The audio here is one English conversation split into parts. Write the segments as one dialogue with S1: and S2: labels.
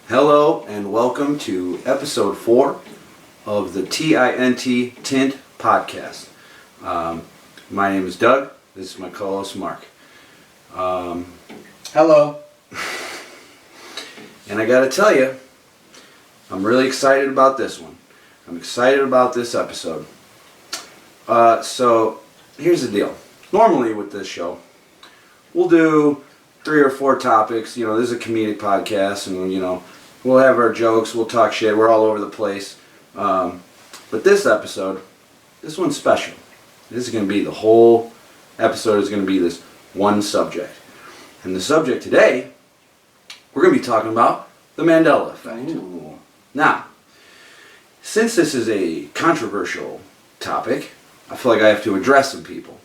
S1: Hello and welcome to episode 4 of the TINT Tint podcast. My name is Doug. This is my co-host Mark.
S2: Hello.
S1: And I gotta tell you, I'm really excited about this one. I'm excited about this episode. So here's the deal. Normally with this show, we'll do 3 or 4 topics. You know, this is a comedic podcast, and we'll have our jokes, we'll talk shit, we're all over the place. But this episode, this one's special. This is going to be, the whole episode is going to be this one subject. And the subject today, we're going to be talking about the Mandela Effect.
S2: Ooh.
S1: Now, since this is a controversial topic, I feel like I have to address some people.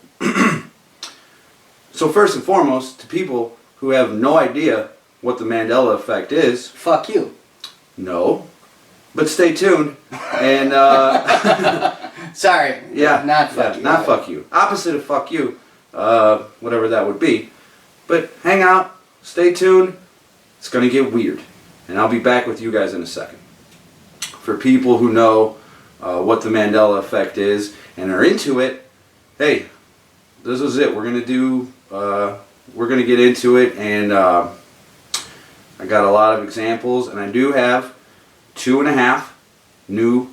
S1: So first and foremost, to people who have no idea what the Mandela Effect is,
S2: Fuck you.
S1: no, but stay tuned. And
S2: Sorry.
S1: yeah,
S2: Not fuck you.
S1: not fuck you. Opposite of fuck you, whatever that would be. But hang out, stay tuned. It's gonna get weird, and I'll be back with you guys in a second. For people who know what the Mandela Effect is and are into it, hey, this is it. We're gonna do. We're gonna get into it, and I got a lot of examples, and I do have 2.5 new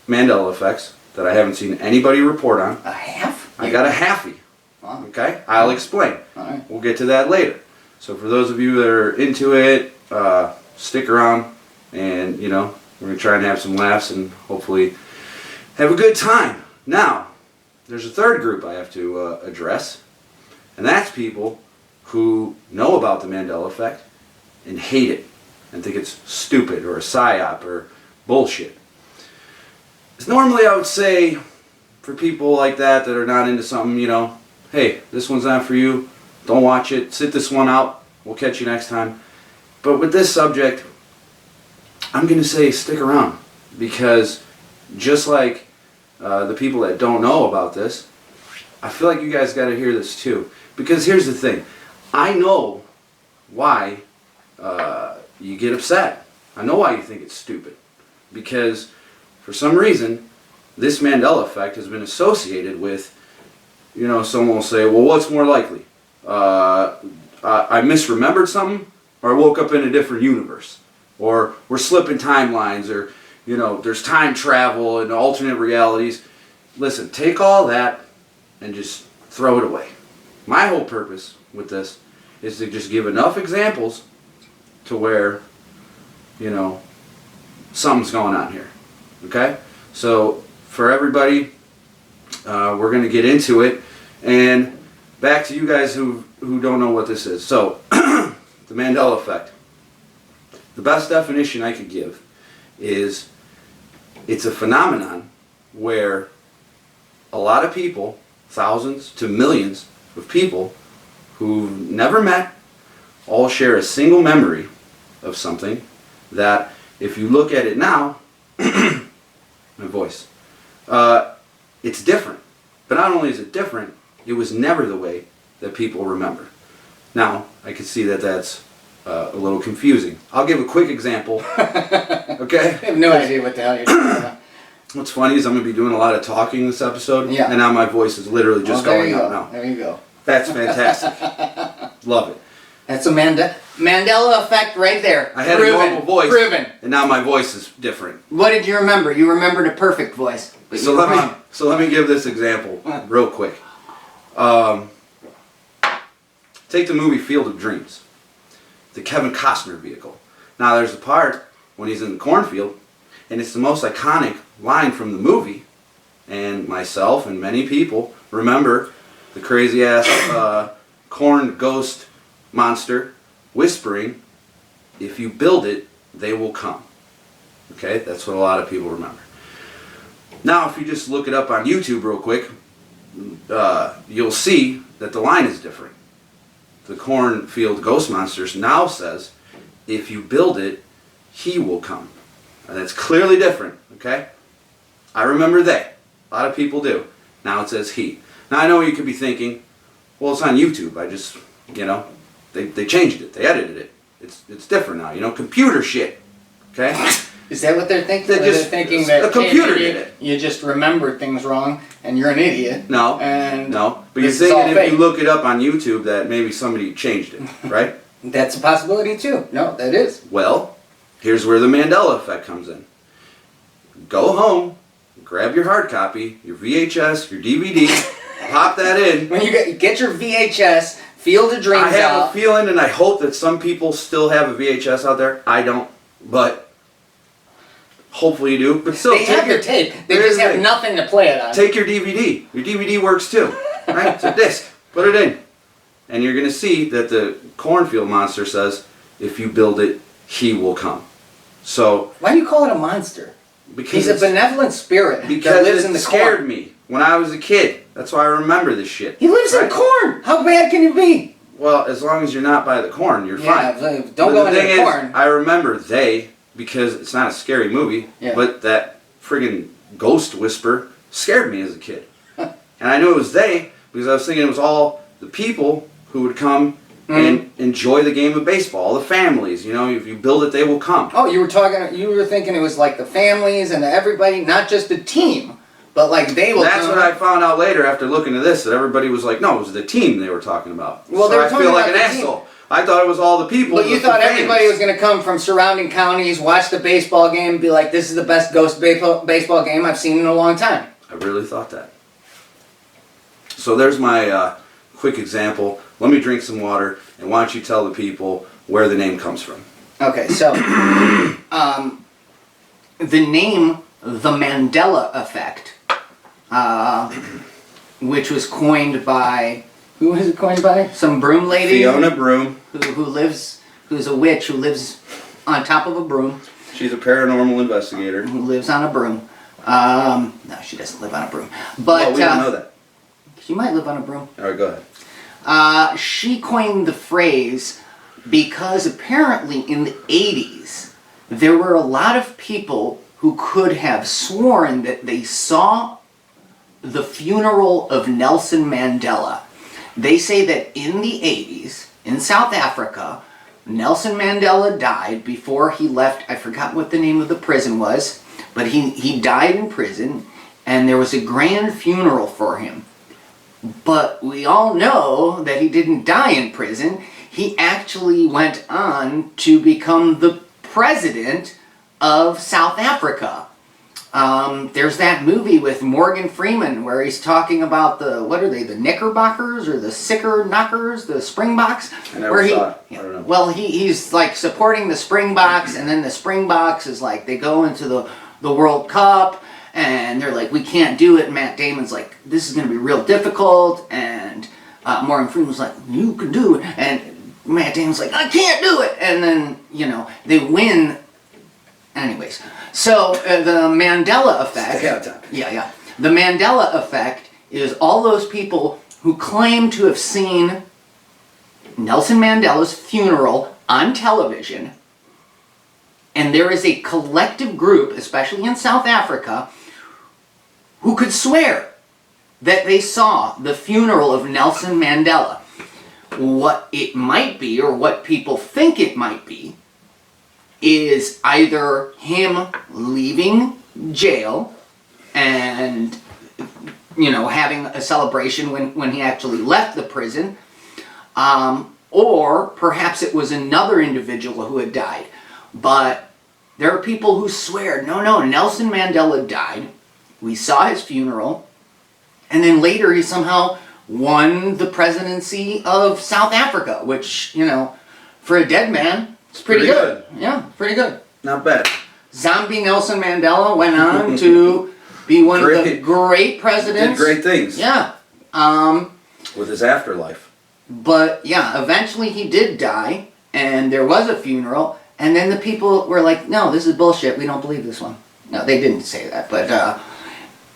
S1: Mandela Effects that I haven't seen anybody report on.
S2: A half?
S1: I got a halfie.
S2: Wow.
S1: Okay, I'll explain.
S2: Alright.
S1: We'll get to that later. So for those of you that are into it, stick around, and we're gonna try and have some laughs and hopefully have a good time. Now, there's a third group I have to address, and that's people who know about the Mandela Effect and hate it and think it's stupid or a psyop or bullshit. Normally I would say for people like that are not into something, hey, this one's not for you, don't watch it, sit this one out, we'll catch you next time. But with this subject, I'm going to say stick around, because just like the people that don't know about this, I feel like you guys got to hear this too. Because here's the thing, I know why you get upset. I know why you think it's stupid. Because for some reason, this Mandela Effect has been associated with, someone will say, well, what's more likely? I misremembered something, or I woke up in a different universe, or we're slipping timelines, or, there's time travel and alternate realities. Listen, take all that and just throw it away. My whole purpose with this is to just give enough examples to where, something's going on here. Okay? So, for everybody, we're going to get into it. And back to you guys who don't know what this is. So, the Mandela Effect. The best definition I could give is it's a phenomenon where a lot of people, thousands to millions of people who've never met, all share a single memory of something that, if you look at it now, my voice, it's different. But not only is it different, it was never the way that people remember. Now, I can see that that's a little confusing. I'll give a quick example. Okay?
S2: I have no idea what the hell you're talking about.
S1: What's funny is I'm going to be doing a lot of talking this episode,
S2: Yeah.
S1: and now my voice is literally just going out now.
S2: There you go.
S1: That's fantastic. Love it.
S2: That's a Mandela Effect right there.
S1: I had
S2: Proven.
S1: a normal voice,
S2: Proven.
S1: and now my voice is different.
S2: What did you remember? You remembered a perfect voice. But
S1: So
S2: you were
S1: let
S2: wrong.
S1: me give this example real quick. Take the movie Field of Dreams, the Kevin Costner vehicle. Now there's a part when he's in the cornfield, and it's the most iconic line from the movie, and myself and many people remember the crazy ass corn ghost monster whispering, "If you build it, they will come." Okay, that's what a lot of people remember. Now, if you just look it up on YouTube real quick, you'll see that the line is different. The cornfield ghost monsters now says, "If you build it, he will come." And that's clearly different, okay? I remember they. A lot of people do. Now it says he. Now I know you could be thinking, well, it's on YouTube. I just, they changed it. They edited it. It's different now. Computer shit. Okay?
S2: Is that what they're thinking?
S1: They're
S2: Or
S1: just-
S2: they're thinking that
S1: a computer
S2: hey,
S1: did it.
S2: You just remembered things wrong, and you're an idiot.
S1: No.
S2: And
S1: No. But you're
S2: this is all
S1: thinking if
S2: fake.
S1: you look it up on YouTube that maybe somebody changed it, right?
S2: That's a possibility too. No, that is.
S1: Well, here's where the Mandela Effect comes in. Go home, grab your hard copy, your VHS, your DVD, pop that in.
S2: When you get your VHS, Field of Dreams
S1: I have
S2: out.
S1: a feeling, and I hope that some people still have a VHS out there. I don't, but hopefully you do. But still,
S2: They have your tape. They just have nothing to play it on.
S1: Take your DVD. Your DVD works too, right? It's a disc. Put it in, and you're gonna see that the cornfield monster says, "If you build it, he will come." So
S2: Why do you call it a monster?
S1: because
S2: He's a
S1: it's-
S2: benevolent spirit that
S1: because
S2: lives
S1: it
S2: in the
S1: scared
S2: corn.
S1: me when I was a kid. That's why I remember this shit.
S2: He lives in
S1: right?
S2: corn. How bad can you be?
S1: Well, as long as you're not by the corn, you're
S2: Yeah,
S1: fine.
S2: don't
S1: But
S2: go
S1: the
S2: into
S1: thing
S2: the
S1: is,
S2: corn.
S1: I remember because it's not a scary movie,
S2: Yeah.
S1: but that friggin' ghost whisper scared me as a kid. And I knew it was they because I was thinking it was all the people who would come and enjoy the game of baseball, the families. You know, if you build it, they will come.
S2: Oh, you were thinking it was like the families and everybody, not just the team, but like they will
S1: That's
S2: come.
S1: what I found out later after looking at this, that everybody was like, no, it was the team they were talking about.
S2: Well,
S1: so
S2: they were
S1: I
S2: talking
S1: feel like
S2: about
S1: an
S2: the team.
S1: asshole. I thought it was all the people.
S2: But you
S1: the
S2: thought
S1: fans.
S2: everybody was going to come from surrounding counties, watch the baseball game, and be like, this is the best ghost baseball game I've seen in a long time.
S1: I really thought that. So there's my quick example. Let me drink some water, and why don't you tell the people where the name comes from?
S2: Okay, so the name The Mandela Effect, which was coined by, who was it coined by? Some broom lady?
S1: Fiona Broom.
S2: Who's a witch who lives on top of a broom,
S1: She's a paranormal investigator.
S2: who lives on a broom. No, she doesn't live on a broom. But
S1: Well, we don't know that.
S2: she might live on a broom.
S1: All right, go ahead.
S2: She coined the phrase because apparently in the 80s there were a lot of people who could have sworn that they saw the funeral of Nelson Mandela. They say that in the 80s in South Africa, Nelson Mandela died before he left. I forgot what the name of the prison was, but he died in prison, and there was a grand funeral for him. But we all know that he didn't die in prison. He actually went on to become the president of South Africa. There's that movie with Morgan Freeman where he's talking about the Knickerbockers or the Sicker Knockers, the Springboks?
S1: I never saw it. I don't know.
S2: Well, he's like supporting the Springboks, and then the Springboks is like, they go into the World Cup, and they're like, we can't do it. Matt Damon's like, this is going to be real difficult. And Morgan Freeman's like, you can do it. And Matt Damon's like, I can't do it. And then, they win. Anyways, so the Mandela Effect.
S1: Stay on topic.
S2: Yeah. The Mandela Effect is all those people who claim to have seen Nelson Mandela's funeral on television. And there is a collective group, especially in South Africa, who could swear that they saw the funeral of Nelson Mandela. What it might be, or what people think it might be, is either him leaving jail and, having a celebration when he actually left the prison, or perhaps it was another individual who had died. But there are people who swear, no, Nelson Mandela died. We saw his funeral, and then later he somehow won the presidency of South Africa, which, for a dead man, it's pretty good. Yeah, pretty good.
S1: Not bad.
S2: Zombie Nelson Mandela went on to be one of the great presidents.
S1: Did great things.
S2: Yeah.
S1: With his afterlife.
S2: But yeah, eventually he did die, and there was a funeral, and then the people were like, no, this is bullshit, we don't believe this one. No, they didn't say that, but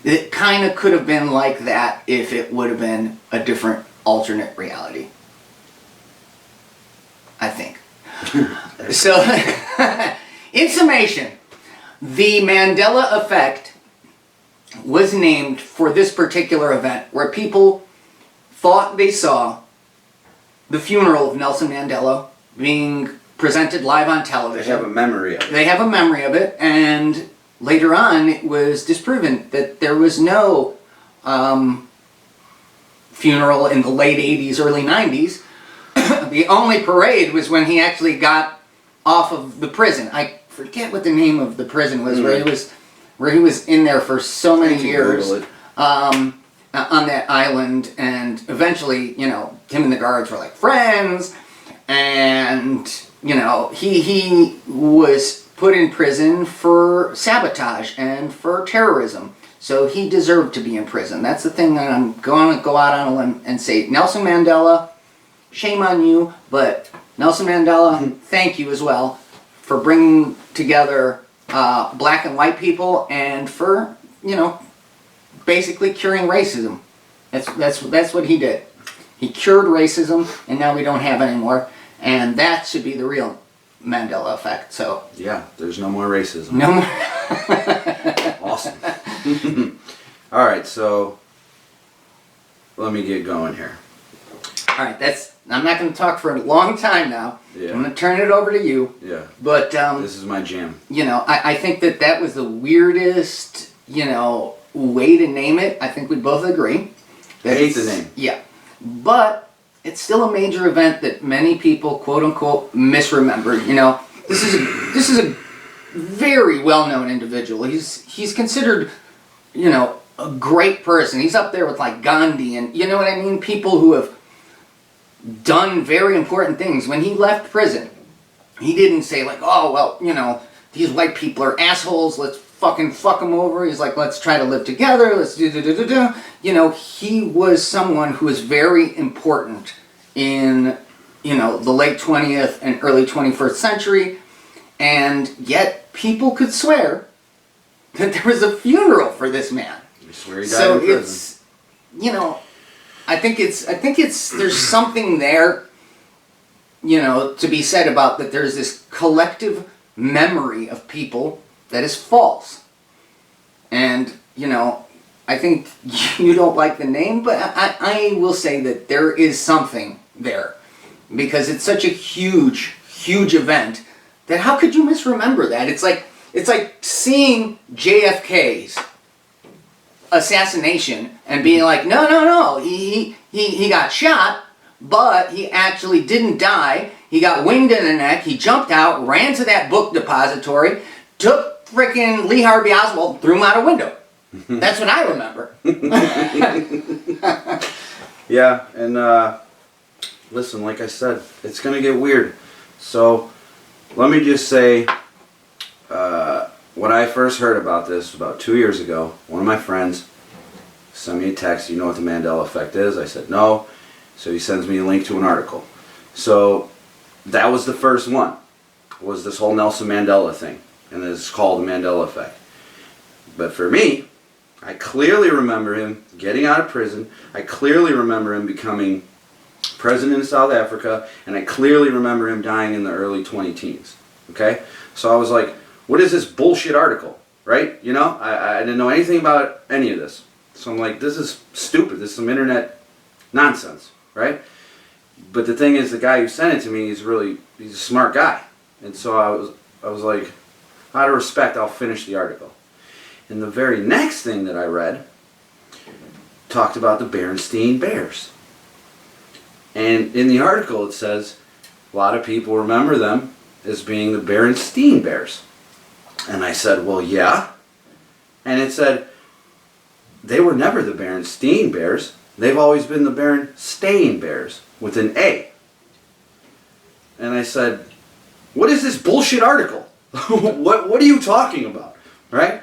S2: it kind of could have been like that if it would have been a different alternate reality. I think. So, in summation, the Mandela Effect was named for this particular event where people thought they saw the funeral of Nelson Mandela being presented live on
S1: They
S2: television.
S1: have a memory of it.
S2: They have a memory of it, and later on it was disproven that there was no funeral in the late 80s, early 90s. The only parade was when he actually got off of the prison. I forget what the name of the prison was, where he was in there for so many years on that island, and eventually, you know, him and the guards were like friends, and you know, he was put in prison for sabotage and for terrorism. So he deserved to be in prison. That's the thing that I'm going to go out on a limb and say. Nelson Mandela, shame on you, but Nelson Mandela, thank you as well for bringing together black and white people, and for, you know, basically curing racism. That's what he did. He cured racism, and now we don't have anymore. And that should be the real Mandela Effect. So
S1: yeah, there's no more racism.
S2: no more.
S1: Awesome. All right, so let me get going here.
S2: All right, I'm not going to talk for a long time now.
S1: Yeah.
S2: I'm going to turn it over to you.
S1: Yeah.
S2: But
S1: This is my jam.
S2: you know, I think that was the weirdest, you know, way to name it. I think we both agree.
S1: I hate the name.
S2: Yeah, but it's still a major event that many people, quote unquote, misremembered. You know, this is a very well-known individual. He's considered, you know, a great person. He's up there with like Gandhi, and you know what I mean? People who have done very important things. When he left prison, he didn't say like, oh, well, you know, these white people are assholes, let's fucking fuck them over. He's like, let's try to live together, let's do. You know, he was someone who was very important in, you know, the late 20th and early 21st century, and yet people could swear that there was a funeral for this man.
S1: I swear he died in prison.
S2: It's, you know, I think it's there's something there, you know, to be said about that. There's this collective memory of people that is false. And, you know, I think you don't like the name, but I will say that there is something there, because it's such a huge event that how could you misremember that? It's like seeing JFK's assassination and being like, no, he got shot, but he actually didn't die. He got winged in the neck, he jumped out, ran to that book depository, took frickin' Lee Harvey Oswald, threw him out a window. That's what I remember.
S1: Yeah, and listen, like I said, it's going to get weird. So let me just say, when I first heard about this about 2 years ago, one of my friends sent me a text, you know what the Mandela Effect is? I said, no. So he sends me a link to an article. So that was the first one, was this whole Nelson Mandela thing. And it's called the Mandela Effect. But for me, I clearly remember him getting out of prison. I clearly remember him becoming president of South Africa. And I clearly remember him dying in the early 20-teens. Okay? So I was like, what is this bullshit article? Right? You know? I didn't know anything about any of this. So I'm like, this is stupid. This is some internet nonsense. Right? But the thing is, the guy who sent it to me, he's a smart guy. And so I was like, out of respect, I'll finish the article. And the very next thing that I read talked about the Berenstain Bears. And in the article it says a lot of people remember them as being the Berenstain Bears. And I said, well, yeah. And it said, they were never the Berenstain Bears. They've always been the Berenstain Bears with an A. And I said, what is this bullshit article? What are you talking about? Right?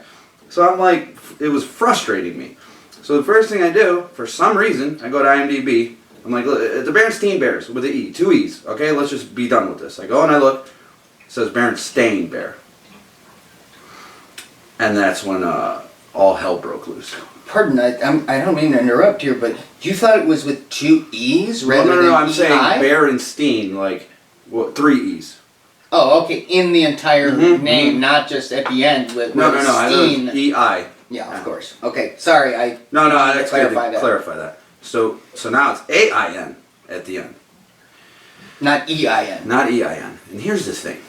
S1: So I'm like, it was frustrating me. So the first thing I do, for some reason, I go to IMDb. I'm like, the Berenstain Bears with an E, 2 E's. Okay, let's just be done with this. I go and I look. It says Berenstain Bear. And that's when all hell broke loose.
S2: Pardon, I don't mean to interrupt here, but you thought it was with 2 E's rather than
S1: No, I'm
S2: E-I?
S1: saying Berenstain, like, 3 E's.
S2: Oh, okay, in the entire name, not just at the end with
S1: No, I know
S2: Steen.
S1: it's E-I.
S2: Yeah, of course. Okay, sorry, I
S1: No,
S2: need to
S1: that's good to clarify that. So now it's A-I-N at the end.
S2: Not EIN.
S1: Not EIN. And here's the thing.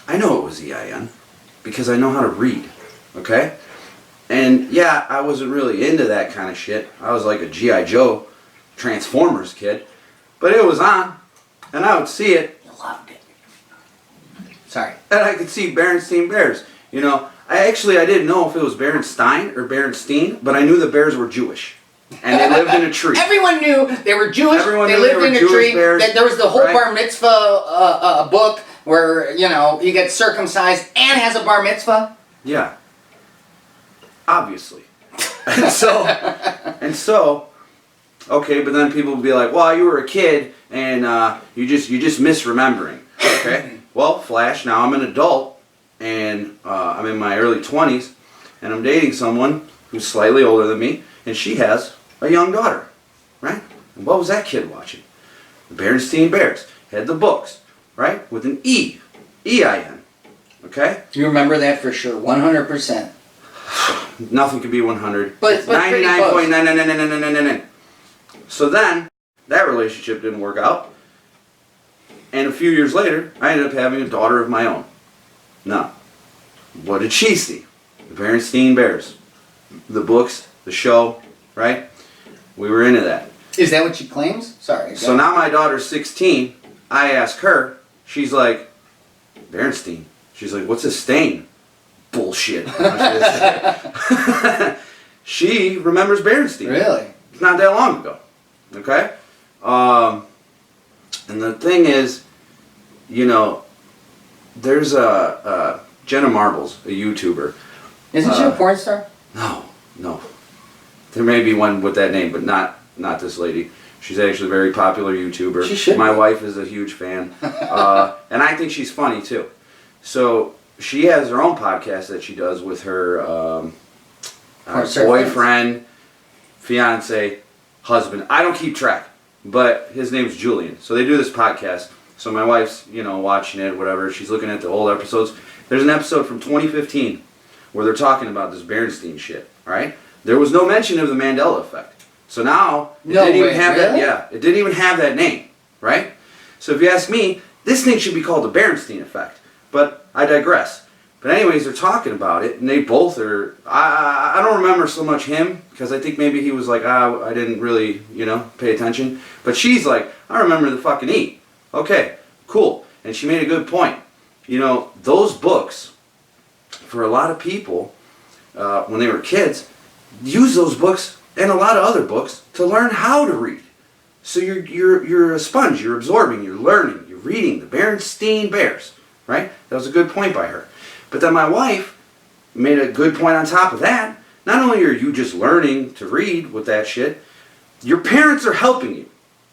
S1: I know it was EIN because I know how to read. Okay? And yeah, I wasn't really into that kind of shit. I was like a G.I. Joe Transformers kid. But it was on. And I would see it.
S2: You loved it. Sorry.
S1: And I could see Berenstain Bears. You know, I didn't know if it was Berenstain or Berenstain, but I knew the bears were Jewish. And they lived in a tree.
S2: Everyone knew they were Jewish.
S1: Everyone
S2: they
S1: knew
S2: lived
S1: they
S2: in
S1: were
S2: a
S1: Jewish
S2: tree.
S1: bears,
S2: There was the whole
S1: right?
S2: bar mitzvah book where, you know, he gets circumcised and has a bar mitzvah.
S1: Yeah. Obviously. And so, okay, but then people would be like, well, you were a kid and you just misremembering. Okay? Well, flash, now I'm an adult and I'm in my early 20s and I'm dating someone who's slightly older than me and she has a young daughter, right? And what was that kid watching? The Berenstain Bears. Had the books, right? With an E. EIN. Okay?
S2: You remember that for sure, 100%.
S1: Nothing could be 100.
S2: But
S1: 99.9999999. So then, that relationship didn't work out. And a few years later, I ended up having a daughter of my own. Now, what did she see? The Berenstain Bears. The books, the show, right? We were into that.
S2: Is that what she claims? Sorry.
S1: So now my daughter's 16. I ask her. She's like, Berenstain. She's like, what's a stain? Bullshit. She remembers Berenstain.
S2: Really?
S1: It's not that long ago. Okay? And the thing is, you know, there's a Jenna Marbles, a YouTuber.
S2: Isn't she a porn star?
S1: No. There may be one with that name, but not this lady. She's actually a very popular YouTuber.
S2: She should
S1: My
S2: be.
S1: wife is a huge fan. And I think she's funny too. So she has her own podcast that she does with her boyfriend, fiance, husband. I don't keep track, but his name's Julian. So they do this podcast. So my wife's, you know, watching it, whatever. She's looking at the old episodes. There's an episode from 2015 where they're talking about this Berenstain shit, right? There was no mention of the Mandela Effect. So now, it didn't even have that, yeah, it didn't even have that name, right? So if you ask me, this thing should be called the Berenstain Effect. But I digress. But anyways, they're talking about it, and they both are, I don't remember so much him, because I think maybe he was like, I didn't really, you know, pay attention. But she's like, I remember the fucking E. Okay, cool. And she made a good point. You know, those books, for a lot of people, when they were kids, use those books and a lot of other books to learn how to read. So you're a sponge, you're absorbing, you're learning, you're reading the Berenstain Bears, right? That was a good point by her. But then my wife made a good point on top of that. Not only are you just learning to read with that shit, your parents are helping you,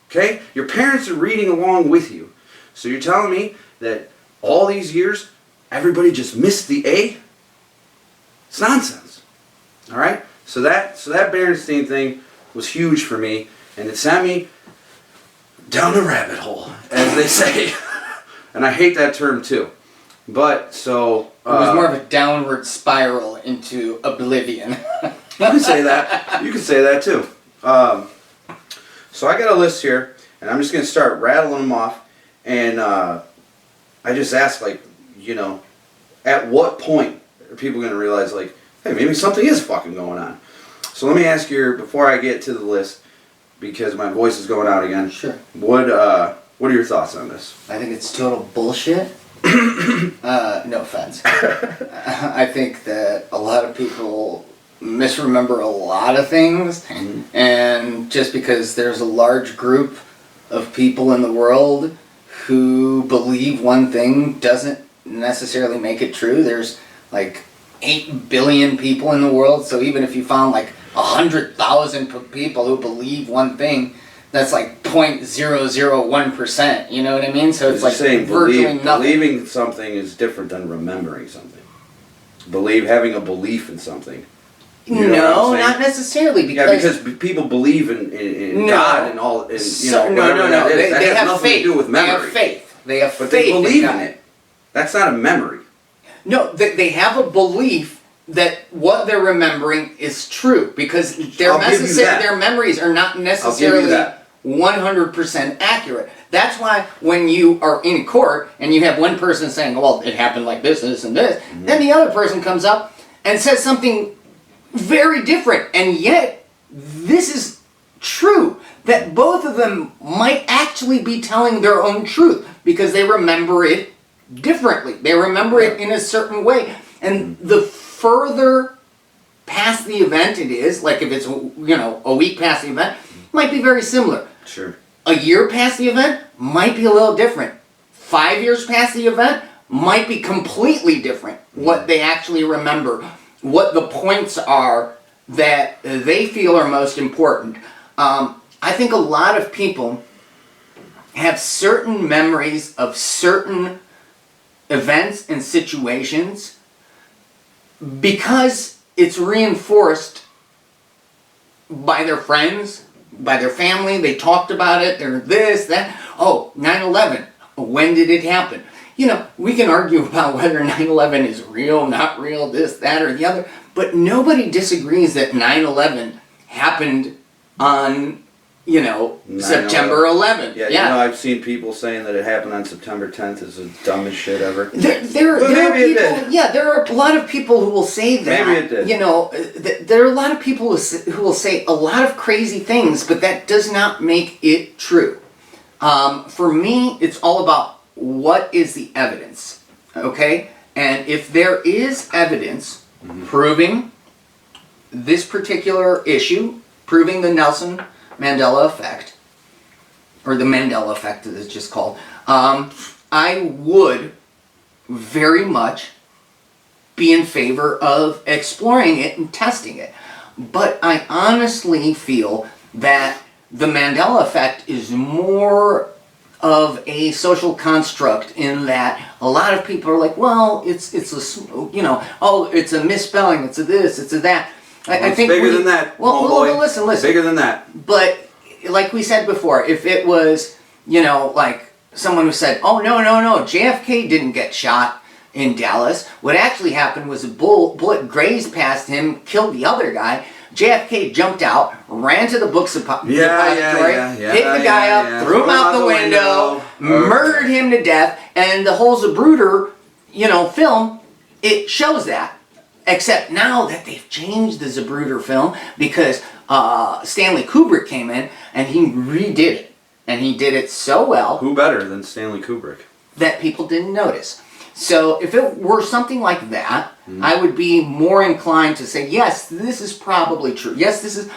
S1: okay? Your parents are reading along with you. So you're telling me that all these years, everybody just missed the A? It's nonsense, all right? So that Berenstain thing was huge for me, and it sent me down a rabbit hole, as they say. And I hate that term too. But so
S2: It was more of a downward spiral into oblivion.
S1: you can say that. You can say that too. So I got a list here, and I'm just going to start rattling them off. And I just asked, like, you know, at what point are people going to realize, like, hey, maybe something is fucking going on? So let me ask you, before I get to the list, because my voice is going out again.
S2: Sure.
S1: What are your thoughts on this?
S2: I think it's total bullshit. No offense. I think that a lot of people misremember a lot of things, and just because there's a large group of people in the world who believe one thing doesn't necessarily make it true. There's like 8 billion people in the world, so even if you found like 100,000 people who believe one thing, that's like 0.001%, you know what I mean? So it's like
S1: saying
S2: virtually nothing.
S1: believing something is different than remembering something. Having a belief in something. You know
S2: No,
S1: what I'm
S2: not necessarily, because...
S1: Yeah, because people believe in
S2: No.
S1: God and all, and, you know,
S2: no,
S1: whatever that is. That
S2: They
S1: has
S2: have
S1: nothing
S2: faith.
S1: to do with memory.
S2: They have faith. They have
S1: But
S2: faith
S1: they believe in
S2: God.
S1: it. That's not a memory.
S2: No, they have a belief that what they're remembering is true, because
S1: I'll give you that.
S2: their memories are not necessarily 100% accurate. That's why when you are in court and you have one person saying, well, it happened like this, and this, then the other person comes up and says something very different. And yet, this is true. That both of them might actually be telling their own truth because they remember it differently. They remember it in a certain way. And the further past the event it is, like if it's, a week past the event, might be very similar.
S1: Sure.
S2: A year past the event might be a little different. 5 years past the event might be completely different. What they actually remember, what the points are that they feel are most important. I think a lot of people have certain memories of certain events and situations because it's reinforced by their friends, by their family. They talked about it, they're this, that. Oh, 9/11, when did it happen? We can argue about whether 9/11 is real, not real, this, that, or the other, but nobody disagrees that 9/11 happened on, September 11th.
S1: Yeah, I've seen people saying that it happened on September 10th is the dumbest shit ever.
S2: There are a lot of people who will say that.
S1: Maybe it did.
S2: There are a lot of people who will say a lot of crazy things, but that does not make it true. For me, it's all about what is the evidence, okay? And if there is evidence proving this particular issue, proving the Nelson Mandela Effect, or the Mandela Effect as it's just called, I would very much be in favor of exploring it and testing it. But I honestly feel that the Mandela Effect is more of a social construct in that a lot of people are like, well, it's a misspelling, it's a this, it's a that. I think
S1: bigger than that.
S2: Well, listen.
S1: Bigger than that.
S2: But like we said before, if it was, like someone who said, oh, no, JFK didn't get shot in Dallas. What actually happened was a bullet grazed past him, killed the other guy. JFK jumped out, ran to the books depository, picked the guy up, threw him out the window, murdered him to death, and the whole Zapruder, film, it shows that. Except now that they've changed the Zapruder film because Stanley Kubrick came in and he redid it. And he did it so well.
S1: Who better than Stanley Kubrick?
S2: That people didn't notice. So if it were something like that, I would be more inclined to say, yes, this is probably true. Yes, this is.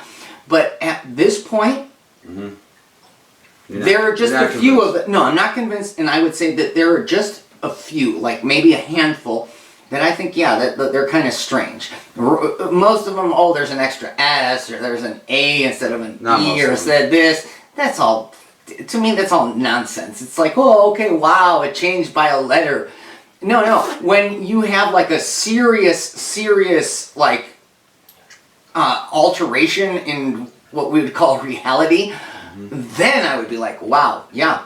S2: But at this point, there are just a few of it. No, I'm not convinced. And I would say that there are just a few, like maybe a handful, that I think, that they're kind of strange. Most of them, there's an extra S, or there's an A instead of an E, or instead this. That's all, to me, that's all nonsense. It's like, okay, wow, it changed by a letter. No. When you have like a serious, like, alteration in what we would call reality, then I would be like, wow, yeah.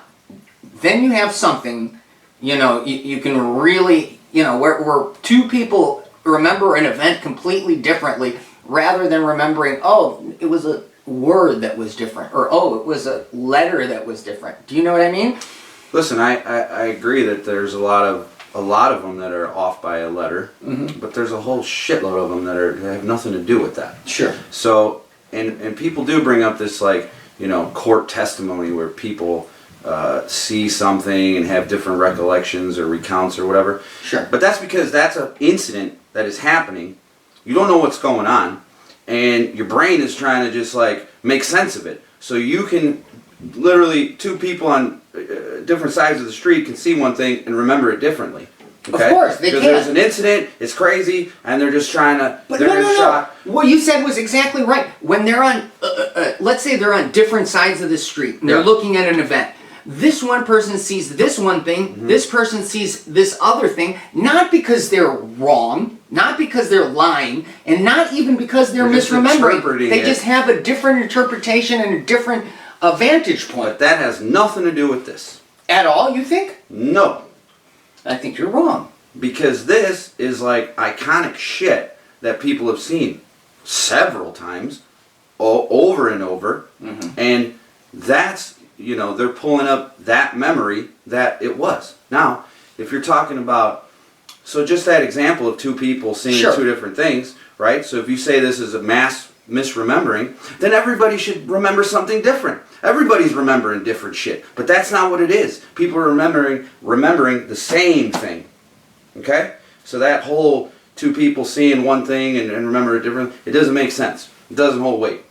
S2: Then you have something, you can really... where two people remember an event completely differently rather than remembering, it was a word that was different, or it was a letter that was different. Do you know what I mean?
S1: Listen, I agree that there's a lot of them that are off by a letter, but there's a whole shitload of them that have nothing to do with that.
S2: Sure.
S1: So, and people do bring up this, like, court testimony where people see something and have different recollections or recounts or whatever.
S2: Sure.
S1: But that's because that's an incident that is happening. You don't know what's going on, and your brain is trying to just like make sense of it. So you can literally, two people on different sides of the street can see one thing and remember it differently. Okay?
S2: Of course, they can.
S1: Because there's an incident, it's crazy, and they're just trying to.
S2: But no. What you said was exactly right. When they're on, let's say they're on different sides of the street, and they're looking at an event. This one person sees this one thing, this person sees this other thing, not because they're wrong, not because they're lying, and not even because they're misremembering. They just have a different interpretation and a different vantage point.
S1: But that has nothing to do with this.
S2: At all, you think?
S1: No.
S2: I think you're wrong.
S1: Because this is like iconic shit that people have seen several times, over and over, and that's you know, they're pulling up that memory that it was. Now, if you're talking about, so just that example of two people seeing
S2: Sure.
S1: two different things, right? So if you say this is a mass misremembering, then everybody should remember something different. Everybody's remembering different shit, but that's not what it is. People are remembering the same thing. Okay? So that whole two people seeing one thing and remember it different, it doesn't make sense. It doesn't hold weight.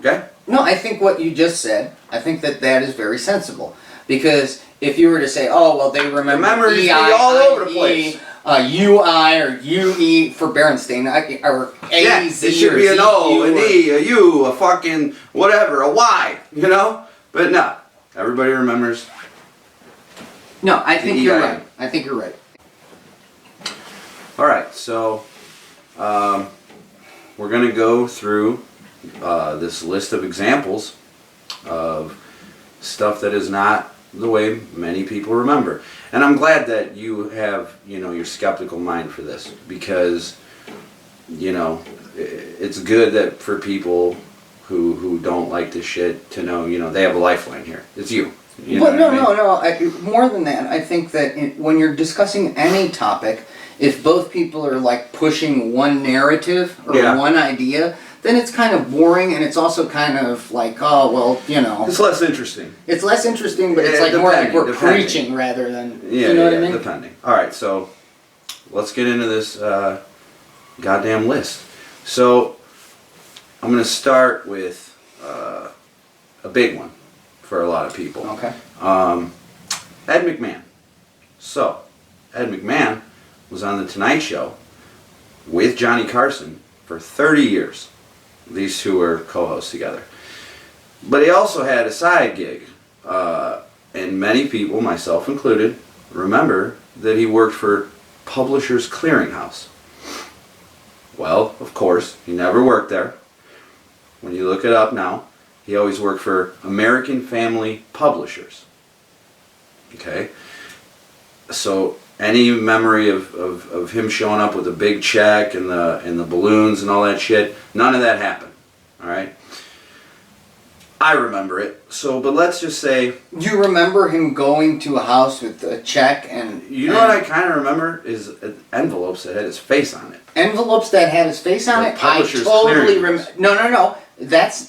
S1: Okay?
S2: No, I think what you just said, I think that is very sensible. Because if you were to say, oh, well, they remember
S1: memories be
S2: EI,
S1: all over the place.
S2: UI or UE for Berenstain, or AZ
S1: Yeah, it should
S2: or
S1: be an O,
S2: ZQ
S1: an
S2: or-
S1: E, a U, a fucking whatever, a Y, you know? But no, everybody remembers.
S2: No, I think
S1: The
S2: you're
S1: EI.
S2: right. I think you're right.
S1: Alright, so we're going to go through this list of examples of stuff that is not the way many people remember. And I'm glad that you have, you know, your skeptical mind for this, because, you know, it's good that for people who don't like this shit to know, you know, they have a lifeline here. It's you. You know
S2: But
S1: what I mean?
S2: no. More than that, I think that when you're discussing any topic, if both people are like pushing one narrative or
S1: Yeah.
S2: one idea, then it's kind of boring, and it's also kind of like, oh, well, you know.
S1: It's less interesting.
S2: It's less interesting, but it's
S1: Yeah,
S2: like more like we're
S1: depending.
S2: preaching rather than,
S1: Yeah,
S2: you know what
S1: yeah,
S2: I mean?
S1: depending. Alright, so let's get into this goddamn list. So I'm going to start with a big one for a lot of people.
S2: Okay.
S1: Ed McMahon. So, Ed McMahon was on The Tonight Show with Johnny Carson for 30 years. These two were co-hosts together. But he also had a side gig. And many people, myself included, remember that he worked for Publishers Clearinghouse. Well, of course, he never worked there. When you look it up now, he always worked for American Family Publishers. Okay? So any memory of him showing up with a big check and the balloons and all that shit, none of that happened. Alright? I remember it. So, but let's just say,
S2: You remember him going to a house with a check and
S1: you know what I kind of remember is envelopes that had his face on it.
S2: envelopes that had his face on
S1: The
S2: it? I
S1: Publishers
S2: totally
S1: Clearinghouse.
S2: remember. No.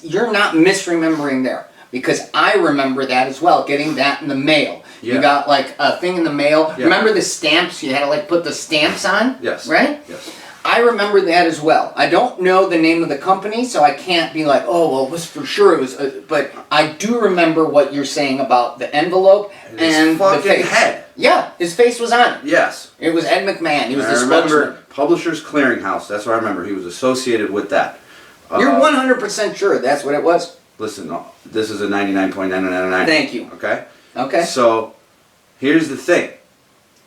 S2: You're not misremembering there, because I remember that as well. Getting that in the mail.
S1: Yeah.
S2: You got like a thing in the mail.
S1: Yeah.
S2: Remember the stamps? You had to like put the stamps on.
S1: Yes.
S2: Right.
S1: Yes.
S2: I remember that as well. I don't know the name of the company, so I can't be like, oh, well, it was for sure. It was, but I do remember what you're saying about the envelope
S1: And his
S2: and the
S1: fucking
S2: face.
S1: head.
S2: Yeah, his face was on it.
S1: Yes.
S2: It was Ed McMahon. He was
S1: I
S2: the
S1: remember
S2: spokesman.
S1: Publishers Clearinghouse. That's what I remember. He was associated with that.
S2: You're 100% sure that's what it was?
S1: Listen, this is a 99.999.
S2: Thank you.
S1: Okay?
S2: Okay.
S1: So, here's the thing.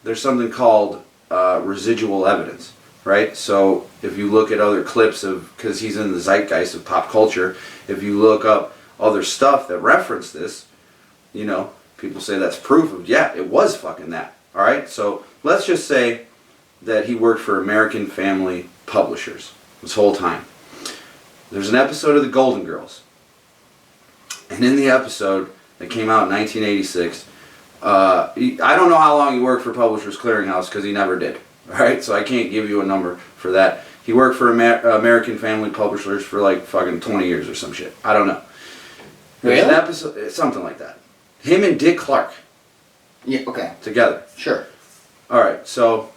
S1: There's something called residual evidence, right? So, if you look at other clips of, because he's in the zeitgeist of pop culture, if you look up other stuff that reference this, you know, people say that's proof of, yeah, it was fucking that. Alright? So, let's just say that he worked for American Family Publishers this whole time. There's an episode of The Golden Girls. And in the episode that came out in 1986, I don't know how long he worked for Publishers Clearinghouse because he never did. Alright, so I can't give you a number for that. He worked for American Family Publishers for like fucking 20 years or some shit. I don't know. There's an
S2: Really?
S1: episode, something like that. Him and Dick Clark
S2: Yeah, okay.
S1: together.
S2: Sure.
S1: Alright, so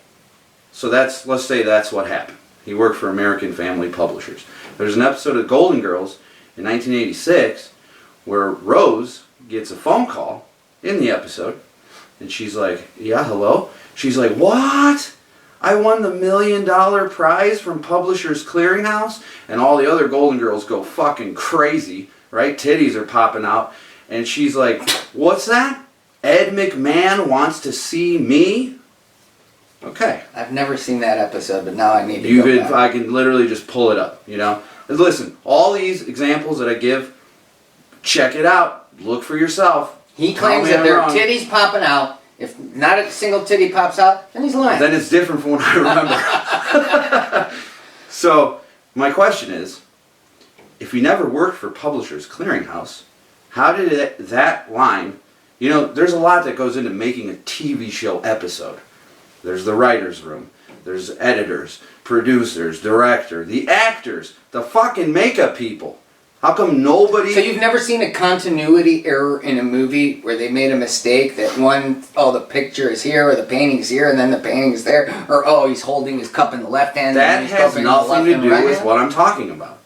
S1: that's, let's say that's what happened. He worked for American Family Publishers. There's an episode of Golden Girls in 1986 where Rose gets a phone call in the episode, and she's like, yeah, hello? She's like, what? I won the $1 million prize from Publishers Clearinghouse? And all the other Golden Girls go fucking crazy, right? Titties are popping out. And she's like, what's that? Ed McMahon wants to see me? Okay.
S2: I've never seen that episode, but now I need to
S1: You
S2: go
S1: could,
S2: back.
S1: I can literally just pull it up, you know? And listen, all these examples that I give, check it out. Look for yourself.
S2: He
S1: Tell
S2: claims
S1: me
S2: that
S1: I'm
S2: there are
S1: wrong.
S2: titties popping out. If not a single titty pops out, then he's lying.
S1: Then it's different from what I remember. So, my question is, if he never worked for Publishers Clearinghouse, How did that line, you know, there's a lot that goes into making a TV show episode. There's the writer's room. There's editors, producers, director, the actors, the fucking makeup people. How come nobody...
S2: So you've never seen a continuity error in a movie where they made a mistake that the picture is here or the painting's here and then the painting's there, or he's holding his cup in the left hand.
S1: That
S2: and he's
S1: has
S2: cupping the left
S1: nothing to
S2: and
S1: do
S2: right
S1: with
S2: hand?
S1: what I'm talking about.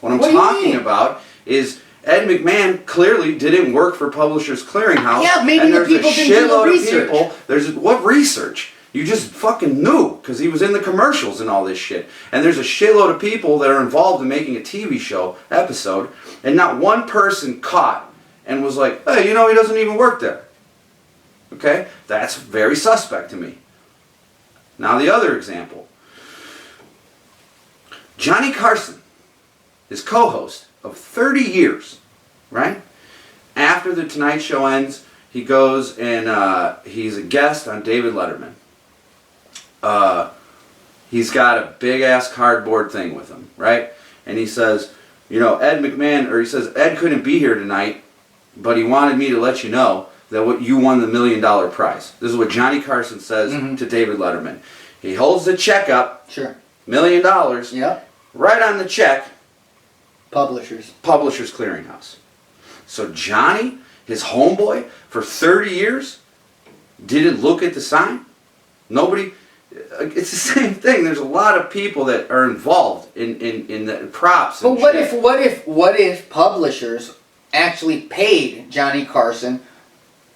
S1: What I'm
S2: What do you
S1: talking
S2: mean?
S1: about is Ed McMahon clearly didn't work for Publishers Clearinghouse.
S2: Yeah, maybe
S1: and
S2: the
S1: there's
S2: people
S1: a
S2: didn't do the
S1: shitload of
S2: research.
S1: people. What research? You just fucking knew because he was in the commercials and all this shit. And there's a shitload of people that are involved in making a TV show episode, and not one person caught and was like, hey, you know, he doesn't even work there. Okay? That's very suspect to me. Now the other example. Johnny Carson is co-host of 30 years, right? After The Tonight Show ends, he goes and he's a guest on David Letterman. He's got a big-ass cardboard thing with him, right? And he says, you know, Ed couldn't be here tonight, but he wanted me to let you know that you won the $1 million prize. This is what Johnny Carson says to David Letterman. He holds the check up,
S2: Sure.
S1: $1 million,
S2: Yep.
S1: right on the check,
S2: Publishers
S1: Clearinghouse. So Johnny, his homeboy, for 30 years, didn't look at the sign? Nobody... It's the same thing. There's a lot of people that are involved in the props.
S2: But
S1: And
S2: what if Publishers actually paid Johnny Carson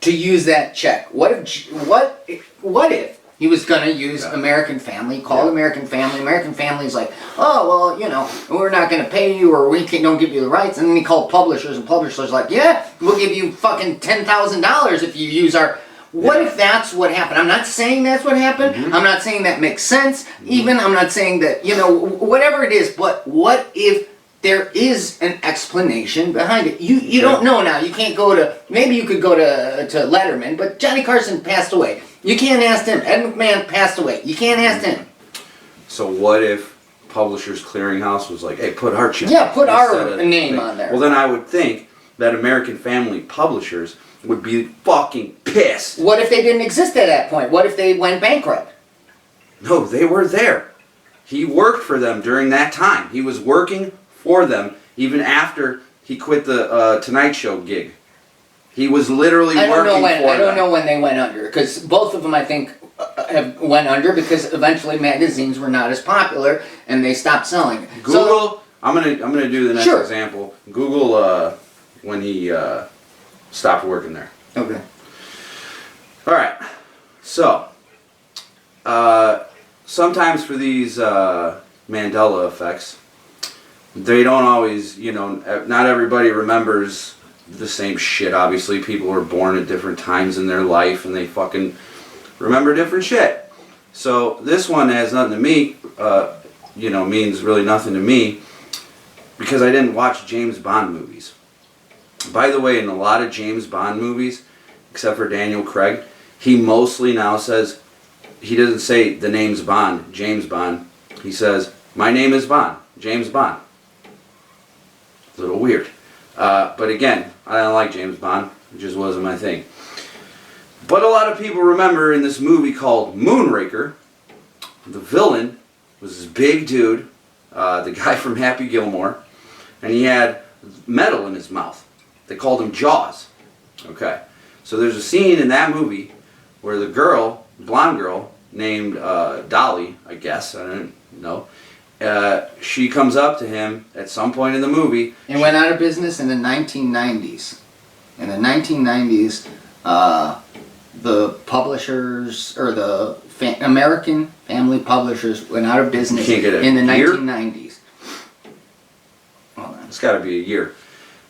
S2: to use that check? What if he was going to use American Family, called American Family. American Family's like, oh, well, you know, we're not going to pay you or don't give you the rights. And then he called Publishers, and Publishers like, yeah, we'll give you fucking $10,000 if you use our... What if that's what happened? I'm not saying that's what happened. I'm not saying that makes sense. Even I'm not saying that, you know, whatever it is. But what if there is an explanation behind it? You don't know now. You can't go to... Maybe you could go to Letterman, but Johnny Carson passed away. You can't ask him. Ed McMahon passed away. You can't ask him.
S1: So what if Publishers Clearinghouse was like, hey, put our check.
S2: Yeah, put our
S1: instead of
S2: name
S1: thing?
S2: on there.
S1: Well, then I would think that American Family Publishers would be fucking pissed.
S2: What if they didn't exist at that point? What if they went bankrupt?
S1: No, they were there. He worked for them during that time. He was working for them even after he quit the Tonight Show gig. He was literally working for them.
S2: I don't know when they went under, because both of them, I think, went under because eventually magazines were not as popular and they stopped selling.
S1: Google. I'm gonna do the next
S2: Sure.
S1: example. Google when he stopped working there.
S2: Okay.
S1: All right. So sometimes for these Mandela effects, they don't always, you know, not everybody remembers the same shit. Obviously, people were born at different times in their life and they fucking remember different shit. So this one has nothing to me, you know, means really nothing to me because I didn't watch James Bond movies. By the way, in a lot of James Bond movies, except for Daniel Craig, he mostly now says, he doesn't say the name's Bond, James Bond. He says, my name is Bond, James Bond. A little weird. But again, I don't like James Bond. It just wasn't my thing. But a lot of people remember in this movie called Moonraker, the villain was this big dude, the guy from Happy Gilmore, and he had metal in his mouth. They called him Jaws. Okay. So there's a scene in that movie where the girl, blonde girl, named Dolly, I guess, I don't know, she comes up to him at some point in the movie.
S2: It went out of business in the 1990s. In the 1990s, the publishers, or the American Family Publishers went out of business
S1: You can't get a
S2: in the
S1: year?
S2: 1990s. Hold on.
S1: It's got to be a year.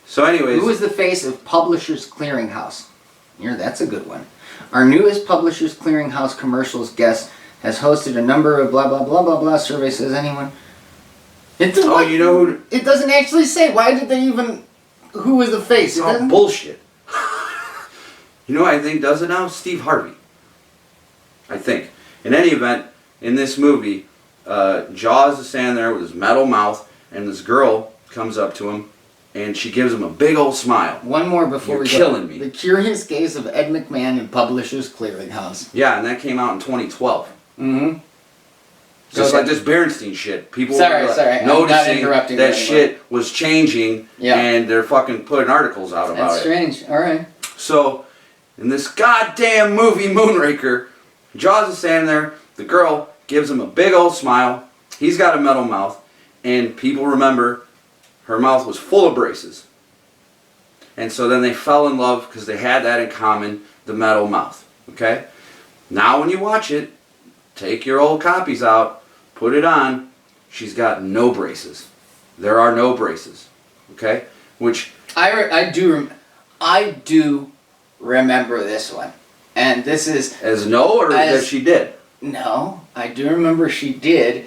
S1: So anyways...
S2: Who is the face of Publishers Clearinghouse? Here, that's a good one. Our newest Publishers Clearinghouse commercials guest has hosted a number of blah blah blah blah blah survey. Says anyone? It doesn't,
S1: you know who...
S2: It doesn't actually say. Why did they even... Who is the face?
S1: It's all bullshit. You know what I think does it now? Steve Harvey. I think. In any event, in this movie, Jaws is standing there with his metal mouth, and this girl comes up to him, and she gives him a big old smile.
S2: One more before
S1: You're
S2: we
S1: killing
S2: go.
S1: me.
S2: The Curious Case of Ed McMahon and Publishers Clearinghouse.
S1: Yeah, and that came out in 2012.
S2: Mm-hmm.
S1: Just like this Berenstain shit. People
S2: Sorry,
S1: were
S2: I'm not
S1: noticing
S2: interrupting
S1: that
S2: you
S1: shit was changing,
S2: Yeah.
S1: and they're fucking putting articles out about
S2: That's
S1: it.
S2: strange. All right.
S1: So, in this goddamn movie Moonraker, Jaws is standing there, the girl gives him a big old smile, he's got a metal mouth, and people remember her mouth was full of braces. And so then they fell in love because they had that in common, the metal mouth. Okay? Now when you watch it, take your old copies out, put it on, she's got no braces. There are no braces. Okay? Which...
S2: I do remember this one. And this is...
S1: As no, or that she did?
S2: No, I do remember she did.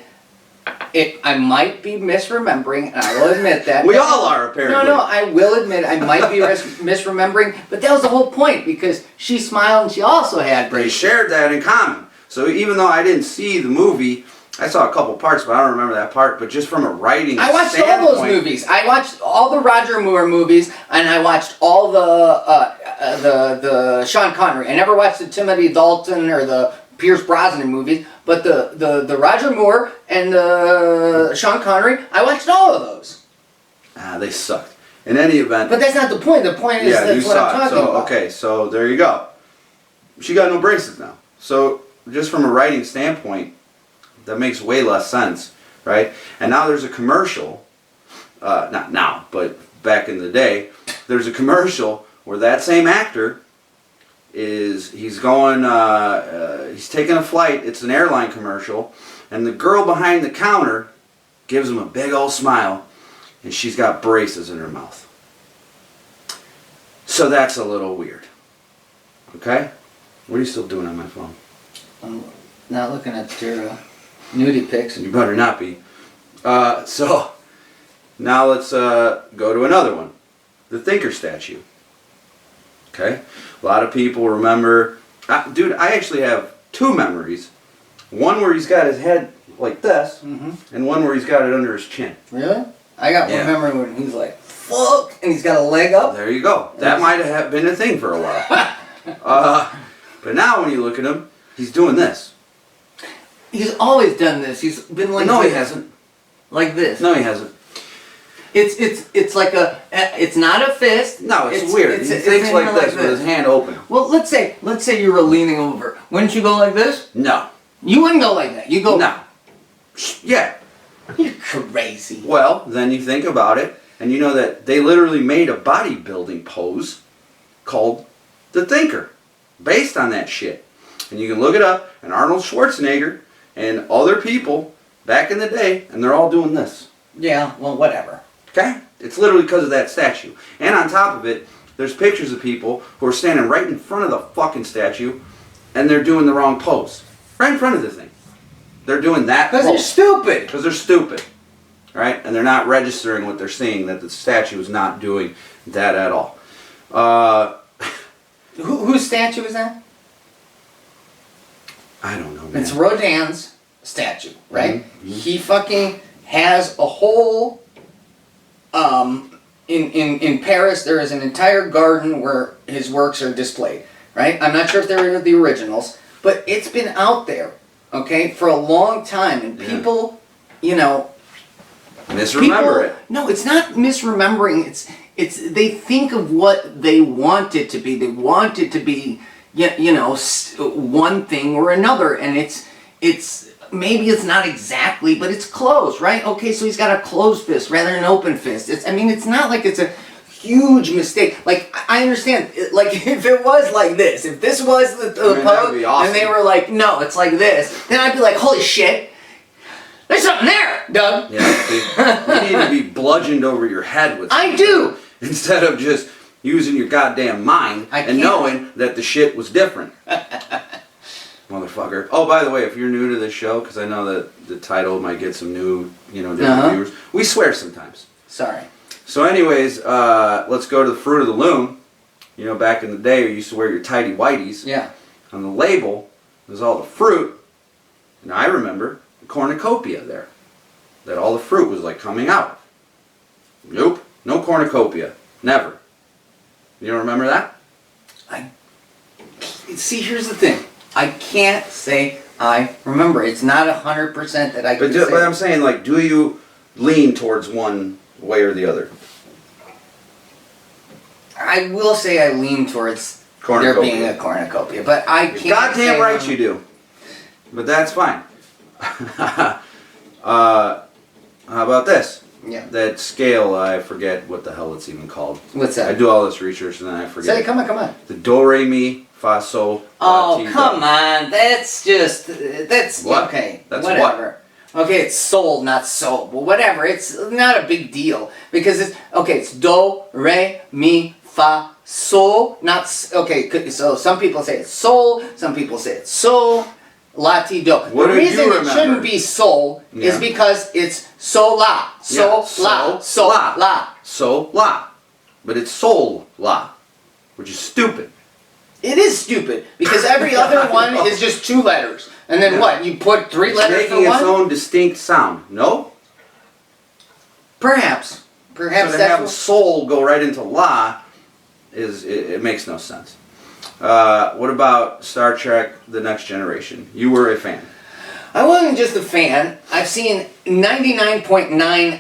S2: I might be misremembering, and I will admit that.
S1: We all are, apparently.
S2: No, I will admit I might be misremembering, but that was the whole point, because she smiled and she also had
S1: They
S2: braces.
S1: shared that in common. So even though I didn't see the movie, I saw a couple parts, but I don't remember that part. But just from a writing
S2: I watched
S1: standpoint,
S2: all those movies. I watched all the Roger Moore movies, and I watched all the Sean Connery. I never watched the Timothy Dalton or the Pierce Brosnan movies, but the Roger Moore and the Sean Connery, I watched all of those.
S1: they sucked. In any event,
S2: But that's not the point. The point is
S1: yeah, you
S2: that's what
S1: saw
S2: I'm
S1: it.
S2: talking
S1: So
S2: about.
S1: okay, so there you go. She got no braces now. So just from a writing standpoint, that makes way less sense, right? And now there's a commercial. Not now, but back in the day, there's a commercial where that same actor he's taking a flight. It's an airline commercial, and the girl behind the counter gives him a big old smile, and she's got braces in her mouth. So that's a little weird. Okay? What are you still doing on my phone?
S2: I'm not looking at your nudie pics.
S1: You better not be. So now let's go to another one. The Thinker statue. Okay? A lot of people remember... dude, I actually have two memories. One where he's got his head like this, and one where he's got it under his chin.
S2: Really? I got one memory when he's like, fuck, and he's got a leg up.
S1: There you go. That might have been a thing for a while. But now when you look at him, he's doing this.
S2: He's always done this. He's been like
S1: No,
S2: this.
S1: he hasn't.
S2: Like this.
S1: No, he hasn't.
S2: It's like a. It's not a fist.
S1: No, it's weird. He thinks like this with his hand open.
S2: Well, let's say you were leaning over. Wouldn't you go like this?
S1: No.
S2: You wouldn't go like that. You go.
S1: No. Yeah.
S2: You're crazy.
S1: Well, then you think about it, and you know that they literally made a bodybuilding pose called the Thinker, based on that shit. And you can look it up, and Arnold Schwarzenegger and other people back in the day, and they're all doing this.
S2: Yeah. Well, whatever.
S1: Okay? It's literally because of that statue. And on top of it, there's pictures of people who are standing right in front of the fucking statue, and they're doing the wrong pose. Right in front of the thing. They're doing that
S2: Because they're
S1: pose.
S2: stupid.
S1: Because they're stupid. Right? And they're not registering what they're seeing, that the statue is not doing that at all.
S2: Whose statue is that?
S1: I don't know, man.
S2: It's Rodin's statue, right?
S1: Mm-hmm.
S2: He fucking has a whole. In Paris, there is an entire garden where his works are displayed, right? I'm not sure if they're the originals, but it's been out there, okay, for a long time, and people,
S1: Misremember it.
S2: No, it's not misremembering. It's they think of what they want it to be. They want it to be, one thing or another, and it's maybe it's not exactly, but it's close, right? Okay, so he's got a closed fist rather than an open fist. It's not like it's a huge mistake. Like, I understand, like, if it was like this, if this was the pose,
S1: that'd be awesome.
S2: and they were like, no, it's like this, then I'd be like, holy shit, there's something there, Doug.
S1: Yeah, see, you need to be bludgeoned over your head with
S2: I
S1: something
S2: do.
S1: instead of just using your goddamn mind
S2: I
S1: and
S2: can't.
S1: knowing that the shit was different. Motherfucker. Oh, by the way, if you're new to this show, because I know that the title might get some new, different viewers, we swear sometimes.
S2: Sorry.
S1: So anyways, let's go to the Fruit of the Loom. Back in the day, you used to wear your tighty whities.
S2: Yeah.
S1: On the label, there's all the fruit. And I remember the cornucopia there. That all the fruit was like coming out. Nope. No cornucopia. Never. You don't remember that?
S2: See, here's the thing. I can't say I remember. It's not 100% that I can say.
S1: But I'm saying, like, do you lean towards one way or the other?
S2: I will say I lean towards there being a cornucopia, but I can't.
S1: Goddamn right you do. But that's fine. How about this?
S2: Yeah.
S1: That scale, I forget what the hell it's even called.
S2: What's that?
S1: I do all this research and then I forget.
S2: Say, come on.
S1: The do, re, mi, fa, sol,
S2: Oh,
S1: la, ti,
S2: come
S1: do.
S2: on. That's
S1: What?
S2: okay.
S1: That's
S2: whatever. Okay, it's soul, not soul. But whatever. It's not a big deal because it's do, re, mi, fa, sol. Okay. So some people say it's soul. Some people say it's sol. La ti do.
S1: What
S2: The
S1: did you
S2: reason it
S1: remember?
S2: shouldn't be sol is
S1: Yeah.
S2: because it's sol la, sol la, sol la.
S1: So la. But it's sol la, which is stupid.
S2: It is stupid because every other one is just 2 letters, and then
S1: Yeah.
S2: what? You put 3
S1: It's
S2: letters
S1: making
S2: for
S1: its
S2: one?
S1: own distinct sound. No?
S2: Perhaps
S1: So to
S2: that's
S1: have soul go right into la it makes no sense. What about Star Trek: The Next Generation? You were a fan.
S2: I wasn't just a fan. I've seen 99.9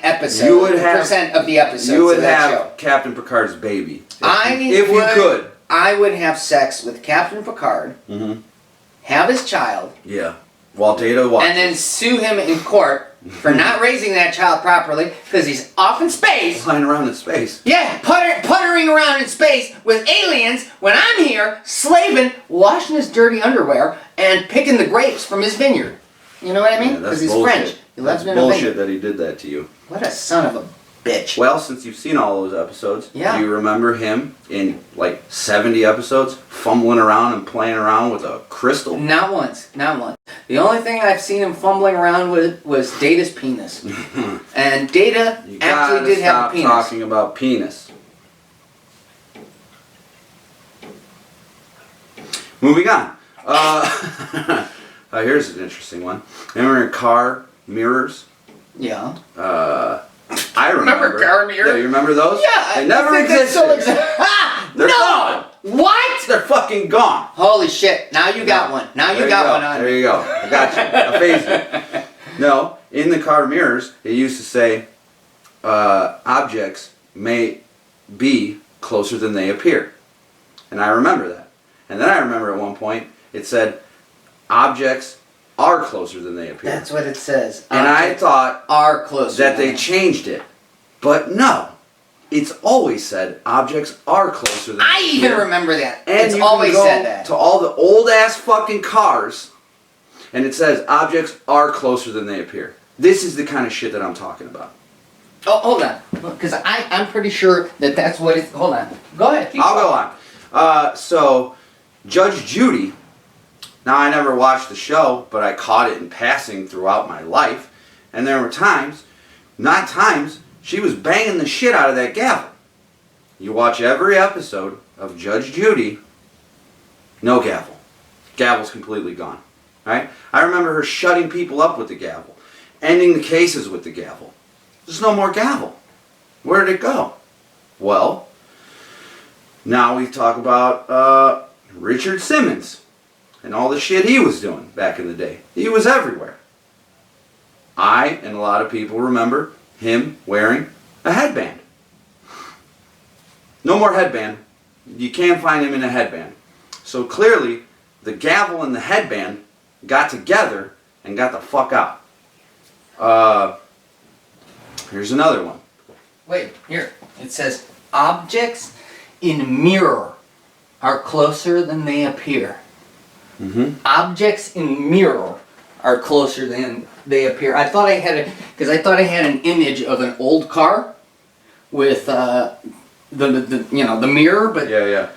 S2: percent of the episodes
S1: You would
S2: of that
S1: have
S2: show.
S1: Captain Picard's baby.
S2: If
S1: you could.
S2: I would have sex with Captain Picard,
S1: Mm-hmm.
S2: have his child,
S1: Yeah. While Data watches.
S2: and then sue him in court for not raising that child properly because he's off in space.
S1: flying around in space.
S2: Yeah, puttering around in space with aliens when I'm here slaving, washing his dirty underwear, and picking the grapes from his vineyard. You know what I mean?
S1: Yeah, that's
S2: Because he's
S1: bullshit.
S2: French. He lives
S1: That's
S2: in a
S1: bullshit
S2: vineyard.
S1: that he did that to you.
S2: What a son of a bitch.
S1: Well, since you've seen all those episodes,
S2: Yeah.
S1: do you remember him in like 70 episodes fumbling around and playing around with a crystal?
S2: Not once. The only thing I've seen him fumbling around with was Data's penis. And Data
S1: You
S2: actually
S1: gotta
S2: did have a
S1: stop
S2: penis.
S1: talking about penis. Moving on. Here's an interesting one. Remember in car mirrors?
S2: Yeah.
S1: I remember.
S2: Remember car mirrors?
S1: Yeah, you remember those?
S2: Yeah.
S1: They never
S2: I think that's
S1: existed.
S2: Ah!
S1: They're
S2: No!
S1: gone.
S2: What?
S1: They're fucking gone.
S2: Holy shit. Now you got one. Now
S1: There
S2: you got
S1: go.
S2: one on.
S1: There you go. I got you. I phased you. No, in the car mirrors, it used to say, objects may be closer than they appear. And I remember that. And then I remember at one point, it said, objects are closer than they appear.
S2: That's what it says.
S1: And I
S2: Objects
S1: thought
S2: are closer.
S1: that
S2: than
S1: they changed it. But no. It's always said objects are closer than
S2: I
S1: they
S2: even
S1: appear.
S2: remember that.
S1: And
S2: It's
S1: you
S2: always
S1: can go
S2: said that.
S1: to all the old ass fucking cars, and it says objects are closer than they appear. This is the kind of shit that I'm talking about.
S2: Oh, hold on. Because I'm pretty sure that that's what it's... Hold on. Go ahead. keep
S1: I'll go
S2: talking.
S1: on. So, Judge Judy. Now I never watched the show, but I caught it in passing throughout my life, and there were times, not times, she was banging the shit out of that gavel. You watch every episode of Judge Judy, no gavel. Gavel's completely gone. Right? I remember her shutting people up with the gavel, ending the cases with the gavel. There's no more gavel. Where did it go? Well, now we talk about Richard Simmons and all the shit he was doing back in the day. He was everywhere. I and a lot of people remember him wearing a headband. No more headband. You can't find him in a headband. So clearly, the gavel and the headband got together and got the fuck out. Here's another one.
S2: Wait, here. It says, objects in mirror are closer than they appear.
S1: Mm-hmm.
S2: Objects in mirror are closer than they appear. I thought I had an image of an old car with the mirror, but
S1: Yeah.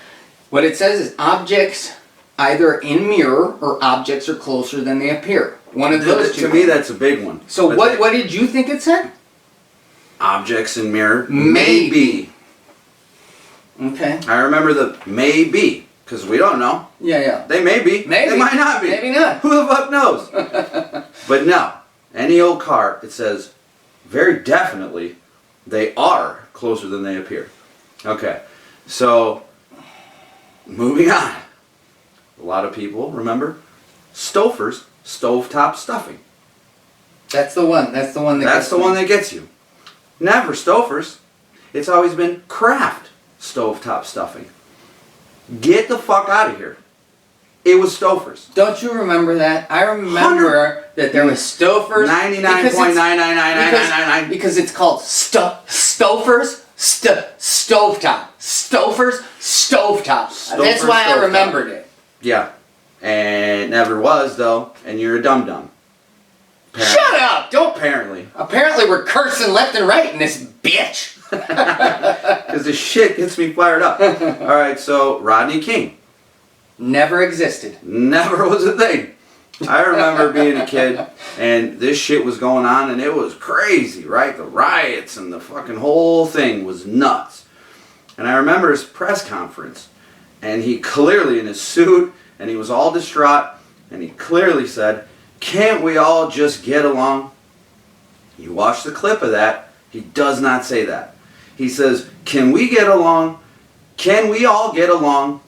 S2: what it says is objects either in mirror or objects are closer than they appear. One of those two.
S1: To me, that's a big one.
S2: So
S1: But
S2: what did you think it said?
S1: Objects in mirror
S2: Maybe.
S1: maybe.
S2: Okay.
S1: I remember the maybe, because we don't know.
S2: Yeah.
S1: They may be.
S2: Maybe.
S1: They might not be.
S2: Maybe not.
S1: Who the fuck knows? But no, any old car, it says very definitely they are closer than they appear. Okay, so moving on. A lot of people remember Stouffer's stovetop stuffing.
S2: That's the one. That's the one that.
S1: That's the one that gets you. Never Stouffer's. It's always been Kraft stovetop stuffing. Get the fuck out of here. It was Stouffer's.
S2: Don't you remember that? I remember that there was Stouffer's.
S1: 99.99999.
S2: Because it's called Stouffer's stovetop. Stouffer's stovetop. That's why I remembered it.
S1: Yeah. And it never was, though. And you're a dum-dum.
S2: Shut up! Don't.
S1: Apparently.
S2: Apparently we're cursing left and right in this bitch.
S1: Because the shit gets me fired up. Alright, so Rodney King.
S2: Never existed.
S1: Never was a thing. I remember being a kid and this shit was going on and it was crazy, right? The riots and the fucking whole thing was nuts. And I remember his press conference and he clearly in his suit and he was all distraught and he clearly said, "Can't we all just get along?" You watch the clip of that, he does not say that. He says, "Can we get along? Can we all get along?"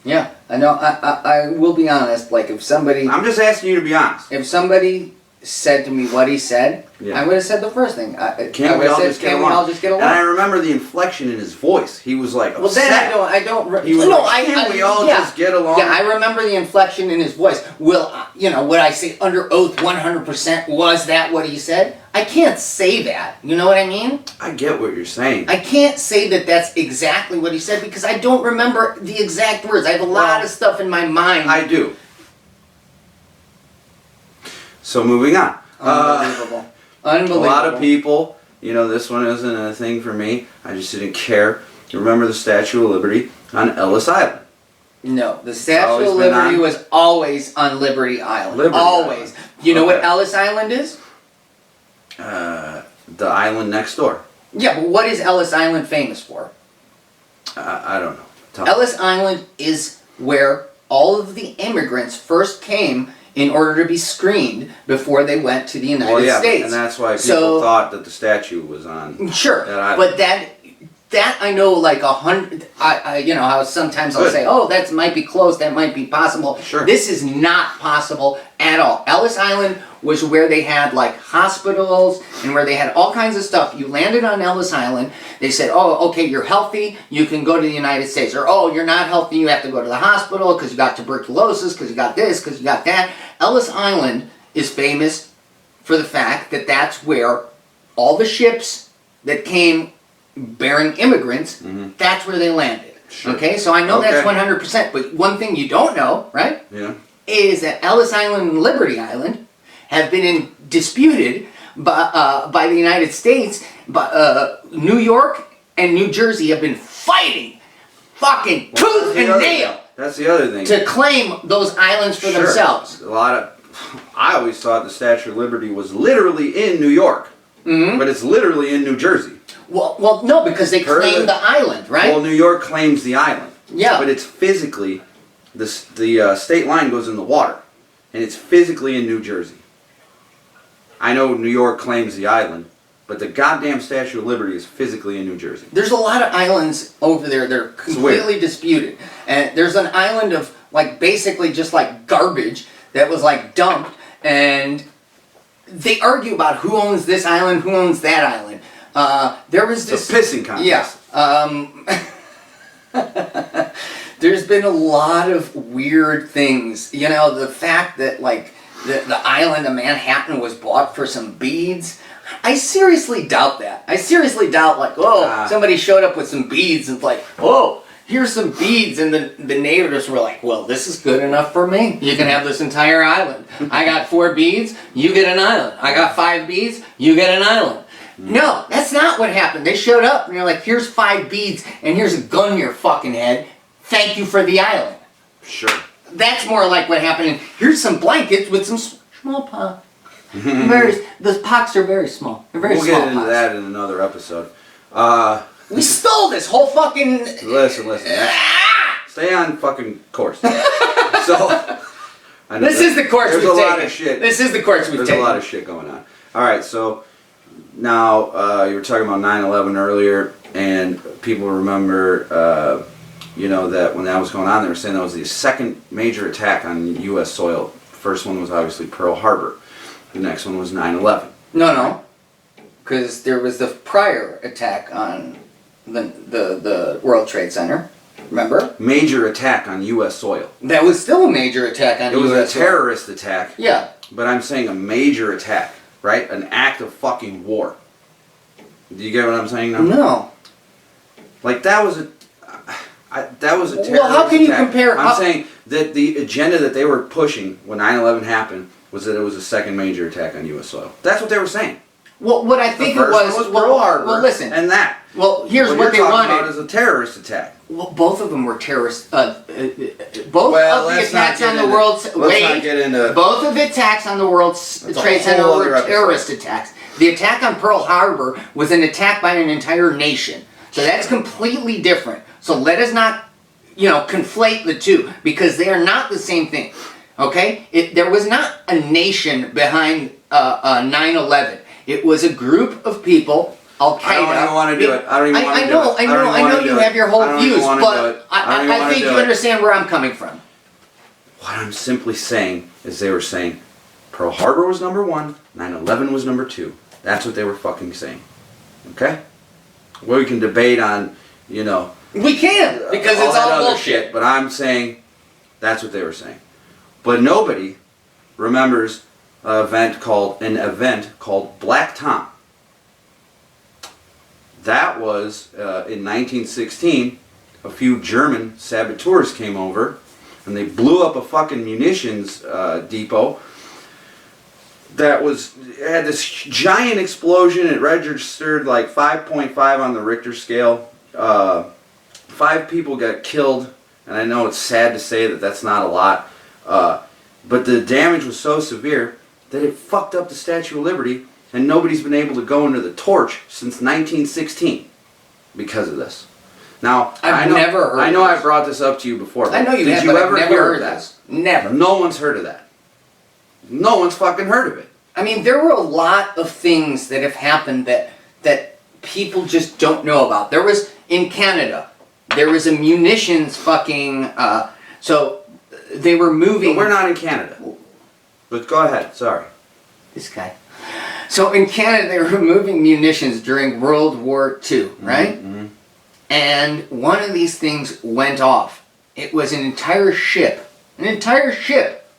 S2: Yeah, I know. I will be honest. Like if somebody,
S1: I'm just asking you to be honest.
S2: if somebody said to me what he said,
S1: Yeah.
S2: I would have said the first thing.
S1: Can't we all just get along?
S2: All just get along?
S1: And I remember the inflection in his voice. He was like upset.
S2: Well, then I don't.
S1: He was like, "Can't we all just get along?"
S2: Yeah, I remember the inflection in his voice. Will would I say under oath 100%? Was that what he said? I can't say that. You know what I mean?
S1: I get what you're saying.
S2: I can't say that that's exactly what he said because I don't remember the exact words. I have a lot of stuff in my mind.
S1: I do. So moving on.
S2: Unbelievable. Unbelievable.
S1: A lot of people, this one isn't a thing for me. I just didn't care. You remember the Statue of Liberty on Ellis Island?
S2: No, the Statue of Liberty was always on Liberty Island.
S1: Liberty
S2: always.
S1: Island.
S2: You know what Ellis Island is?
S1: The island next door.
S2: Yeah, but what is Ellis Island famous for?
S1: I don't know. Tell me.
S2: Ellis Island is where all of the immigrants first came in order to be screened before they went to the United States.
S1: And that's why people thought that the statue was on
S2: Sure,
S1: that island.
S2: but that I know like 100. How sometimes I'll say, "Oh, that might be close. That might be possible."
S1: Sure.
S2: This is not possible at all. Ellis Island was where they had like hospitals and where they had all kinds of stuff. You landed on Ellis Island. They said, "Oh, okay, you're healthy. You can go to the United States." Or, "Oh, you're not healthy. You have to go to the hospital because you got tuberculosis, because you got this, because you got that." Ellis Island is famous for the fact that that's where all the ships that came bearing immigrants, that's where they landed.
S1: Sure.
S2: Okay, so I know that's 100%, but one thing you don't know, right?
S1: Yeah.
S2: Is that Ellis Island and Liberty Island have been disputed by the United States, but New York and New Jersey have been fighting fucking tooth and nail
S1: That's the other thing.
S2: to claim those islands for themselves.
S1: I always thought the Statue of Liberty was literally in New York, but it's literally in New Jersey.
S2: Well, no, because they claim the island, right?
S1: Well, New York claims the island.
S2: Yeah.
S1: But it's physically, the state line goes in the water, and it's physically in New Jersey. I know New York claims the island, but the goddamn Statue of Liberty is physically in New Jersey.
S2: There's a lot of islands over there that are completely disputed. And there's an island of, like, basically just like garbage that was, like, dumped, and they argue about who owns this island, who owns that island. There was this...
S1: It's a pissing contest.
S2: Yeah. There's been a lot of weird things. The fact that, like, the island of Manhattan was bought for some beads. I seriously doubt that. I seriously doubt, like, somebody showed up with some beads and like, "Oh, here's some beads," and the neighbors were like, "Well, this is good enough for me. You can have this entire island. I got 4 beads, you get an island. I got 5 beads, you get an island." No, that's not what happened. They showed up and they're like, "Here's 5 beads and here's a gun to your fucking head. Thank you for the island."
S1: Sure.
S2: That's more like what happened. And here's some blankets with some smallpox. The pox are very small. They're very small.
S1: We'll get into that in another episode.
S2: We stole this whole fucking...
S1: Listen. Stay on fucking course.
S2: This is the course we've taken.
S1: There's a lot of shit.
S2: This is the course we've taken.
S1: There's a lot of shit going on. Alright, so Now, you were talking about 9/11 earlier, and people remember, that when that was going on, they were saying that was the second major attack on U.S. soil. First one was obviously Pearl Harbor. The next one was 9/11.
S2: No. Because there was the prior attack on the World Trade Center. Remember?
S1: Major attack on U.S. soil.
S2: That was still a major attack on
S1: It was
S2: U.S.
S1: a terrorist attack.
S2: Yeah.
S1: But I'm saying a major attack, right? An act of fucking war. Do you get what I'm saying now?
S2: No.
S1: Like that was a terrorist attack.
S2: Well, how can you compare?
S1: I'm saying that the agenda that they were pushing when 9/11 happened was that it was a second major attack on U.S. soil. That's what they were saying.
S2: Well, what I think
S1: the first
S2: it was
S1: one was Pearl Harbor.
S2: Well, listen.
S1: And that.
S2: Well, here's what they
S1: you're
S2: wanted.
S1: talking about is a terrorist attack.
S2: Well, both of them were terrorist. Both of the attacks on the world. Both of the attacks on the World Trade Center were terrorist attacks. The attack on Pearl Harbor was an attack by an entire nation. So that's completely different. So let us not, conflate the two, because they are not the same thing. Okay? There was not a nation behind 9/11. It was a group of people. Al-Qaeda.
S1: I don't even want to do it. I don't even want to do it.
S2: I know you have your whole views, but I think you
S1: it.
S2: understand where I'm coming from.
S1: What I'm simply saying is they were saying Pearl Harbor was number 1, 9/11 was number 2. That's what they were fucking saying. Okay? Well, we can debate on,
S2: We can, because it's all bullshit.
S1: But I'm saying that's what they were saying. But nobody remembers an event called Black Tom. That was in 1916. A few German saboteurs came over and they blew up a fucking munitions depot that had this giant explosion. It registered like 5.5 on the Richter scale. 5 people got killed, and I know it's sad to say that that's not a lot, but the damage was so severe that it fucked up the Statue of Liberty, and nobody's been able to go under the torch since 1916 because of this. Now, I know I brought this up to you before.
S2: I know you have,
S1: did you
S2: but
S1: ever
S2: I've never
S1: hear
S2: heard
S1: of that?
S2: this. Never.
S1: No one's heard of that. No one's fucking heard of it.
S2: I mean, there were a lot of things that have happened that people just don't know about. There was, in Canada, there was a munitions fucking, so they were moving...
S1: But we're not in Canada. But go ahead, sorry.
S2: This guy. So in Canada, they were moving munitions during World War II, right?
S1: Mm-hmm.
S2: And one of these things went off. It was an entire ship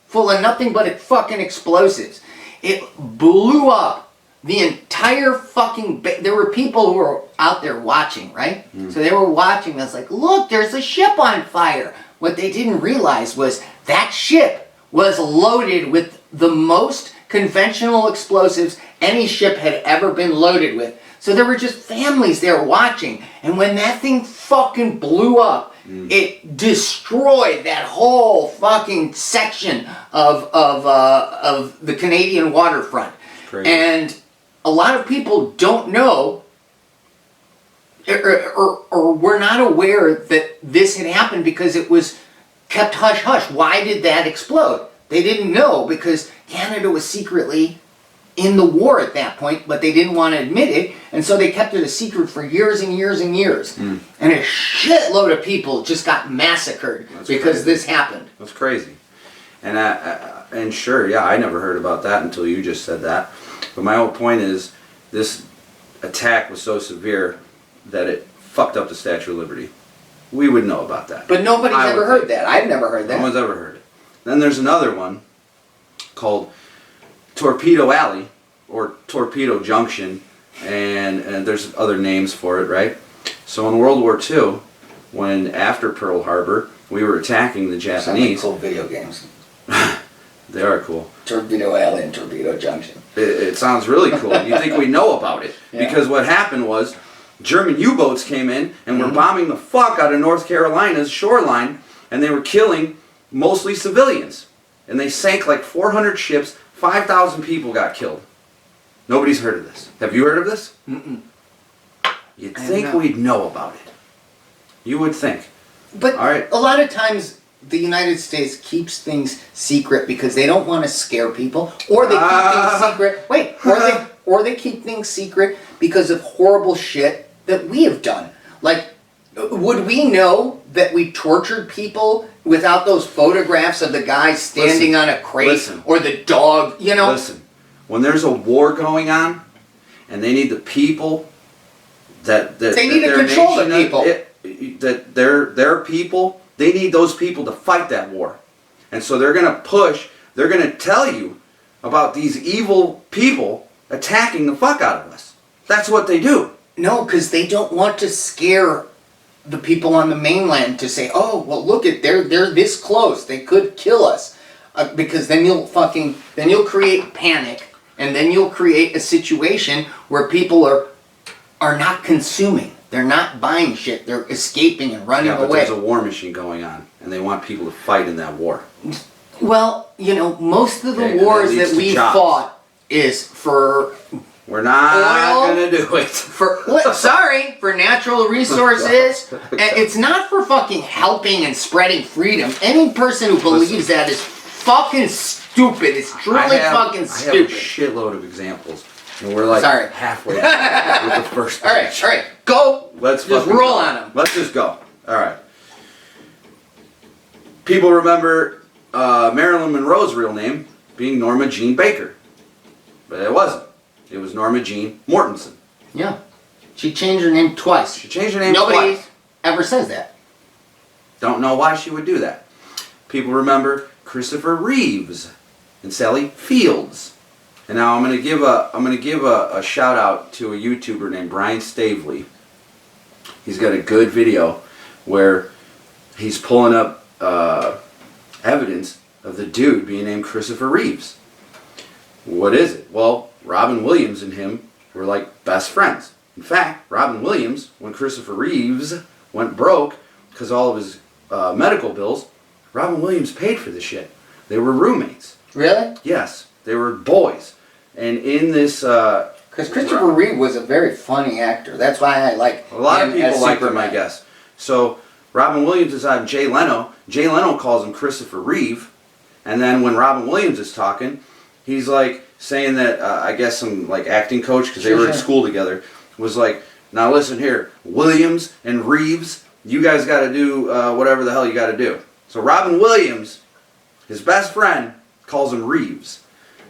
S2: full of nothing but fucking explosives. It blew up the entire fucking... There were people who were out there watching, right? Mm. So they were watching. I was like, look, there's a ship on fire. What they didn't realize was that ship was loaded with the most conventional explosives any ship had ever been loaded with. So there were just families there watching. And when that thing fucking blew up, it destroyed that whole fucking section of the Canadian waterfront.
S1: Crazy.
S2: And a lot of people don't know or were not aware that this had happened because it was kept hush-hush. Why did that explode? They didn't know because Canada was secretly in the war at that point, but they didn't want to admit it, and so they kept it a secret for years and years and years. And a shitload of people just got massacred because this happened.
S1: That's crazy. And sure, yeah, I never heard about that until you just said that. But my whole point is, this attack was so severe that it fucked up the Statue of Liberty. We would know about that.
S2: But nobody's ever heard that. I've never heard that.
S1: No one's ever heard it. Then there's another one called Torpedo Alley or Torpedo Junction, and there's other names for it, right? So in World War II, when after Pearl Harbor, we were attacking the Japanese.
S2: Sound like cool video games.
S1: They are cool.
S2: Torpedo Alley and Torpedo Junction.
S1: It sounds really cool. You think we know about it?
S2: Yeah.
S1: Because what happened was German U-boats came in and were bombing the fuck out of North Carolina's shoreline, and they were killing mostly civilians. And they sank like 400 ships, 5,000 people got killed. Nobody's heard of this. Have you heard of this?
S2: Mm-mm.
S1: You'd think we'd know about it. You would think.
S2: But
S1: all right.
S2: A lot of times the United States keeps things secret because they don't want to scare people, or they keep things secret. Wait, or they keep things secret because of horrible shit that we have done. Like, would we know that we tortured people without those photographs of the guy standing on a crate or the dog, you know?
S1: Listen, when there's a war going on and they need the people that
S2: they need to control the people.
S1: That their people, they need those people to fight that war. And so they're going to push, they're going to tell you about these evil people attacking the fuck out of us. That's what they do.
S2: No, because they don't want to scare the people on the mainland to say, oh, well, look at, they're this close, they could kill us. Because then you'll create panic, and then you'll create a situation where people are not consuming. They're not buying shit. They're escaping and running
S1: but
S2: away.
S1: There's a war machine going on, and they want people to fight in that war.
S2: Well, you know, most of the wars that we fought is for
S1: We're not going to do it.
S2: For natural resources. And it's not for fucking helping and spreading freedom. Any person who believes that is fucking stupid. It's truly fucking stupid.
S1: I have a shitload of examples. And we're like halfway with the first one.
S2: All right. Go.
S1: Let's
S2: just roll on them.
S1: Let's just go. All right. People remember Marilyn Monroe's real name being Norma Jean Baker. But it wasn't. It was Norma Jean Mortensen.
S2: Yeah. She changed her name twice. Nobody ever says that.
S1: Don't know why she would do that. People remember Christopher Reeves and Sally Fields. And now I'm gonna give a shout out to a YouTuber named Brian Stavely. He's got a good video where he's pulling up evidence of the dude being named Christopher Reeves. What is it? Well, Robin Williams and him were like best friends. In fact, Robin Williams, when Christopher Reeves went broke because all of his medical bills, Robin Williams paid for the shit. They were roommates.
S2: Really?
S1: Yes, they were boys. And in this...
S2: Because Christopher Reeve was a very funny actor. That's why I like
S1: a lot of people like him, I guess. So, Robin Williams is on Jay Leno. Jay Leno calls him Christopher Reeve. And then when Robin Williams is talking, he's like saying that, I guess some like acting coach, because they were in school together, was like, now listen here, Williams and Reeves, you guys got to do whatever the hell you got to do. So Robin Williams, his best friend, calls him Reeves.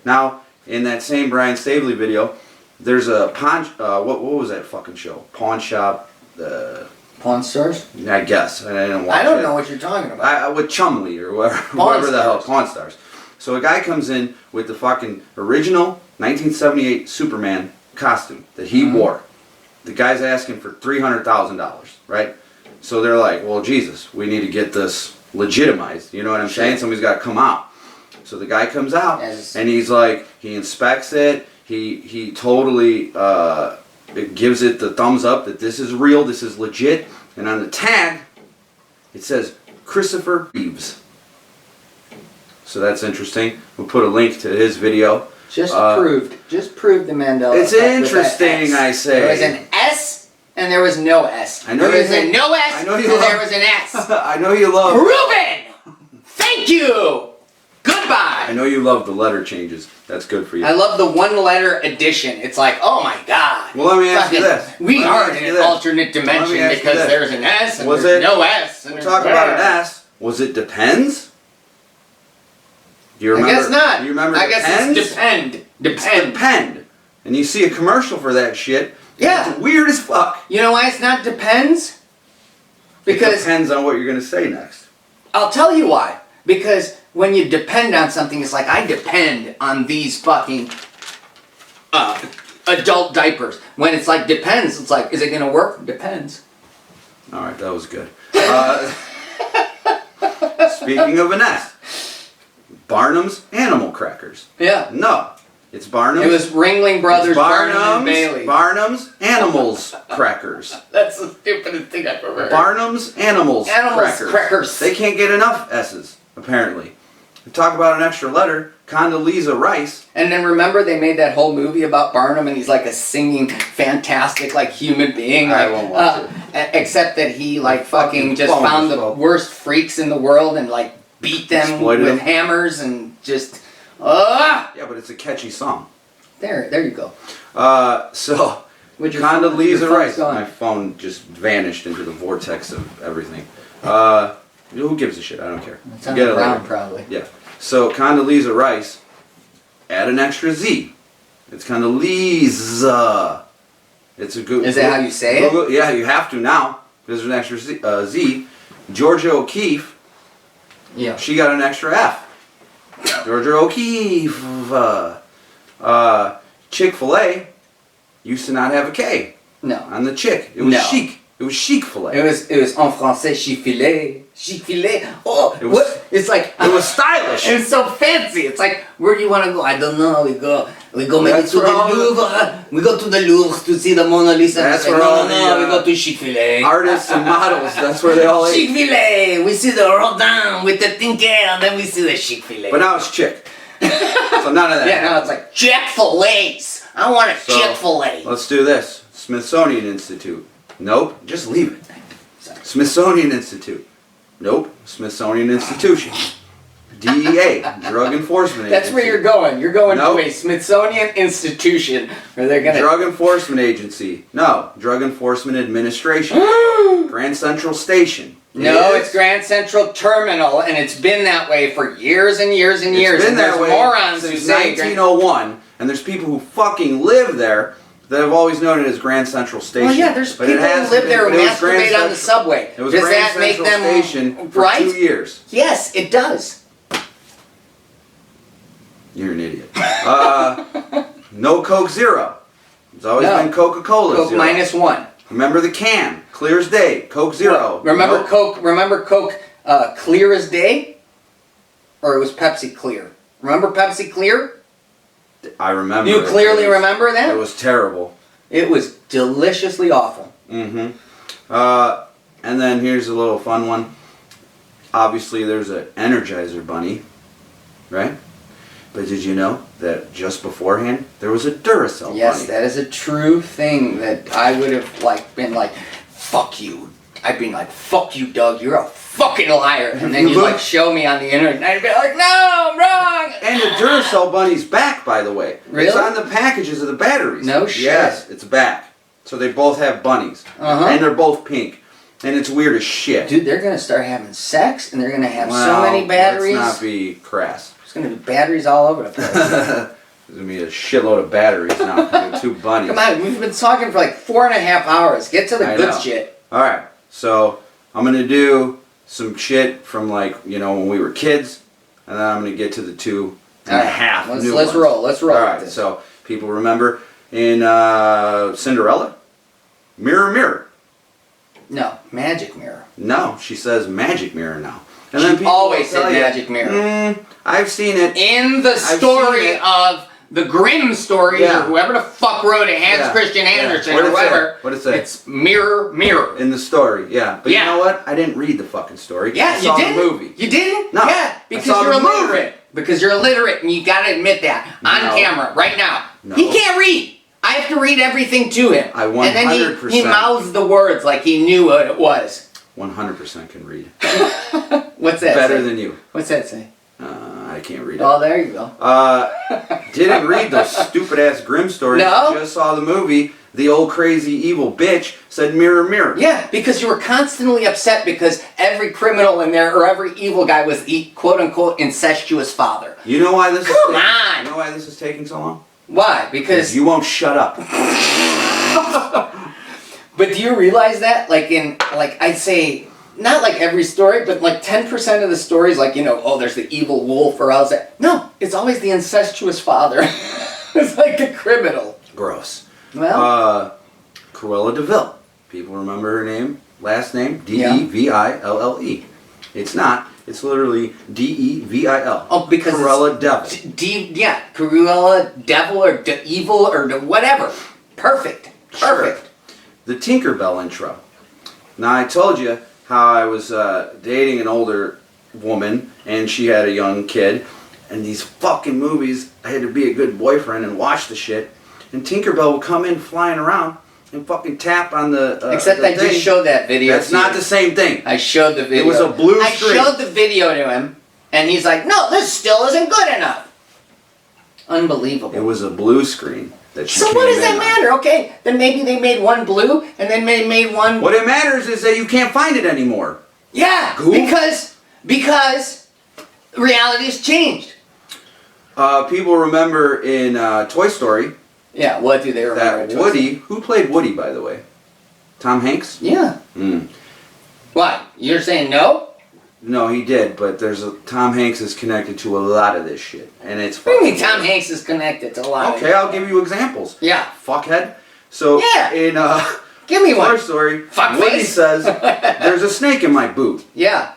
S1: Now, in that same Brian Stavely video, there's a pawn, what was that fucking show? Pawn Shop,
S2: Pawn Stars?
S1: I guess. I didn't watch it.
S2: I don't know what you're talking about.
S1: With Chumley or whatever the hell, Pawn Stars. So a guy comes in with the fucking original 1978 Superman costume that he wore. The guy's asking for $300,000, right? So they're like, well, Jesus, we need to get this legitimized. You know what I'm saying? Somebody's got to come out. So the guy comes out, and he's like, he inspects it. He totally gives it the thumbs up that this is real, this is legit. And on the tag, it says Christopher Reeves. So that's interesting. We'll put a link to his video.
S2: Just proved the Mandela Effect.
S1: It's interesting, I say.
S2: There was an S and there was no S.
S1: I know
S2: there was a no S and there was an S.
S1: I know you love...
S2: Proven! Thank you! Goodbye!
S1: I know you love the letter changes. That's good for you.
S2: I love the one-letter addition. It's like, oh my god.
S1: Well, let me ask you this.
S2: We are in an alternate dimension because there's an S and there's no S.
S1: We'll talk about an S. Was it depends? Do you remember?
S2: I guess not.
S1: Do you remember
S2: I guess it's depend.
S1: It's depend. And you see a commercial for that shit.
S2: Yeah.
S1: It's weird as fuck.
S2: You know why it's not depends? Because
S1: it depends on what you're going to say next.
S2: I'll tell you why. Because when you depend on something, it's like, I depend on these fucking adult diapers. When it's like depends, it's like, is it going to work? Depends.
S1: Alright, that was good. Speaking of an S, Barnum's Animal Crackers.
S2: Yeah.
S1: No, it's Barnum's.
S2: It was Ringling Brothers, Barnum and Bailey.
S1: Barnum's Animals Crackers.
S2: That's the stupidest thing I've ever heard.
S1: Barnum's Animals
S2: Crackers.
S1: They can't get enough S's, apparently. Talk about an extra letter, Condoleezza Rice.
S2: And then remember they made that whole movie about Barnum and he's like a singing, fantastic, like human being. Like,
S1: I won't watch it.
S2: Except that he like fucking just found the worst freaks in the world and like beat them with hammers and just...
S1: Yeah, but it's a catchy song.
S2: There you go.
S1: So
S2: With your
S1: Condoleezza
S2: phone's
S1: Rice.
S2: gone.
S1: My phone just vanished into the vortex of everything. Who gives a shit? I don't care.
S2: It's on
S1: Get
S2: the
S1: it
S2: ground,
S1: later.
S2: probably.
S1: Yeah. So Condoleezza Rice, add an extra Z. It's Condoleezza. It's a good.
S2: Is that how you say it?
S1: Google, yeah, you have to now because there's an extra Z. Georgia O'Keeffe,
S2: Yeah.
S1: she got an extra F. Georgia O'Keeffe. Chick-fil-A used to not have a K
S2: No.
S1: on the chick. It was
S2: No.
S1: chic. It was chic-fil-A.
S2: It was en français chic-filet. Chic-filet. Oh,
S1: It was-
S2: what? It's like
S1: It was stylish.
S2: it's so fancy. It's like, where do you want to go? I don't know. We go maybe
S1: That's
S2: to the
S1: where all the-
S2: Louvre. We go to the Louvre to see the Mona Lisa.
S1: That's
S2: We say,
S1: where all the,
S2: we go to Chick-fil-A.
S1: Artists and models, that's where they all ate.
S2: Chick-fil-A. We see the Rodin with the thinker, and then we see the Chick-fil-A.
S1: But now it's chick. So none of that.
S2: Yeah, now it's like Chick-fil-A's. I want a
S1: So,
S2: Chick-fil-A.
S1: Let's do this. Smithsonian Institute. Nope. Just leave it.
S2: Sorry.
S1: Smithsonian Institute. Nope. Smithsonian Institution. DEA. Drug Enforcement Agency.
S2: That's where you're going. You're going
S1: Nope.
S2: to a Smithsonian institution where they're gonna.
S1: Drug Enforcement Agency. No. Drug Enforcement Administration. Grand Central Station.
S2: No,
S1: Yes.
S2: it's Grand Central Terminal, and it's been that way for years and years and years.
S1: It's been
S2: and
S1: that
S2: there's
S1: way
S2: morons who
S1: since
S2: say Grand-
S1: 1901, and there's people who fucking live there that have always known it as Grand Central Station.
S2: Well, yeah, there's
S1: But
S2: people
S1: it
S2: who
S1: hasn't
S2: live
S1: been-
S2: there who
S1: but it was Grand
S2: masturbate on the
S1: Central-
S2: subway.
S1: It was
S2: Does
S1: Grand
S2: that make
S1: Central
S2: them
S1: Station for
S2: right?
S1: 2 years.
S2: Yes, it does.
S1: You're an idiot. No Coke Zero. It's always
S2: No.
S1: been Coca-Cola
S2: Coke
S1: Zero.
S2: -1.
S1: Remember the can, clear as day. Coke Zero.
S2: Remember
S1: Nope.
S2: Coke? Remember Coke Clear as Day, or it was Pepsi Clear? Remember Pepsi Clear?
S1: I remember.
S2: You
S1: it.
S2: clearly
S1: It was-
S2: remember that?
S1: It was terrible.
S2: It was deliciously awful.
S1: Mm-hmm. And then here's a little fun one. Obviously, there's an Energizer Bunny, right? But did you know that just beforehand there was a Duracell
S2: Yes,
S1: Bunny?
S2: that is a true thing that I would have been like, fuck you. I'd been like, fuck you, Doug. You're a fucking liar. And then you'd show me on the internet, and I'd be like, no, I'm wrong.
S1: And the Duracell Bunny's back, by the way.
S2: Really?
S1: It's on the packages of the batteries.
S2: No shit.
S1: Yes, it's back. So they both have bunnies.
S2: Uh-huh.
S1: And they're both pink. And it's weird as shit.
S2: Dude, they're gonna start having sex, and they're gonna have so
S1: Well,
S2: many batteries.
S1: Let's not be crass.
S2: There's gonna be batteries all over the place.
S1: There's gonna be a shitload of batteries now. Because two bunnies.
S2: Come on, we've been talking for like 4.5 hours. Get to the
S1: I
S2: good
S1: know.
S2: shit.
S1: Alright, so I'm gonna do some shit from when we were kids, and then I'm gonna get to the 2.5
S2: Let's
S1: new
S2: let's
S1: ones.
S2: roll. Let's roll. with
S1: Alright,
S2: this.
S1: so people remember in Cinderella? Mirror, mirror.
S2: No, magic mirror.
S1: No, she says magic mirror now. And
S2: She
S1: people
S2: always
S1: will tell
S2: said
S1: you,
S2: magic mirror.
S1: I've seen it.
S2: In the
S1: seen
S2: story
S1: it.
S2: of the Grimm stories,
S1: Yeah.
S2: or whoever the fuck wrote it, Hans
S1: Yeah.
S2: Christian
S1: Yeah.
S2: Andersen,
S1: What'd
S2: or
S1: it say?
S2: whatever.
S1: What'd it say?
S2: It's mirror, mirror.
S1: In the story, yeah. But
S2: Yeah.
S1: you know what? I didn't read the fucking story.
S2: Yeah,
S1: I saw
S2: you didn't.
S1: the movie.
S2: You didn't?
S1: No,
S2: Yeah,
S1: I
S2: because
S1: saw
S2: you're
S1: the movie.
S2: illiterate. Because you're illiterate, and you gotta admit that on
S1: No.
S2: camera right now.
S1: No.
S2: He can't read. I have to read everything to him.
S1: I
S2: And then
S1: 100%.
S2: he mouths the words like he knew what it was.
S1: 100% can read.
S2: What's that
S1: Better
S2: say?
S1: than you.
S2: What's that say?
S1: I can't read it.
S2: Oh, there you go.
S1: Didn't read those stupid ass Grimm stories.
S2: No?
S1: Just saw the movie. The old crazy evil bitch said mirror, mirror.
S2: Yeah, because you were constantly upset because every criminal in there or every evil guy was the quote-unquote incestuous father.
S1: You know why this
S2: Come
S1: is
S2: on!
S1: You know why this is taking so long?
S2: Why? Because...
S1: You won't shut up.
S2: But do you realize that? I'd say, not like every story, but like 10% of the stories, there's the evil wolf or else that. No, it's always the incestuous father. It's like a criminal.
S1: Gross.
S2: Well,
S1: Cruella DeVille. People remember her name, last name, D-E-V-I-L-L-E. It's not. It's literally D-E-V-I-L.
S2: Oh, because
S1: Cruella Devil.
S2: Cruella, devil, or evil, or whatever. Perfect. Perfect.
S1: The Tinkerbell intro. Now I told you how I was dating an older woman and she had a young kid, and these fucking movies, I had to be a good boyfriend and watch the shit, and Tinkerbell would come in flying around and fucking tap on the
S2: Except
S1: the
S2: I
S1: thing.
S2: just showed that video.
S1: That's
S2: to
S1: not
S2: you.
S1: the same thing.
S2: I showed the video.
S1: It was a blue
S2: I
S1: screen.
S2: showed the video to him, and he's like, "No, this still isn't good enough." Unbelievable.
S1: It was a blue screen that she
S2: So
S1: came
S2: what does
S1: in
S2: that
S1: on.
S2: matter? Okay, then maybe they made one blue and then they made one.
S1: What it matters is that you can't find it anymore.
S2: Yeah,
S1: Goof.
S2: because reality has changed.
S1: People remember in Toy Story
S2: Yeah, what do they remember?
S1: that Woody, who played Woody, by the way? Tom Hanks?
S2: Yeah.
S1: Mm.
S2: What? You're saying no?
S1: No, he did, but Tom Hanks is connected to a lot of this shit, and it's
S2: What do you mean
S1: fucking
S2: Tom Hanks is connected to a lot of
S1: Okay, I'll give you examples.
S2: Yeah.
S1: Fuckhead. So
S2: Yeah.
S1: in
S2: Give me one.
S1: Toy Story,
S2: Fuckface.
S1: Woody says, "There's a snake in my boot,"
S2: Yeah.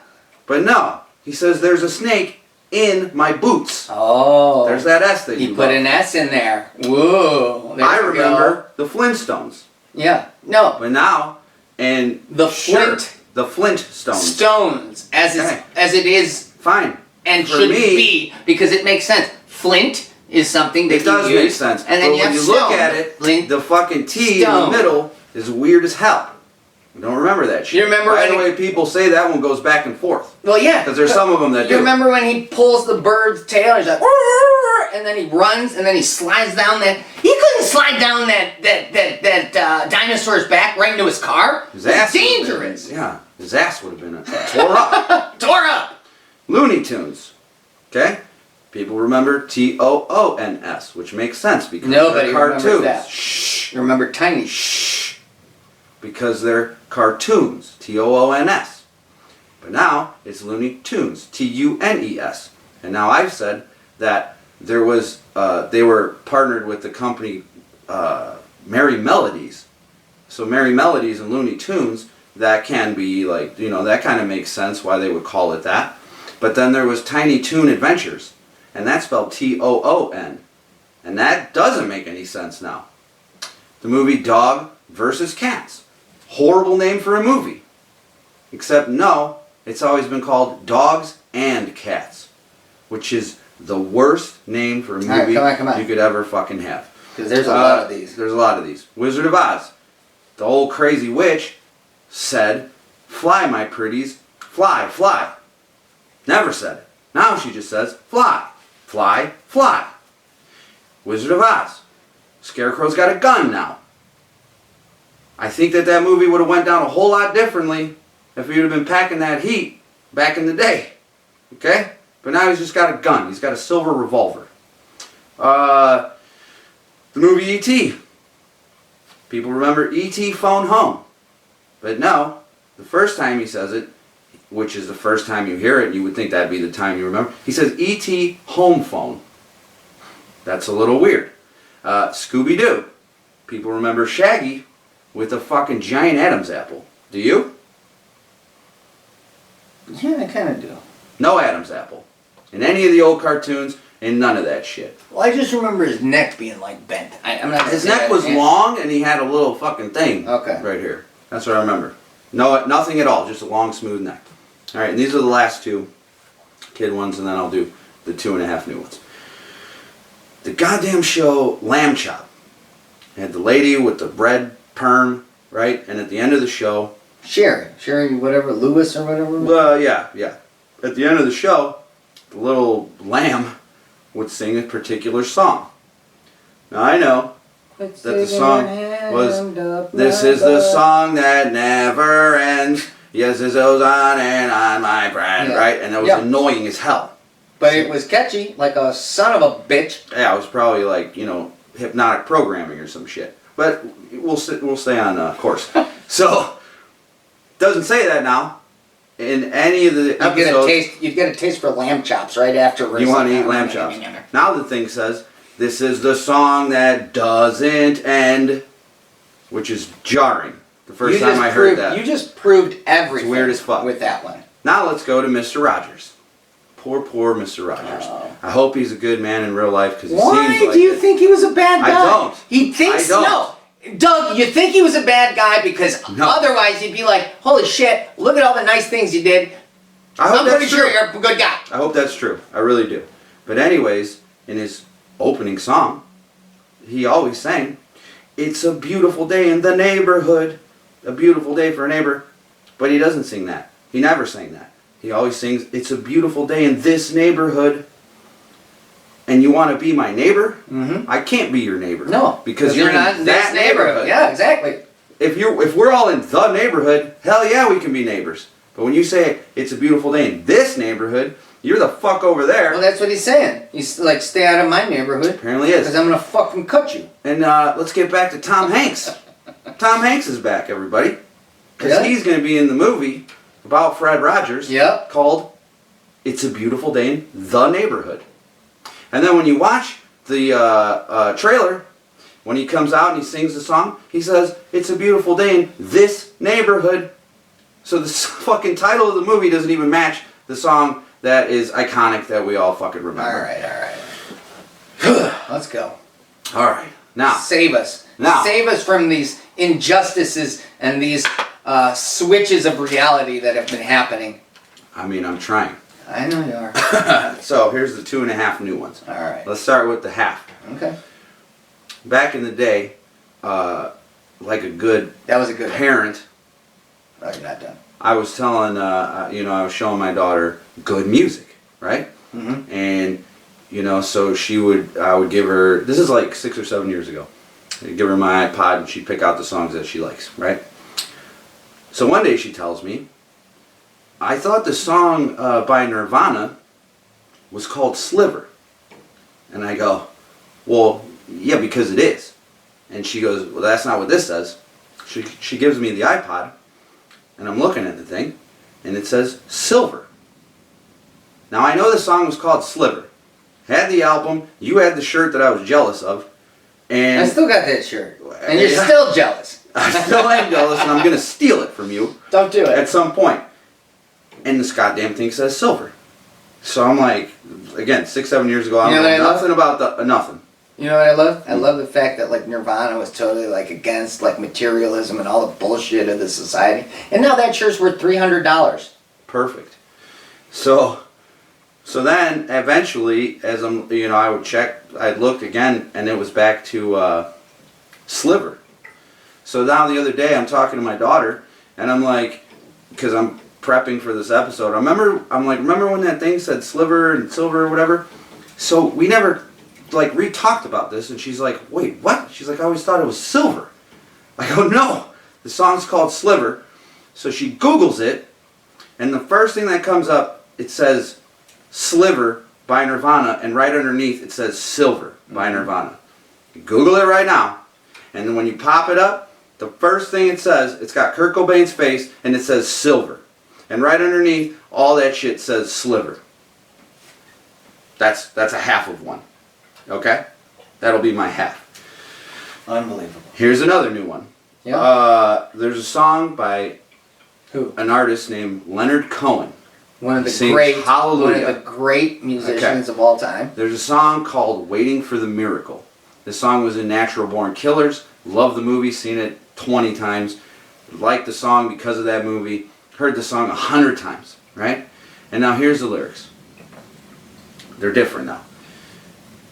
S1: but no, he says, "There's a snake in my boots."
S2: Oh.
S1: There's that S that
S2: He
S1: you
S2: put
S1: love.
S2: an S in there. Whoa. There
S1: I
S2: you
S1: remember the Flintstones,
S2: go. Yeah. No.
S1: but now and
S2: The
S1: sure,
S2: Flint
S1: the Flintstones.
S2: Stones,
S1: Okay.
S2: as it is
S1: Fine.
S2: and
S1: For
S2: should
S1: me-
S2: be, because it makes sense. Flint is something that
S1: It does
S2: you
S1: make
S2: use,
S1: sense.
S2: and then
S1: but
S2: you
S1: when
S2: have
S1: you look
S2: stone.
S1: at it,
S2: Flint.
S1: the fucking T in
S2: Stone.
S1: the middle is weird as hell. I don't remember that shit.
S2: You remember
S1: By the
S2: when
S1: way, people say that one goes back and forth.
S2: Well, yeah.
S1: Because there's some of them that
S2: You
S1: do.
S2: remember when he pulls the bird's tail, he's like, "Roar," and then he runs, and then he slides down that. He couldn't slide down that dinosaur's back right into his car.
S1: His
S2: It's
S1: ass would have been-
S2: dangerous.
S1: Yeah, his ass would have been tore up.
S2: Tore up.
S1: Looney Tunes. Okay? People remember Toons, which makes sense because
S2: Nobody
S1: they're
S2: remembers
S1: cartoons.
S2: that.
S1: Shh.
S2: You remember Tiny?
S1: Shh. Because they're cartoons. Toons. But now it's Looney Tunes. Tunes. And now I've said that there was they were partnered with the company Merry Melodies. So Merry Melodies and Looney Tunes, that can be like, that kind of makes sense why they would call it that. But then there was Tiny Toon Adventures, and that's spelled Toon. And that doesn't make any sense now. The movie Dog versus Cats. Horrible name for a movie. Except no, it's always been called Dogs and Cats, which is the worst name for a movie
S2: come on.
S1: you could ever fucking have.
S2: Because there's a lot of these.
S1: There's a lot of these. Wizard of Oz. The old crazy witch said, "Fly, my pretties, fly, fly." Never said it. Now she just says, "Fly, fly, fly." Wizard of Oz. Scarecrow's got a gun now. I think that movie would have went down a whole lot differently if he would have been packing that heat back in the day. Okay? But now he's just got a gun. He's got a silver revolver. The movie E.T. People remember E.T. Phone Home. But no, the first time he says it, which is the first time you hear it, you would think that'd be the time you remember. He says E.T. Home Phone. That's a little weird. Scooby-Doo. People remember Shaggy with a fucking giant Adam's apple. Do you?
S2: Yeah, I kind of do.
S1: No Adam's apple. In any of the old cartoons, and none of that shit.
S2: Well, I just remember his neck being like bent. I'm not.
S1: His neck was long, and he had a little fucking thing
S2: Okay.
S1: right here. That's what I remember. No, nothing at all. Just a long, smooth neck. All right, and these are the last two kid ones, and then I'll do the 2.5 new ones. The goddamn show Lamb Chop. It had the lady with the bread perm, right? And at the end of the show,
S2: Sherry, whatever, Lewis or whatever.
S1: yeah. At the end of the show, the little lamb would sing a particular song. Now I know that the song was, "This is the song that never ends. Yes, it goes on and on, my friend,"
S2: Yeah.
S1: right? And that was
S2: Yeah.
S1: annoying as hell.
S2: But it was catchy, like a son of a bitch.
S1: Yeah, it was probably like, hypnotic programming or some shit. But we'll stay on course. So, doesn't say that now. In any of the episodes,
S2: You'd get a taste for lamb chops right after.
S1: you want to eat lamb chops. Now the thing says, "This is the song that doesn't end," which is jarring. The first time I heard that.
S2: You just proved everything.
S1: It's weird as fuck.
S2: With that one.
S1: Now let's go to Mr. Rogers. Poor Mr. Rogers.
S2: Oh.
S1: I hope he's a good man in real life because he
S2: Why
S1: seems like
S2: do you
S1: it.
S2: think he was a bad guy?
S1: I don't.
S2: He thinks
S1: I don't.
S2: no. Doug, you think he was a bad guy because
S1: No.
S2: otherwise you'd be like, "Holy shit! Look at all the nice things you did."
S1: I hope
S2: I'm
S1: that's
S2: pretty
S1: true.
S2: sure you're a good guy.
S1: I hope that's true. I really do. But anyways, in his opening song, he always sang, "It's a beautiful day in the neighborhood. A beautiful day for a neighbor." But he doesn't sing that. He never sang that. He always sings, "It's a beautiful day in this neighborhood." and you want to be my neighbor,
S2: Mm-hmm.
S1: I can't be your neighbor.
S2: No,
S1: because you're
S2: not
S1: in
S2: this
S1: that neighborhood.
S2: Yeah, exactly.
S1: If we're all in the neighborhood, hell yeah, we can be neighbors. But when you say it's a beautiful day in this neighborhood, you're the fuck over there.
S2: Well, that's what he's saying. He's like, stay out of my neighborhood.
S1: Apparently is.
S2: Because I'm gonna fucking cut you.
S1: And let's get back to Tom Hanks. Tom Hanks is back, everybody. Because
S2: Really?
S1: he's going to be in the movie about Fred Rogers
S2: Yep.
S1: called It's a Beautiful Day in the Neighborhood. And then when you watch the trailer, when he comes out and he sings the song, he says, it's a beautiful day in this neighborhood. So the fucking title of the movie doesn't even match the song that is iconic that we all fucking remember.
S2: All right. Let's go.
S1: All right. Now.
S2: Save us.
S1: Now.
S2: Save us from these injustices and these switches of reality that have been happening.
S1: I mean, I'm trying.
S2: I know you are.
S1: So here's the 2.5 new ones.
S2: All right.
S1: Let's start with the half.
S2: Okay.
S1: Back in the day, like a good
S2: That was a good
S1: parent,
S2: Oh, you're not done.
S1: I was telling, I was showing my daughter good music, right?
S2: Mm-hmm.
S1: And, so I would give her, this is like 6 or 7 years ago, I'd give her my iPod and she'd pick out the songs that she likes, right? So one day she tells me, I thought the song by Nirvana was called Sliver. And I go, well, yeah, because it is. And she goes, well, that's not what this says. She gives me the iPod, and I'm looking at the thing, and it says Silver. Now I know the song was called Sliver. Had the album, you had the shirt that I was jealous of, and
S2: I still got that shirt. And you're still jealous.
S1: I still am jealous, and I'm going to steal it from you.
S2: Don't do it.
S1: At some point. And this goddamn thing says Silver. So I'm like, again, 6, 7 years ago, I don't know nothing about nothing.
S2: You know what I love? I love the fact that like Nirvana was totally like against like materialism and all the bullshit of the society. And now that shirt's worth $300.
S1: Perfect. So then eventually, as I would check, I'd look again, and it was back to Sliver. So now the other day, I'm talking to my daughter, and I'm like, because I'm prepping for this episode. Remember when that thing said Sliver and Silver or whatever? So we never re-talked about this, and she's like, wait, what? She's like, I always thought it was Silver. I go, no, the song's called Sliver. So she Googles it, and the first thing that comes up, it says Sliver by Nirvana, and right underneath it says Silver by Nirvana. You Google it right now, and then when you pop it up, the first thing it says, it's got Kurt Cobain's face, and it says Silver. And right underneath, all that shit says Sliver. That's a half of one. Okay? That'll be my half.
S2: Unbelievable.
S1: Here's another new one.
S2: Yeah.
S1: There's a song by
S2: Who?
S1: an artist named Leonard Cohen.
S2: One of the
S1: Sings
S2: great,
S1: Hallelujah.
S2: one of the great musicians of all time.
S1: There's a song called Waiting for the Miracle. This song was in Natural Born Killers. Love the movie, seen it 20 times. Liked the song because of that movie. Heard the song 100 times, right? And now here's the lyrics. They're different now.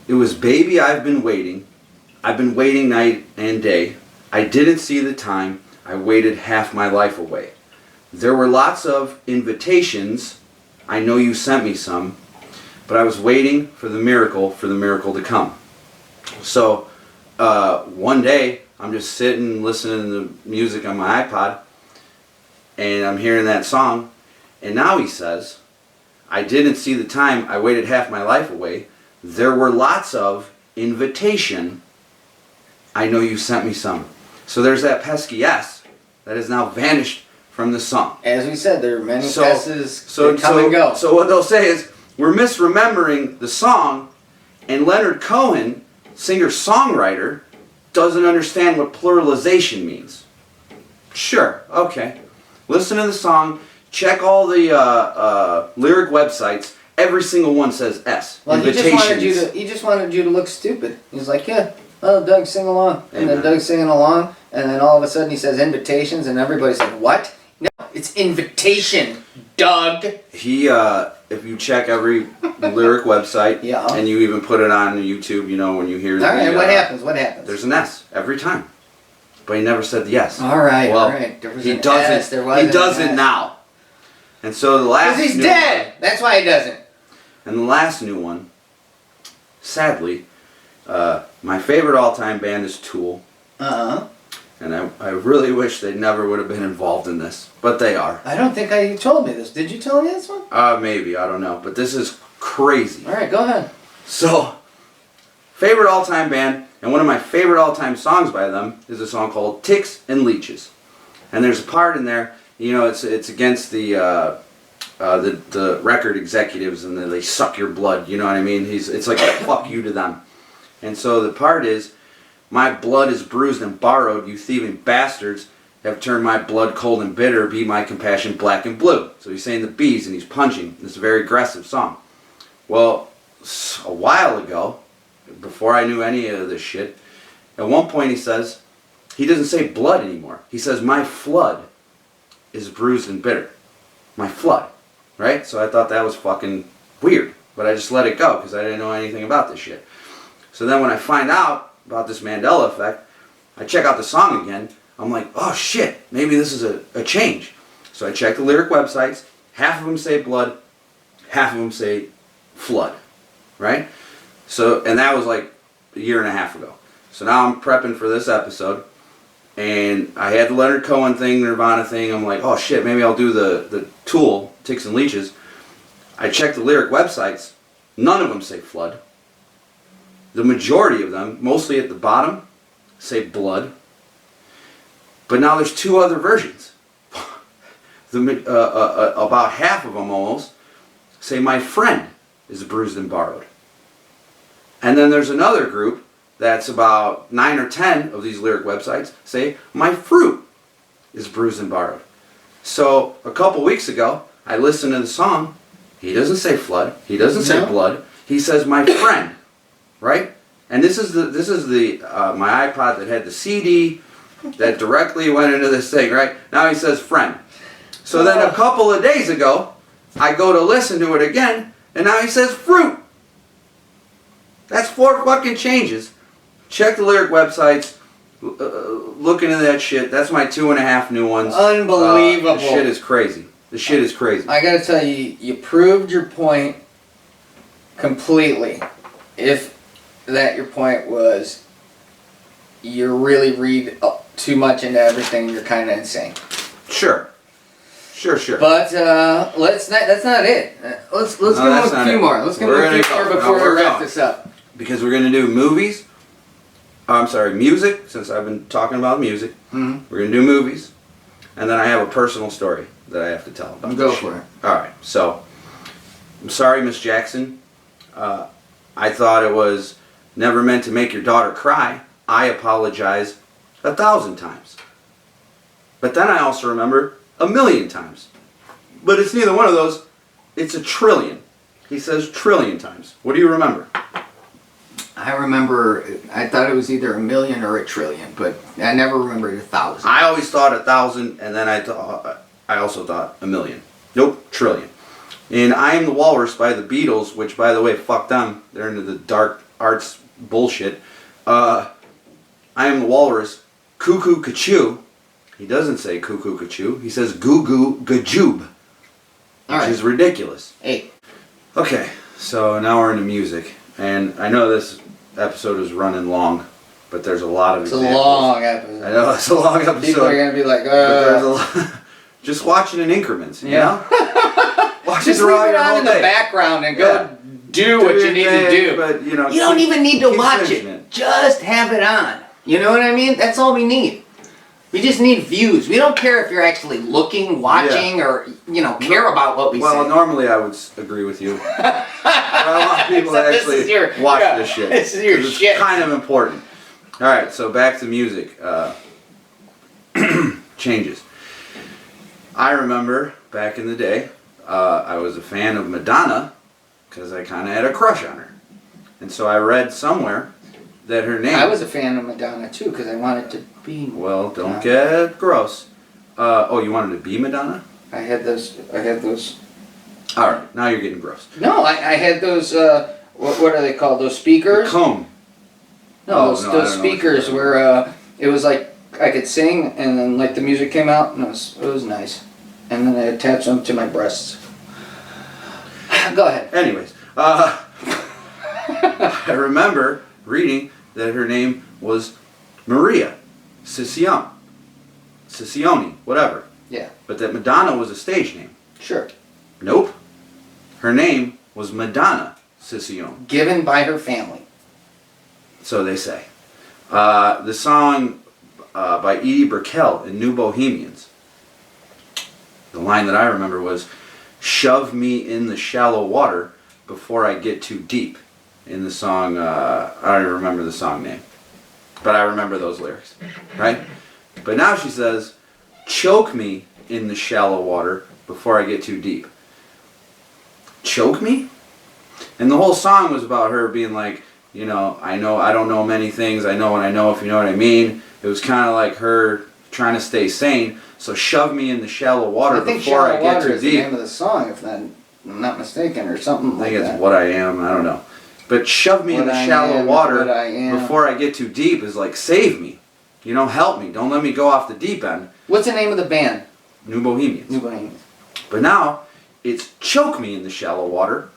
S1: It was, baby, I've been waiting night and day. I didn't see the time. I waited half my life away. There were lots of invitations. I know you sent me some. But I was waiting for the miracle to come. So, one day, I'm just sitting listening to the music on my iPod, and I'm hearing that song, and now he says, I didn't see the time. I waited half my life away. There were lots of invitation. I know you sent me some. So there's that pesky S that has now vanished from the song.
S2: As we said, there are many S's that come
S1: so,
S2: and go.
S1: So what they'll say is, we're misremembering the song, and Leonard Cohen, singer-songwriter, doesn't understand what pluralization means. Sure, okay. Listen to the song, check all the lyric websites, every single one says S.
S2: Well,
S1: Invitations.
S2: he just wanted you to look stupid. He's like, yeah, oh, Doug, sing along. And
S1: Amen.
S2: then Doug's singing along, and then all of a sudden he says invitations, and everybody's like, what? No, it's invitation, Doug.
S1: He, if you check every lyric website,
S2: Yeah.
S1: and you even put it on YouTube, when you hear
S2: All right, what happens? What happens?
S1: There's an S every time. But he never said the S.
S2: All right,
S1: Well,
S2: all right. There was
S1: he
S2: an
S1: doesn't.
S2: S, there wasn't
S1: He doesn't
S2: an S.
S1: now. And so the last.
S2: Because he's
S1: new
S2: dead. That's why he doesn't.
S1: And the last new one sadly, my favorite all-time band is Tool.
S2: Uh-huh.
S1: And I really wish they never would have been involved in this, but they are.
S2: I don't think you told me this. Did you tell me this one?
S1: Maybe, I don't know, but this is crazy.
S2: All right, go ahead.
S1: So, favorite all-time band, and one of my favorite all-time songs by them is a song called Ticks and Leeches. And there's a part in there, you know, it's against the record executives, and they suck your blood, you know what I mean? It's like a fuck you to them. And so the part is, my blood is bruised and borrowed, you thieving bastards have turned my blood cold and bitter, be my compassion black and blue. So he's saying the bees and he's punching. It's a very aggressive song. Well, a while ago, before I knew any of this shit, at one point he says, he doesn't say blood anymore. He says, my flood is bruised and bitter. My flood. Right? So I thought that was fucking weird. But I just let it go because I didn't know anything about this shit. So then when I find out about this Mandela Effect, I check out the song again. I'm like, oh shit, maybe this is a change. So I check the lyric websites. Half of them say blood, half of them say flood, right? So, and that was like a year and a half ago. So now I'm prepping for this episode, and I had the Leonard Cohen thing, Nirvana thing. I'm like, oh shit, maybe I'll do the Tool, Ticks and Leeches. I checked the lyric websites. None of them say flood. The majority of them, mostly at the bottom, say blood. But now there's two other versions. About half of them almost say my friend is bruised and borrowed. And then there's another group that's about 9 or 10 of these lyric websites say my fruit is bruised and borrowed. So a couple weeks ago, I listened to the song. He doesn't say flood. He doesn't say blood. He says my friend. Right? And this is the my iPod that had the CD that directly went into this thing, right? Now he says friend. So then a couple of days ago, I go to listen to it again, and now he says fruit. That's 4 fucking changes. Check the lyric websites, look into that shit. That's my 2.5 new ones.
S2: Unbelievable.
S1: The shit is crazy. The shit is crazy.
S2: I gotta tell you, you proved your point completely. If that your point was, you really read too much into everything, you're kind of insane.
S1: Sure.
S2: But that's not it. Let's go with a few more. Let's go with a few more before we wrap this up.
S1: Because we're going to do movies. I'm sorry, music, since I've been talking about music.
S2: Mm-hmm.
S1: We're going to do movies. And then I have a personal story that I have to tell about.
S2: Go for it.
S1: Alright, so, I'm sorry, Miss Jackson. I thought it was never meant to make your daughter cry. I apologize 1,000 times. But then I also remember 1,000,000 times. But it's neither one of those. It's 1,000,000,000,000. He says 1,000,000,000 times. What do you remember?
S2: I remember, I thought it was either 1,000,000 or 1,000,000,000, but I never remembered 1,000.
S1: I always thought 1,000, and then I also thought 1,000,000. Nope, 1,000,000,000. In I Am the Walrus by the Beatles, which by the way, fuck them. They're into the dark arts bullshit. I Am the Walrus, Cuckoo Cachoo. He doesn't say Cuckoo Cachoo. He says Goo Goo Gajoob. Which is ridiculous.
S2: Hey.
S1: Okay, so now we're into music. And I know this episode is running long, but there's a lot of examples.
S2: It's a long episode.
S1: I know, it's a long episode.
S2: People are going to be like,
S1: there's a lot, just watch it in increments, you know? Watch
S2: just
S1: it
S2: leave it on in the background and go do what you need to do.
S1: But, you know,
S2: you don't even need to watch it. Just have it on. You know what I mean? That's all we need. We just need views. We don't care if you're actually looking, watching, or, you know, care about what we say.
S1: Well, normally I would agree with you. But I want people to actually watch this shit.
S2: This is your shit.
S1: It's kind of important. Alright, so back to music. Changes. I remember back in the day, I was a fan of Madonna because I kind of had a crush on her. And so I read somewhere that her name...
S2: I was a fan of Madonna too because I wanted to be...
S1: Well, don't get gross. Oh, you wanted to be Madonna?
S2: I had those...
S1: Alright, now you're getting gross.
S2: No, I had those... what are they called? Those speakers?
S1: The comb.
S2: No, those speakers where it was like I could sing and then like the music came out and it was nice. And then I attached them to my breasts. Go ahead.
S1: Anyways, I remember reading that her name was Maria Ciccione, whatever.
S2: Yeah.
S1: But that Madonna was a stage name.
S2: Sure.
S1: Nope. Her name was Madonna Ciccione.
S2: Given by her family.
S1: So they say. The song by Edie Brickell in New Bohemians. The line that I remember was, "Shove me in the shallow water before I get too deep." In the song, I don't even remember the song name. But I remember those lyrics. Right? But now she says, "Choke me in the shallow water before I get too deep." Choke me? And the whole song was about her being like, you know I don't know many things. I know what I know, if you know what I mean. It was kind of like her trying to stay sane. So shove me in the shallow water before I get too deep. I think "Shallow Water" is the
S2: name of the song, if I'm not mistaken, or something like that.
S1: I think it's "What I Am." I don't know. But shove me in the shallow water before I get too deep is like, save me. You know, help me. Don't let me go off the deep end.
S2: What's the name of the band?
S1: New Bohemians.
S2: New Bohemians.
S1: But now, it's choke me in the shallow water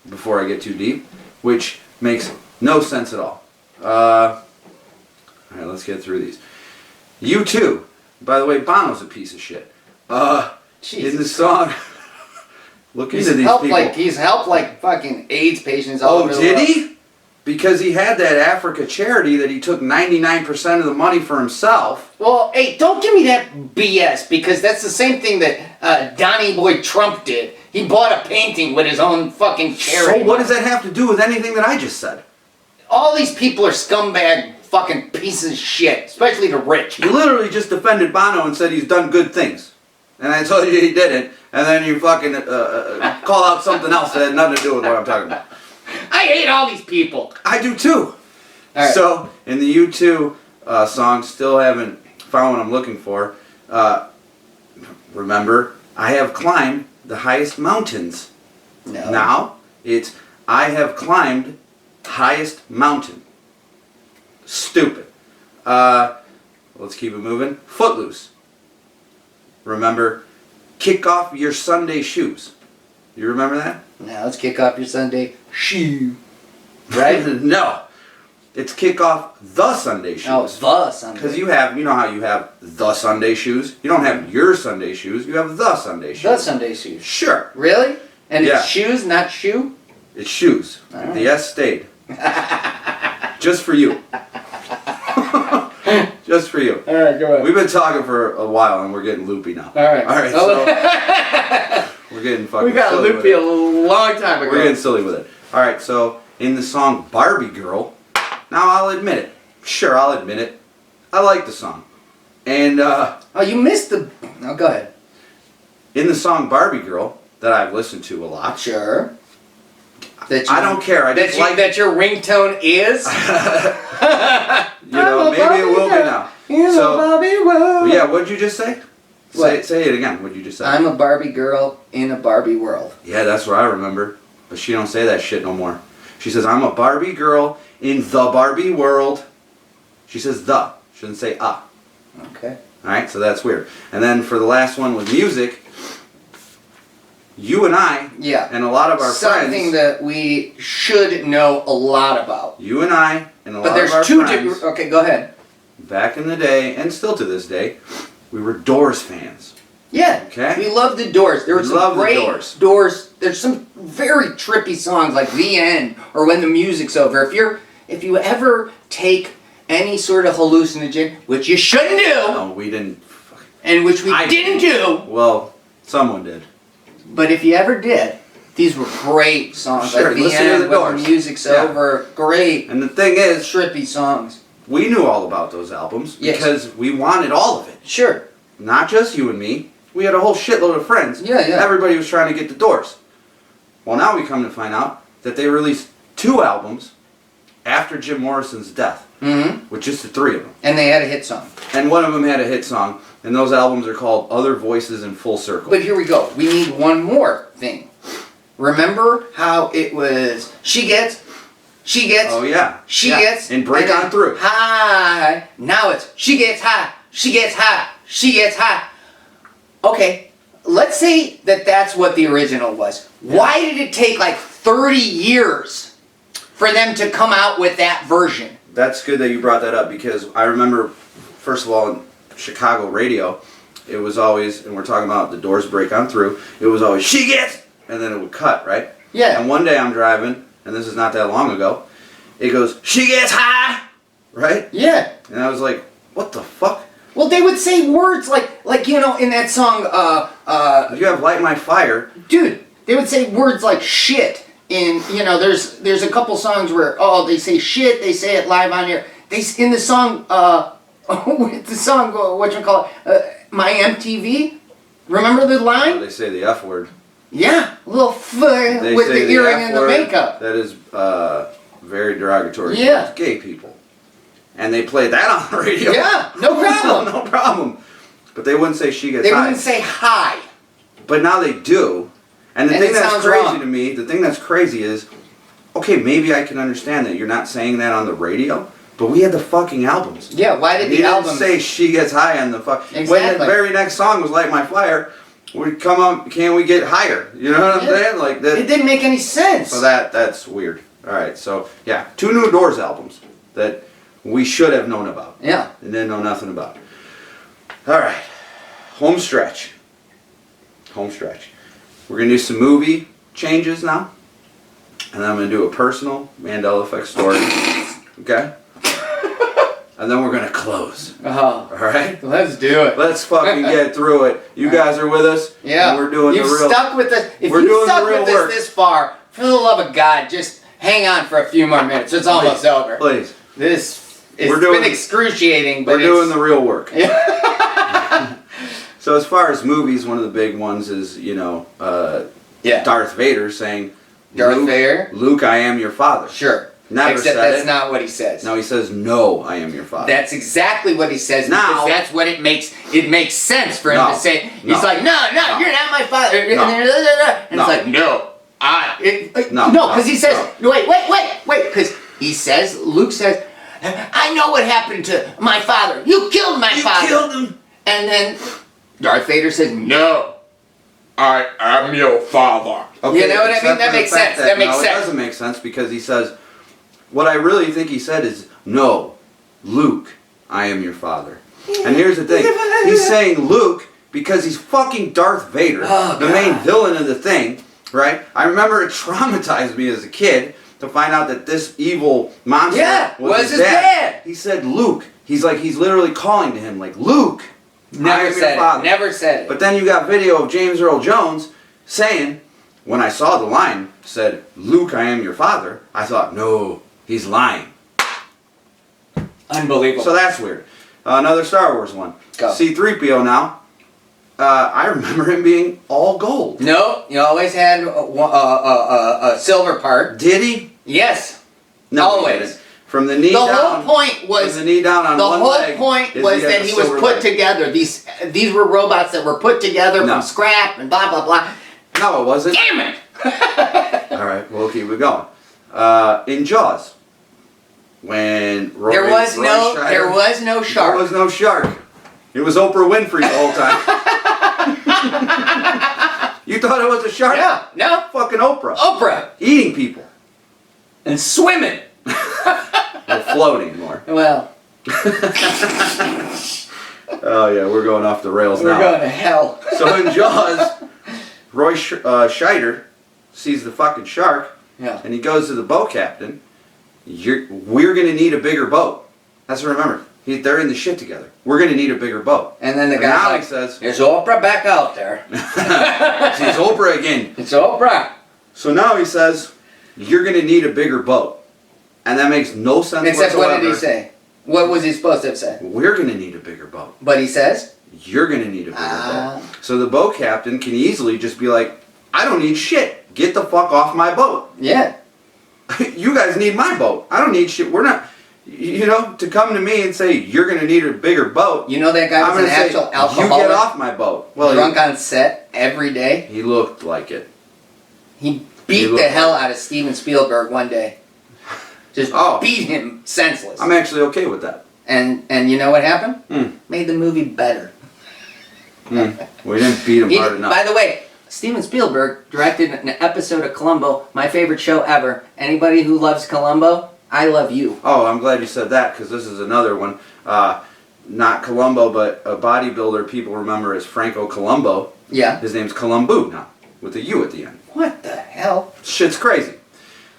S1: before I get too deep, which makes no sense at all. Alright, let's get through these. U2. By the way, Bono's a piece of shit. In the song... Look into these people.
S2: He's helped like fucking AIDS patients
S1: Oh,
S2: all over the world.
S1: did he? Because he had that Africa charity that he took 99% of the money for himself.
S2: Well, hey, don't give me that BS, because that's the same thing that Donnie Boy Trump did. He bought a painting with his own fucking charity.
S1: So what does that have to do with anything that I just said?
S2: All these people are scumbag fucking pieces of shit, especially the rich.
S1: You literally just defended Bono and said he's done good things. And I told you he didn't, and then you fucking call out something else that had nothing to do with what I'm talking about.
S2: I hate all these people.
S1: I do too.
S2: Right.
S1: So, in the U2 song, still haven't found what I'm looking for. Remember, I have climbed the highest mountains.
S2: No.
S1: Now, it's I have climbed highest mountain. Stupid. Let's keep it moving. Footloose. Remember, kick off your Sunday shoes. You remember that?
S2: Now let's kick off your Sunday shoe. Right?
S1: No. It's kick off the Sunday shoes.
S2: Oh, the Sunday.
S1: Because you know how you have the Sunday shoes? You don't have your Sunday shoes, you have the Sunday shoes.
S2: The Sunday shoes.
S1: Sure.
S2: Really? And
S1: Yeah.
S2: it's shoes, not shoe?
S1: It's shoes.
S2: All right.
S1: The S stayed. Just for you. Just for you.
S2: Alright, go ahead.
S1: We've been talking for a while and we're getting loopy now.
S2: Alright.
S1: So we're getting fucking
S2: we got
S1: silly
S2: loopy a
S1: with it.
S2: long time ago.
S1: We're getting silly with it. Alright, so in the song Barbie Girl, now I'll admit it. Sure, I'll admit it. I like the song. And
S2: Oh, you missed the... No, go ahead.
S1: in the song Barbie Girl, that I've listened to a lot.
S2: Sure.
S1: I don't care. I just like
S2: that your ringtone is?
S1: you know, maybe it will be now. So, well, yeah, what'd you just say? Say it again. What'd you just say?
S2: I'm a Barbie girl in a Barbie world.
S1: Yeah, that's what I remember. But she don't say that shit no more. She says, I'm a Barbie girl in the Barbie world. She says the. She doesn't say
S2: Okay.
S1: Alright, so that's weird. And then for the last one with music, you and I, and a lot of our friends...
S2: Something that we should know a lot about.
S1: You and I, and a lot of our
S2: But there's two
S1: friends...
S2: different... Okay, go ahead.
S1: Back in the day, and still to this day, we were Doors fans.
S2: Yeah.
S1: Okay.
S2: We love the Doors. There were some great Doors. There's some very trippy songs like The End or When the Music's Over. If you ever take any sort of hallucinogen, which you shouldn't do.
S1: No, we didn't.
S2: And which we didn't do.
S1: Well, someone did.
S2: But if you ever did, these were great songs.
S1: Sure,
S2: like The
S1: listen to
S2: End,
S1: the
S2: When
S1: Doors.
S2: the Music's Over. Great.
S1: And the thing is,
S2: trippy songs.
S1: We knew all about those albums because we wanted all of it.
S2: Sure.
S1: Not just you and me. We had a whole shitload of friends.
S2: Yeah.
S1: Everybody was trying to get the Doors. Well, now we come to find out that they released 2 albums after Jim Morrison's death.
S2: Mm-hmm.
S1: With just the 3 of them.
S2: And they had a hit song.
S1: And one of them had a hit song. And those albums are called Other Voices in Full Circle.
S2: But here we go. We need one more thing. Remember how it was, she gets,
S1: oh yeah,
S2: she gets,
S1: and Break On Through.
S2: High. Now it's, she gets high, she gets high, she gets high. Okay, let's say that that's what the original was. Why did it take like 30 years for them to come out with that version.
S1: That's good that you brought that up, because I remember, first of all, in Chicago radio, it was always, and we're talking about The Doors Break On Through, it was always, she gets, and then it would cut, right?
S2: Yeah.
S1: And one day I'm driving, and this is not that long ago, it goes, she gets high, right?
S2: Yeah.
S1: And I was like, what the fuck?
S2: Well, they would say words like you know, in that song,
S1: You have Light My Fire.
S2: dude, they would say words like shit. In, you know, there's a couple songs where, they say shit, they say it live on here. In the song, whatchamacallit, My MTV, remember the line?
S1: They say the F word.
S2: Yeah, little
S1: They
S2: with
S1: say
S2: the earring and the
S1: word.
S2: makeup.
S1: That is very derogatory
S2: Yeah.
S1: towards gay people. And they played that on the radio.
S2: Yeah, no problem.
S1: No problem. But they wouldn't say she gets
S2: They
S1: high.
S2: wouldn't say hi.
S1: But now they do. And the
S2: And
S1: thing
S2: it
S1: that's
S2: sounds
S1: crazy
S2: wrong.
S1: to me, the thing that's crazy is, okay, maybe I can understand that you're not saying that on the radio, but we had the fucking albums.
S2: Yeah, why did
S1: He
S2: the
S1: didn't
S2: album
S1: say she gets high on the fuck. When
S2: Exactly.
S1: the very next song was Light My Fire, we'd come up, can we get higher? You know what I'm
S2: Yeah.
S1: saying? Like that.
S2: It didn't make any sense.
S1: So that's weird. All right, so yeah, 2 new Doors albums that we should have known about
S2: Yeah.
S1: and didn't know nothing about. All right, home stretch. Home stretch. We're gonna do some movie changes now, and then I'm gonna do a personal Mandela Effect story. Okay. And then we're gonna close.
S2: Oh,
S1: All right.
S2: let's do it.
S1: Let's fucking get through it. You guys are with us.
S2: Yeah,
S1: And we're doing
S2: you've
S1: the real.
S2: stuck with this. If
S1: we're
S2: you
S1: doing
S2: stuck
S1: the real
S2: with
S1: work.
S2: this far, for the love of God, just hang on for a few more minutes. It's almost
S1: Please,
S2: over.
S1: Please.
S2: This it's
S1: We're doing-
S2: been excruciating, but
S1: We're
S2: it's,
S1: doing the real work. So as far as movies, one of the big ones is, you know,
S2: yeah.
S1: Darth Vader saying,
S2: Darth
S1: Luke,
S2: Vader?
S1: Luke, I am your father.
S2: Sure.
S1: Never
S2: Except
S1: said
S2: that's
S1: it.
S2: not what he says.
S1: No, he says, no, I am your father.
S2: That's exactly what he says,
S1: Now-
S2: because that's what it makes sense for him
S1: No.
S2: to say. He's
S1: No.
S2: like, no, you're not my father. And
S1: No.
S2: it's
S1: No.
S2: like, no,
S1: No.
S2: no, because he says,
S1: No.
S2: wait, because he says, Luke says, I know what happened to my father. You killed my father.
S1: You killed him.
S2: And then Darth Vader says, no, I am your father.
S1: Okay,
S2: You know what I
S1: except
S2: mean? That
S1: for the
S2: makes
S1: fact
S2: sense. That makes
S1: no,
S2: sense.
S1: it doesn't make sense, because he says, what I really think he said is, no, Luke, I am your father. And here's the thing. He's saying Luke because he's fucking Darth Vader,
S2: Oh,
S1: the
S2: God.
S1: main villain of the thing, right? I remember it traumatized me as a kid to find out that this evil monster
S2: was his dad.
S1: He said Luke. He's literally calling to him, like, Luke, I
S2: Never
S1: am your
S2: said it.
S1: father.
S2: Never said it.
S1: But then you got video of James Earl Jones saying, when I saw the line, said, Luke, I am your father, I thought, no, he's lying.
S2: Unbelievable.
S1: So that's weird. Another Star Wars one.
S2: Go.
S1: C-3PO now. I remember him being all gold.
S2: No, you always had a silver part.
S1: Did he?
S2: Yes.
S1: No, he
S2: Always.
S1: didn't. From the knee
S2: The
S1: down.
S2: whole point was
S1: from the knee down on
S2: the
S1: one
S2: whole
S1: leg,
S2: point
S1: is
S2: was
S1: had
S2: that
S1: a
S2: he was
S1: silver
S2: put
S1: leg.
S2: together. These were robots that were put together
S1: No.
S2: from scrap and blah blah blah.
S1: No, it wasn't.
S2: Damn it!
S1: All right, we'll keep it going. In Jaws, when Roy,
S2: There was
S1: Roy
S2: no
S1: Scheider-
S2: shark.
S1: There was no shark. It was Oprah Winfrey the whole time. You thought it was a shark?
S2: Yeah, no.
S1: Fucking Oprah.
S2: Oprah
S1: Eating people.
S2: and swimming.
S1: Or floating more.
S2: Well,
S1: Oh yeah, we're going off the rails
S2: we're
S1: now.
S2: going to hell.
S1: So in Jaws, Roy Scheider sees the fucking shark,
S2: Yeah.
S1: and he goes to the boat captain. We're gonna need a bigger boat. That's what remember. They're in the shit together. We're gonna need a bigger boat.
S2: And then the
S1: And
S2: guy's
S1: now
S2: like,
S1: he says,
S2: "Is Oprah back out there?
S1: "It's Oprah again."
S2: It's Oprah."
S1: So now he says, "You're gonna need a bigger boat," and that makes no sense
S2: Except
S1: whatsoever.
S2: what did he say? What was he supposed to have said?
S1: We're gonna need a bigger boat.
S2: But he says,
S1: You're gonna need a bigger boat. So the boat captain can easily just be like, "I don't need shit. Get the fuck off my boat."
S2: "Yeah,
S1: You guys need my boat. I don't need shit. We're not, you know, to come to me and say you're gonna need a bigger boat.
S2: you know that guy
S1: I'm
S2: was an
S1: gonna say
S2: actual
S1: you
S2: alcoholic,
S1: get off my boat." Well,
S2: drunk on set every day.
S1: he looked like it.
S2: He beat
S1: He
S2: the
S1: looked
S2: hell
S1: like
S2: out of Steven Spielberg one day. Just
S1: Oh.
S2: beat him senseless.
S1: I'm actually okay with that.
S2: And you know what happened?
S1: Hmm.
S2: Made the movie better.
S1: We didn't beat him hard enough.
S2: By the way, Steven Spielberg directed an episode of Columbo, my favorite show ever. Anybody who loves Columbo, I love you.
S1: Oh, I'm glad you said that, because this is another one. Not Columbo, but a bodybuilder people remember as Franco Columbo.
S2: Yeah.
S1: His name's Columbu now, with a U at the end.
S2: What the hell?
S1: Shit's crazy.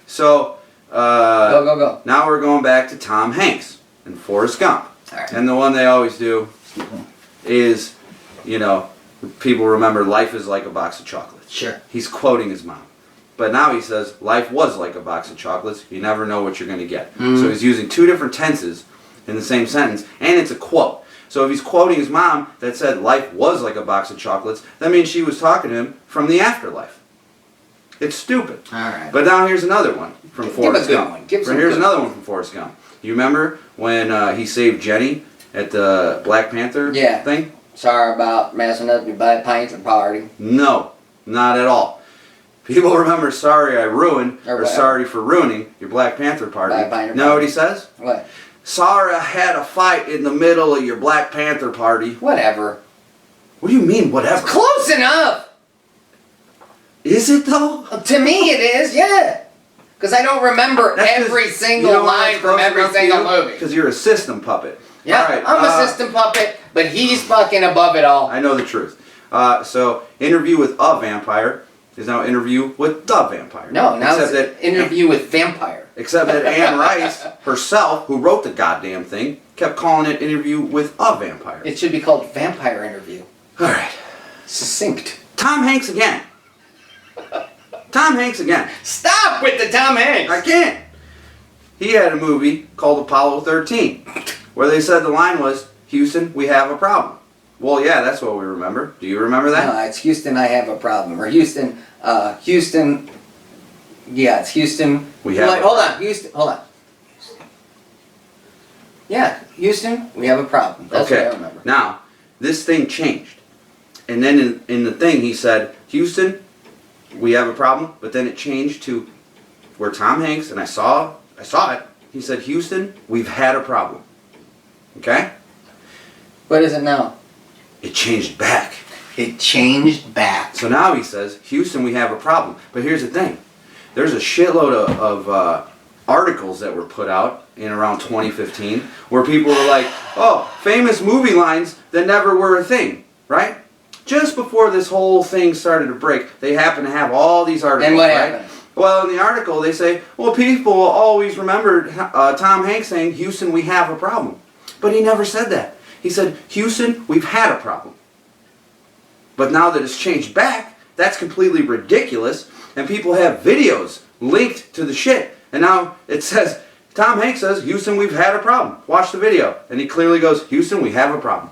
S1: So,
S2: Go.
S1: now we're going back to Tom Hanks and Forrest Gump.
S2: All right.
S1: And the one they always do is, you know, people remember life is like a box of chocolates.
S2: Sure.
S1: He's quoting his mom. But now he says life was like a box of chocolates. You never know what you're going to get. So he's using two different tenses in the same sentence, and it's a quote. So if he's quoting his mom that said life was like a box of chocolates, that means she was talking to him from the afterlife. It's stupid.
S2: All right.
S1: But now here's another one from Forrest Gump.
S2: Here's
S1: another one from Forrest Gump. You remember when he saved Jenny at the Black Panther thing?
S2: Sorry about messing up your Black Panther party.
S1: No, not at all. People remember sorry I ruined, or
S2: what?
S1: sorry for ruining your Black Panther party.
S2: Black Panther
S1: know what he says?
S2: What?
S1: Sorry I had a fight in the middle of your Black Panther party.
S2: Whatever.
S1: What do you mean, whatever?
S2: Close enough!
S1: Is it though?
S2: To me it is, yeah. Because I don't remember every single line from every single movie.
S1: Because you're a system puppet.
S2: Yeah,
S1: All right,
S2: I'm a system puppet, but he's fucking above it all.
S1: I know the truth. So, Interview with a Vampire is now Interview with the Vampire.
S2: No, now
S1: Except
S2: it's Interview with Vampire.
S1: Except that Anne Rice herself, who wrote the goddamn thing, kept calling it Interview with a Vampire.
S2: It should be called Vampire Interview.
S1: Alright.
S2: Succinct.
S1: Tom Hanks again. Tom Hanks again.
S2: Stop with the Tom Hanks!
S1: I can't. He had a movie called Apollo 13, where they said the line was, Houston, we have a problem. Well, yeah, that's what we remember. Do you remember that?
S2: No, it's Houston, I have a problem. Or Houston, yeah, it's Houston.
S1: We have
S2: hold on, Houston, hold on. Yeah, Houston, we have a problem. That's
S1: okay.
S2: what I remember.
S1: Now, this thing changed. And then in the thing, he said, Houston, we have a problem. But then it changed to where Tom Hanks, and I saw it. He said, Houston, we've had a problem. Okay?
S2: What is it now?
S1: It changed back.
S2: It changed back.
S1: So now he says, Houston, we have a problem. But here's the thing. There's a shitload of articles that were put out in around 2015 where people were like, oh, famous movie lines that never were a thing, right? Just before this whole thing started to break, they happen to have all these articles,
S2: And what
S1: right?
S2: happened?
S1: Well, in the article, they say, well, people always remembered Tom Hanks saying, Houston, we have a problem. But he never said that. He said, Houston, we've had a problem. But now that it's changed back, that's completely ridiculous. And people have videos linked to the shit. And now it says, Tom Hanks says, Houston, we've had a problem. Watch the video. And he clearly goes, Houston, we have a problem.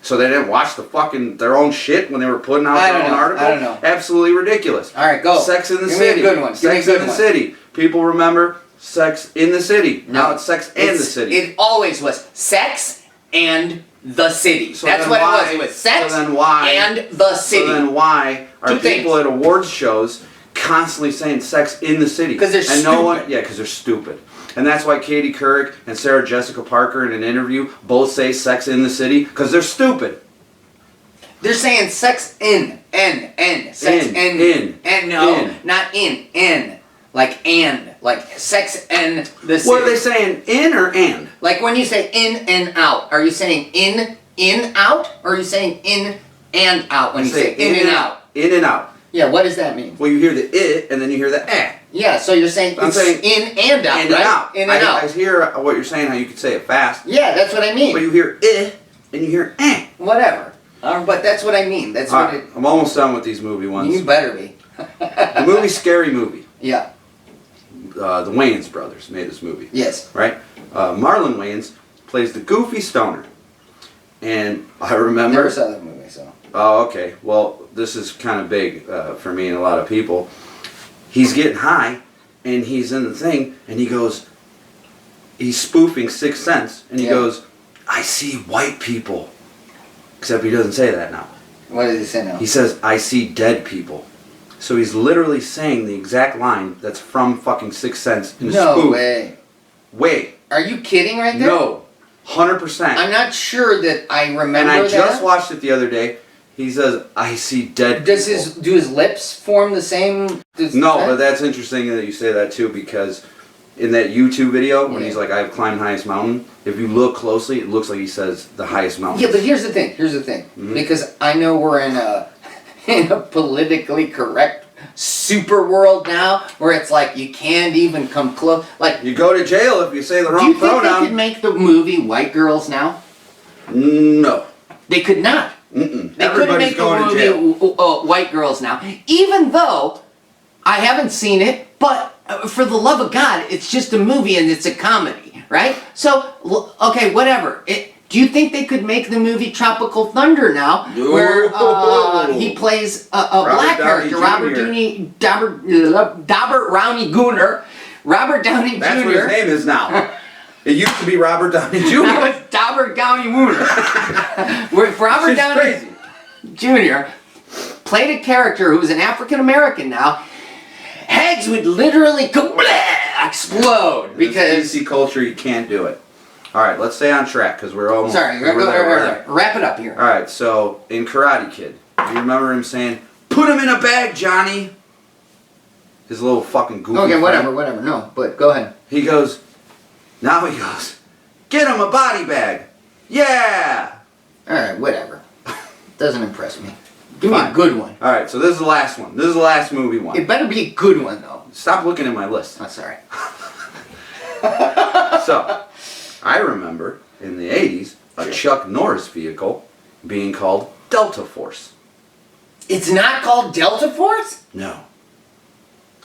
S1: So they didn't watch their own shit when they were putting out their own article?
S2: I don't know.
S1: Absolutely ridiculous.
S2: All right, go.
S1: Sex in the
S2: Give
S1: City.
S2: me a good one.
S1: Sex in the City. People remember Sex in the City.
S2: No,
S1: now it's Sex and the City.
S2: It always was Sex and the City.
S1: So
S2: That's
S1: then
S2: what
S1: why-
S2: it was. It was Sex
S1: so then why-
S2: and the City.
S1: So then why are
S2: Two
S1: people
S2: things.
S1: at awards shows constantly saying Sex in the City?
S2: 'Cause they're
S1: and no one,
S2: stupid.
S1: yeah, because they're stupid. And that's why Katie Couric and Sarah Jessica Parker in an interview both say Sex in the City, because they're stupid.
S2: They're saying sex in, sex
S1: In,
S2: no,
S1: in.
S2: not in, like sex and the city.
S1: What are they saying, in or and?
S2: Like when you say in and out, are you saying in out, or are you saying in and out when you say in and out?
S1: In and out.
S2: Yeah, what does that mean?
S1: Well, you hear the it, and then you hear the eh.
S2: Yeah, so you're saying
S1: I'm
S2: it's
S1: saying
S2: in and out,
S1: In
S2: right?
S1: and out.
S2: In and out.
S1: I hear what you're saying, how you could say it fast.
S2: Yeah, that's what I mean.
S1: But you hear and you hear eh.
S2: Whatever. But that's what I mean. That's
S1: All
S2: what
S1: right, I'm almost done with these movie ones.
S2: You better be.
S1: The movie Scary Movie.
S2: Yeah.
S1: The Wayans brothers made this movie.
S2: Yes.
S1: Right? Marlon Wayans plays the goofy stoner. And I remember...
S2: Never saw that movie, so.
S1: Oh, okay. Well, this is kind of big for me and a lot of people. He's getting high, and he's in the thing, and he goes... He's spoofing Sixth Sense, and he goes, I see white people. Except he doesn't say that now.
S2: What does he say now?
S1: He says, I see dead people. So he's literally saying the exact line that's from fucking Sixth Sense in a spoof.
S2: No way.
S1: Wait.
S2: Are you kidding right there?
S1: No. 100%.
S2: I'm not sure that I remember
S1: and I
S2: that.
S1: just watched it the other day. He says, "I see dead
S2: Does
S1: people."
S2: do his lips form the same?
S1: No, but that's interesting that you say that too, because in that YouTube video when he's like, "I've climbed highest mountain," if you look closely, it looks like he says the highest mountain.
S2: Yeah, but here's the thing. Because I know we're in a politically correct super world now, where it's like you can't even come close. Like,
S1: You go to jail if you say the
S2: do
S1: wrong
S2: you think
S1: pronoun.
S2: they could make the movie White Girls now?
S1: No.
S2: They could not.
S1: Mm-mm.
S2: They couldn't
S1: Everybody's
S2: make the
S1: going to jail.
S2: movie White Girls now, even though I haven't seen it. But for the love of God, it's just a movie and it's a comedy, right? So okay, whatever. Do you think they could make the movie Tropical Thunder now, where he plays a black character, Robert Downey Jr. Robert Downey Jr.
S1: That's what his name is now. It used to be Robert Downey Jr.
S2: That was Robert Downey Jr. Where Robert Downey Jr. played a character who was an African American now, heads would literally explode because
S1: DC culture, you can't do it. All right, let's stay on track because we're almost.
S2: Sorry,
S1: we're there.
S2: wrap it up here.
S1: All right, so in Karate Kid, you remember him saying, "Put him in a bag, Johnny." His little fucking goofy.
S2: Okay,
S1: friend.
S2: whatever. No, but go ahead.
S1: He goes, "Get him a body bag." Yeah.
S2: All right, whatever. Doesn't impress me. Give me
S1: Fine.
S2: a good one.
S1: All right, so this is the last one. This is the last movie one.
S2: It better be a good one though.
S1: Stop looking at my list.
S2: Oh, sorry.
S1: So, I remember in the 80s a Chuck Norris vehicle being called Delta Force.
S2: It's not called Delta Force?
S1: No.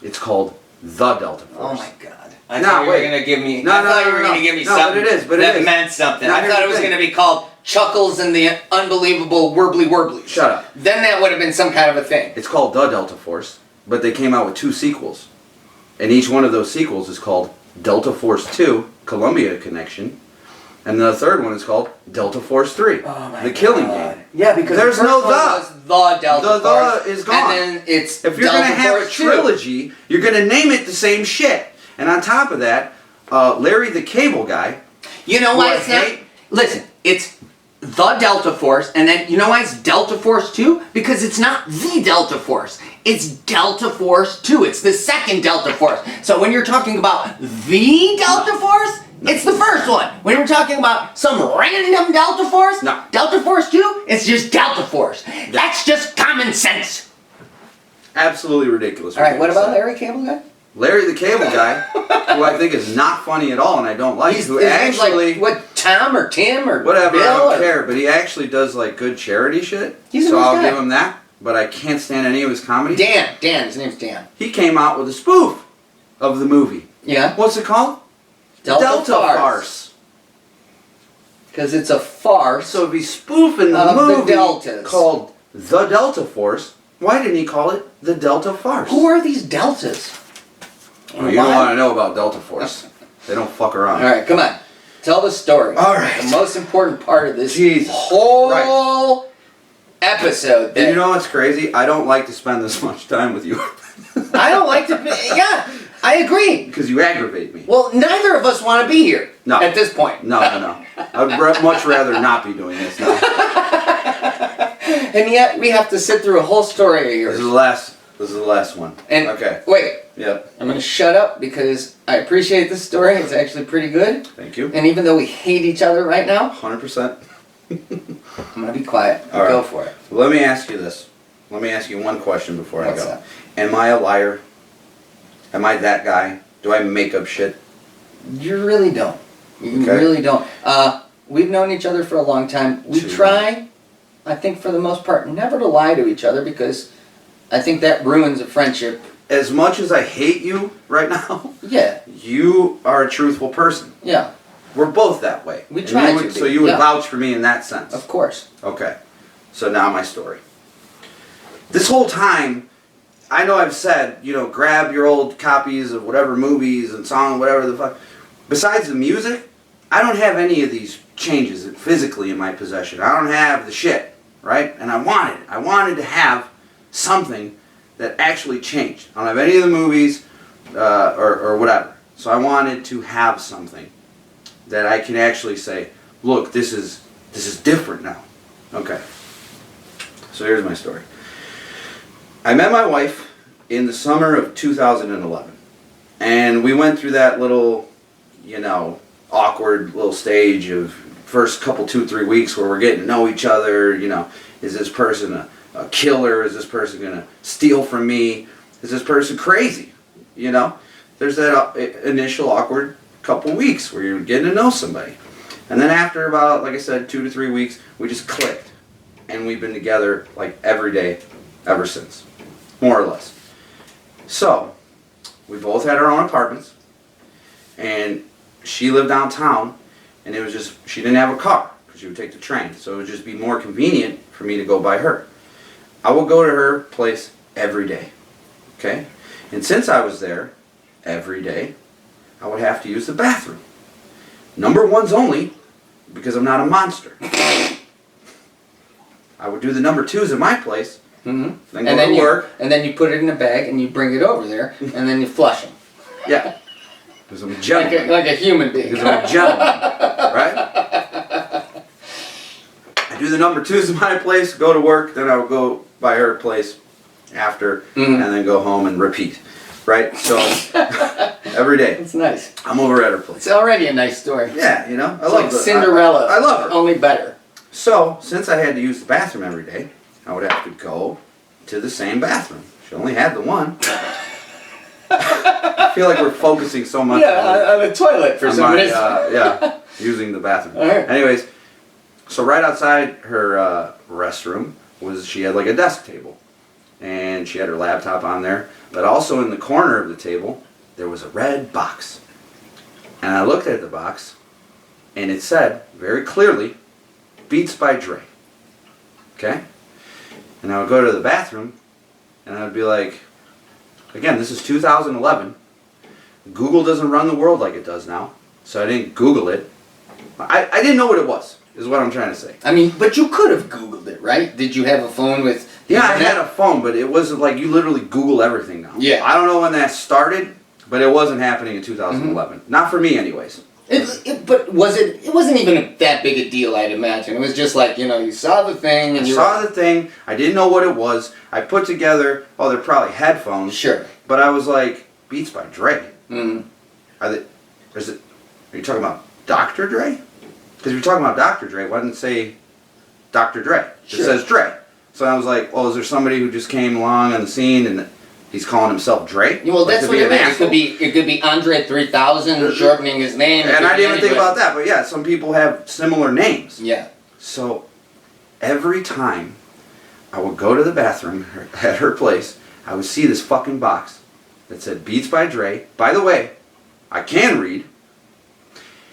S1: It's called the Delta Force.
S2: Oh my God.
S3: I thought you were gonna give me. I thought you were gonna give me something.
S1: But it is. But
S3: that
S1: it is.
S3: meant something.
S1: Now,
S3: I thought it was
S1: here's the
S3: gonna be called
S2: Chuckles and the Unbelievable Warbly Warblies.
S1: Shut up.
S2: Then that would have been some kind of a thing.
S1: It's called the Delta Force, but they came out with 2 sequels. And each one of those sequels is called Delta Force 2, Columbia Connection. And the third one is called Delta Force 3, The Killing Game.
S2: Yeah, because
S1: There's
S2: the
S1: no
S2: first one was the Delta
S1: The
S2: Force.
S1: is gone.
S2: And then it's
S1: If you're
S2: Delta
S1: going to have a
S2: Force 2.
S1: trilogy, you're going to name it the same shit. And on top of that, Larry the Cable Guy.
S2: You know
S1: who
S2: why
S1: I
S2: it's not?
S1: hate-
S2: Listen, it's the Delta Force, and then you know why it's Delta Force 2? Because it's not the Delta Force. It's Delta Force 2. It's the second Delta Force. So when you're talking about the Delta Force, it's the first one. When you're talking about some random Delta Force, Delta Force 2, it's just Delta Force. That's just common sense.
S1: Absolutely ridiculous.
S2: All right, what about Larry Cable Guy?
S1: Larry the Cable Guy, who I think is not funny at all and I don't like. Who
S2: his name's
S1: actually...
S2: like, what, Tom or Tim or
S1: Whatever,
S2: Bill
S1: I don't
S2: or-
S1: care, but he actually does like good charity shit.
S2: He's a
S1: so
S2: nice
S1: I'll
S2: guy.
S1: give him that. But I can't stand any of his comedy.
S2: Dan, his name's Dan.
S1: He came out with a spoof of the movie.
S2: Yeah?
S1: What's it called?
S2: Delta
S1: Farce.
S2: Because it's a farce.
S1: So if he's spoofing the
S2: Of the
S1: movie
S2: Deltas.
S1: called The Delta Force, why didn't he call it The Delta Farce?
S2: Who are these deltas?
S1: Well, you don't want to know about Delta Force. They don't fuck around.
S2: Alright, come on. Tell the story.
S1: All right.
S2: The most important part of this
S1: Jesus
S2: whole episode.
S1: And you know what's crazy? I don't like to spend this much time with you.
S2: I don't like to be... Yeah, I agree.
S1: Because you aggravate me.
S2: Well, neither of us want to be here.
S1: No.
S2: At this point.
S1: No. I'd much rather not be doing this now.
S2: And yet, we have to sit through a whole story of yours.
S1: This is the last one.
S2: And
S1: okay.
S2: Wait.
S1: Yep.
S2: I'm going to shut up because I appreciate this story. It's actually pretty good.
S1: Thank you.
S2: And even though we hate each other right now,
S1: 100%.
S2: I'm going to be quiet.
S1: All right.
S2: Go for it.
S1: Let me ask you this. Let me ask you one question before
S2: What's
S1: I go.
S2: that?
S1: Am I a liar? Am I that guy? Do I make up shit?
S2: You really don't. You
S1: Okay.
S2: really don't. We've known each other for a long time. We
S1: Too
S2: try, I think for the most part, never to lie to each other because I think that ruins a friendship.
S1: As much as I hate you right now,
S2: Yeah,
S1: you are a truthful person.
S2: yeah,
S1: We're both that way.
S2: We
S1: And
S2: try
S1: you
S2: to
S1: would-
S2: be,
S1: So you would
S2: yeah.
S1: vouch for me in that sense.
S2: of course.
S1: Okay. So now my story. This whole time, I know I've said, grab your old copies of whatever movies and song, whatever the fuck. Besides the music, I don't have any of these changes physically in my possession. I don't have the shit, right? And I wanted to have something that actually changed. I don't have any of the movies or whatever. So I wanted to have something that I can actually say, look, this is different now. Okay. So here's my story. I met my wife in the summer of 2011. And we went through that little, awkward little stage of first couple, 2-3 weeks where we're getting to know each other. Is this person a killer? Is this person going to steal from me? Is this person crazy? There's that initial awkward couple weeks where you're getting to know somebody. And then after about, like I said, 2 to 3 weeks, we just clicked. And we've been together like every day ever since, more or less. So, we both had our own apartments, and she lived downtown, and it was just, she didn't have a car, because she would take the train, so it would just be more convenient for me to go by her. I would go to her place every day, okay? And since I was there every day, I would have to use the bathroom. Number ones only, because I'm not a monster. I would do the number twos at my place, then go to work.
S3: And then you put it in a bag and you bring it over there, and then you flush them.
S1: Yeah. Because I'm a gentleman.
S3: Like a human being.
S1: Because I'm a gentleman. Right? I do the number twos at my place, go to work, then I would go by her place after, and then go home and repeat. Right? So, every day.
S3: It's nice.
S1: I'm over at her place.
S3: It's already a nice story.
S1: Yeah, I
S3: love
S1: love
S3: like Cinderella.
S1: I love her.
S3: Only better.
S1: So, since I had to use the bathroom every day, I would have to go to the same bathroom. She only had the one. I feel like we're focusing so much
S3: on the toilet for some reason.
S1: Using the bathroom.
S3: All right.
S1: Anyways, so right outside her restroom she had like a desk table. And she had her laptop on there. But also in the corner of the table, there was a red box. And I looked at the box, and it said very clearly, Beats by Dre. Okay? And I would go to the bathroom, and I would be like, again, this is 2011. Google doesn't run the world like it does now, so I didn't Google it. I didn't know what it was, is what I'm trying to say.
S3: I mean, but you could have Googled it, right? Did you have a phone with...
S1: Yeah, I had a phone, but it wasn't like you literally Google everything now.
S3: Yeah.
S1: I don't know when that started, but it wasn't happening in 2011. Not for me, anyways.
S3: But was it? It wasn't even that big a deal, I'd imagine. It was just like, you saw the thing and
S1: I saw the thing. I didn't know what it was. I put together, they're probably headphones.
S3: Sure.
S1: But I was like, Beats by Dre.
S3: Mm-hmm.
S1: Are you talking about Dr. Dre? Because if you're talking about Dr. Dre, why didn't it say Dr. Dre?
S3: Sure.
S1: It says Dre. So I was like, well, is there somebody who just came along on the scene and he's calling himself Dre?
S3: Well, that's what it means. It could be Andre 3000 shortening his name.
S1: And I didn't even think about that, but yeah, some people have similar names.
S3: Yeah.
S1: So every time I would go to the bathroom at her place, I would see this fucking box that said Beats by Dre. By the way, I can read.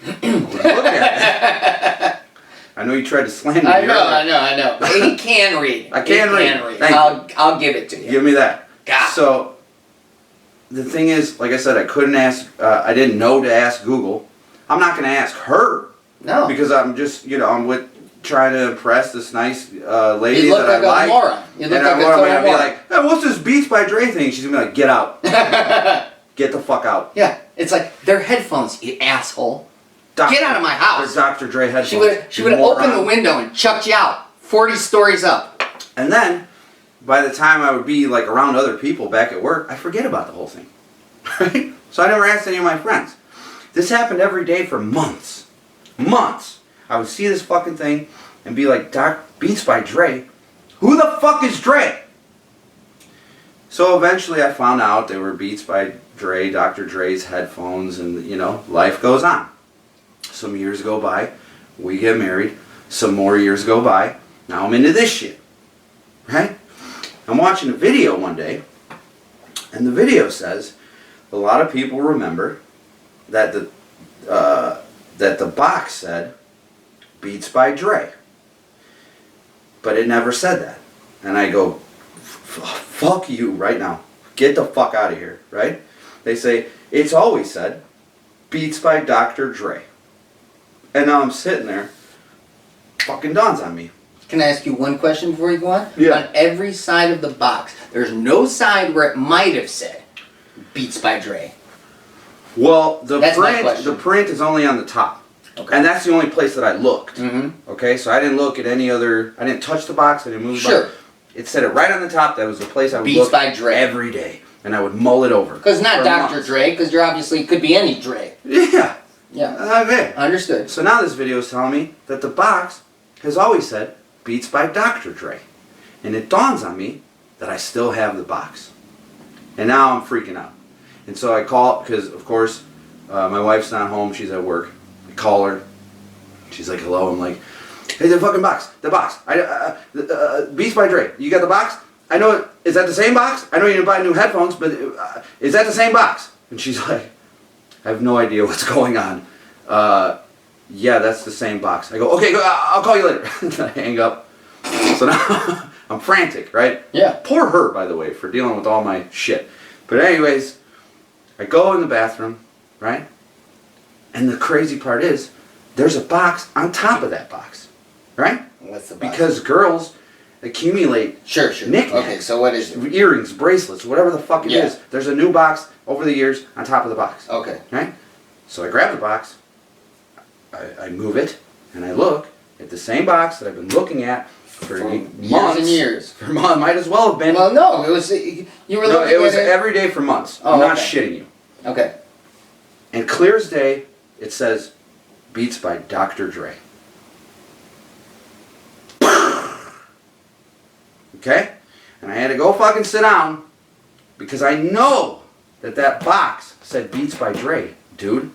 S1: I was looking at it. I know you tried to slam me.
S3: I know. He can read.
S1: I can read.
S3: I'll give it to you.
S1: Give me that.
S3: God.
S1: So, the thing is, like I said, I couldn't ask, I didn't know to ask Google. I'm not going to ask her.
S3: No.
S1: Because I'm just, I'm trying to impress this nice lady
S3: that
S1: I like.
S3: You look like a
S1: and I'm going to be like, hey, what's this Beats by Dre thing? She's going to be like, get out. Get the fuck out.
S3: Yeah. It's like, they're headphones, you asshole. Get out of my house.
S1: They're Dr. Dre headphones.
S3: She would have opened the window and chucked you out 40 stories up.
S1: And then, by the time I would be like around other people back at work, I forget about the whole thing. Right? So I never asked any of my friends. This happened every day for months. Months. I would see this fucking thing and be like, Beats by Dre? Who the fuck is Dre? So eventually I found out they were Beats by Dre, Dr. Dre's headphones, and life goes on. Some years go by, we get married, some more years go by, now I'm into this shit. Right? I'm watching a video one day, and the video says a lot of people remember that the box said Beats by Dre. But it never said that. And I go, fuck you right now. Get the fuck out of here, right? They say, it's always said Beats by Dr. Dre. And now I'm sitting there, fucking dawns on me.
S3: Can I ask you one question before you go on?
S1: Yeah.
S3: On every side of the box, there's no side where it might have said Beats by Dre.
S1: Well, the
S3: That's
S1: print is only on the top.
S3: Okay.
S1: And that's the only place that I looked.
S3: Mm-hmm.
S1: Okay, so I didn't look at any other, I didn't touch the box, I didn't move the
S3: Sure.
S1: box. It said it right on the top. That was the place I would
S3: Beats
S1: look
S3: by Dre.
S1: every day. And I would mull it over.
S3: Because not
S1: for
S3: Dr.
S1: months.
S3: Dre, because you're obviously, it could be any Dre.
S1: Yeah.
S3: Yeah.
S1: Okay.
S3: Understood.
S1: So now this video is telling me that the box has always said Beats by Dr. Dre. And it dawns on me that I still have the box. And now I'm freaking out. And so I call, because of course my wife's not home, she's at work. I call her. She's like, hello. I'm like, hey, the fucking box. The box. Beats by Dre. You got the box? I know it. Is that the same box? I know you didn't buy new headphones, but is that the same box? And she's like, I have no idea what's going on. Yeah, that's the same box. I go, okay, I'll call you later. I hang up. So now I'm frantic, right?
S3: Yeah.
S1: Poor her, by the way, for dealing with all my shit. But anyways, I go in the bathroom, right? And the crazy part is, there's a box on top of that box, right?
S3: What's the box?
S1: Because girls accumulate
S3: Sure.
S1: knickknacks.
S3: Okay, so what is it?
S1: Earrings, bracelets, whatever the fuck it
S3: Yeah.
S1: is. There's a new box over the years on top of the box.
S3: Okay.
S1: Right? So I grab the box, I move it, and I look at the same box that I've been looking at for months.
S3: Years and years.
S1: For months. Might as well have been.
S3: Well, no, it was, you were
S1: No,
S3: looking
S1: it was
S3: at it.
S1: every day for months.
S3: Oh,
S1: I'm not
S3: okay.
S1: shitting you.
S3: Okay.
S1: And clear as day, it says Beats by Dr. Dre. Okay? And I had to go fucking sit down because I know that box said Beats by Dre, dude.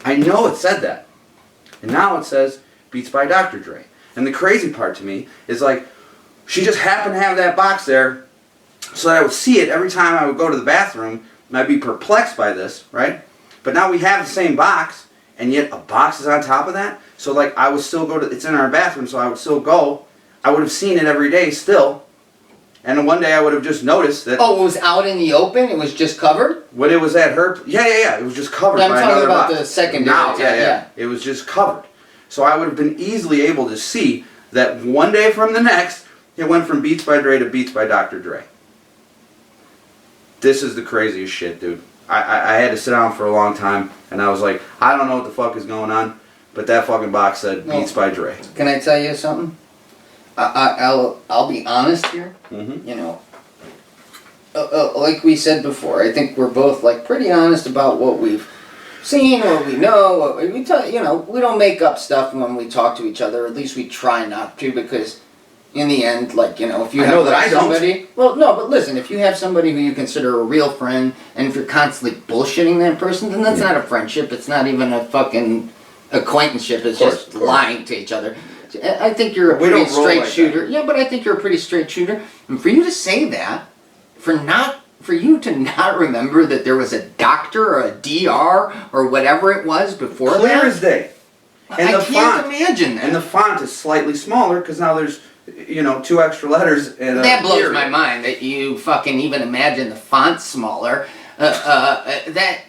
S1: I know it said that. And now it says Beats by Dr. Dre. And the crazy part to me is like, she just happened to have that box there so that I would see it every time I would go to the bathroom, and I'd be perplexed by this, right? But now we have the same box, and yet a box is on top of that. So like I would still go to, it's in our bathroom, so I would still go. I would have seen it every day still. And then one day I would have just noticed that
S3: Oh, it was out in the open? It was just covered?
S1: when it was at her, yeah, it was just covered
S3: No, I'm
S1: by
S3: talking
S1: another
S3: about
S1: box.
S3: the secondary
S1: Now,
S3: type,
S1: yeah.
S3: yeah.
S1: It was just covered. So I would have been easily able to see that one day from the next, it went from Beats by Dre to Beats by Dr. Dre. This is the craziest shit, dude. I had to sit down for a long time, and I was like, I don't know what the fuck is going on, but that fucking box said Beats by Dre.
S3: Can I tell you something? I'll be honest here.
S1: Mm-hmm.
S3: You know, like we said before, I think we're both like pretty honest about what we've seen, what we know, what we tell. You know, we don't make up stuff when we talk to each other. At least we try not to, because in the end, like, you know, if you
S1: I
S3: have
S1: know that
S3: like
S1: I don't.
S3: somebody, well, no, but listen, if you have somebody who you consider a real friend, and if you're constantly bullshitting that person, then that's not a friendship. It's not even a fucking acquaintanceship. It's
S1: Of course.
S3: just lying to each other. I think you're a
S1: We
S3: pretty
S1: don't roll
S3: straight
S1: like
S3: shooter. Yeah, but I think you're a pretty straight shooter. And for you to say that, for you to not remember that there was a doctor or a DR or whatever it was before
S1: Clear
S3: that,
S1: as day. And
S3: I
S1: the
S3: can't
S1: font,
S3: imagine that.
S1: and the font is slightly smaller because now there's, 2 extra letters and a
S3: That blows
S1: period.
S3: my mind that you fucking even imagine the font smaller. That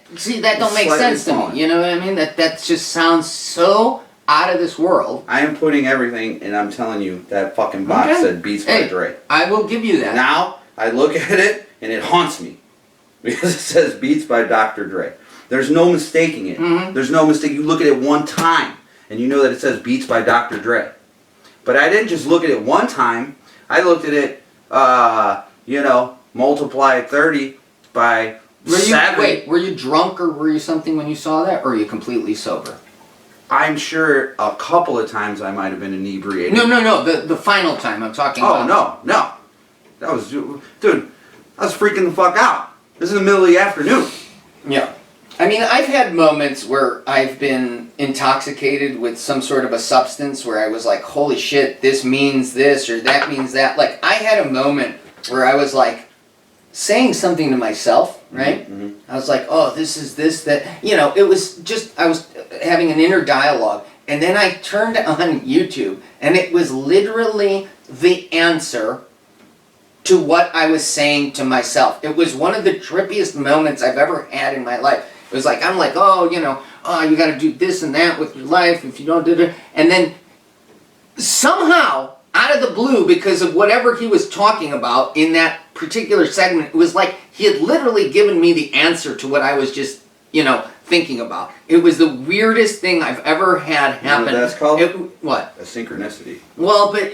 S3: don't make
S1: Slightly
S3: sense to
S1: smaller.
S3: me. You know what I mean? That just sounds so out of this world.
S1: I am putting everything, and I'm telling you, that fucking box
S3: Okay.
S1: said Beats by
S3: Hey,
S1: Dre.
S3: I will give you that.
S1: Now, I look at it, and it haunts me. Because it says Beats by Dr. Dre. There's no mistaking it.
S3: Mhm.
S1: There's no mistake. You look at it one time, and you know that it says Beats by Dr. Dre. But I didn't just look at it one time. I looked at it, multiply 30 by 7.
S3: Were you drunk or were you something when you saw that, or are you completely sober?
S1: I'm sure a couple of times I might have been inebriated.
S3: No, the final time I'm talking
S1: Oh,
S3: about.
S1: no. That was, dude, I was freaking the fuck out. This is the middle of the afternoon.
S3: Yeah. I mean, I've had moments where I've been intoxicated with some sort of a substance where I was like, holy shit, this means this or that means that. Like, I had a moment where I was like saying something to myself, right?
S1: Mm-hmm.
S3: I was like, oh, this is this, that. It was just, I was having an inner dialogue. And then I turned on YouTube, and it was literally the answer to what I was saying to myself. It was one of the trippiest moments I've ever had in my life. It was like, I'm like, you gotta do this and that with your life if you don't do it. And then somehow, out of the blue, because of whatever he was talking about in that particular segment, it was like he had literally given me the answer to what I was just,
S2: thinking about. It was the weirdest thing I've ever had happen.
S1: You know what that's called?
S2: What?
S1: A synchronicity.
S2: Well, but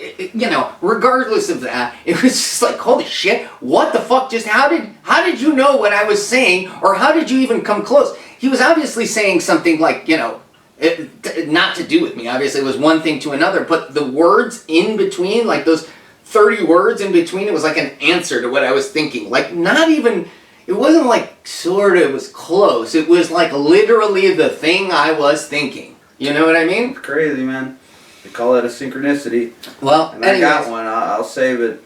S2: regardless of that, it was just like, holy shit, what the fuck just, how did you know what I was saying, or how did you even come close? He was obviously saying something like, not to do with me, obviously it was one thing to another, but the words in between, like those 30 words in between, it was like an answer to what I was thinking. Like, not even, it wasn't like sort of, it was close. It was like literally the thing I was thinking. You know what I mean?
S1: It's crazy, man. They call that a synchronicity.
S2: Well,
S1: and I got one. I'll save it.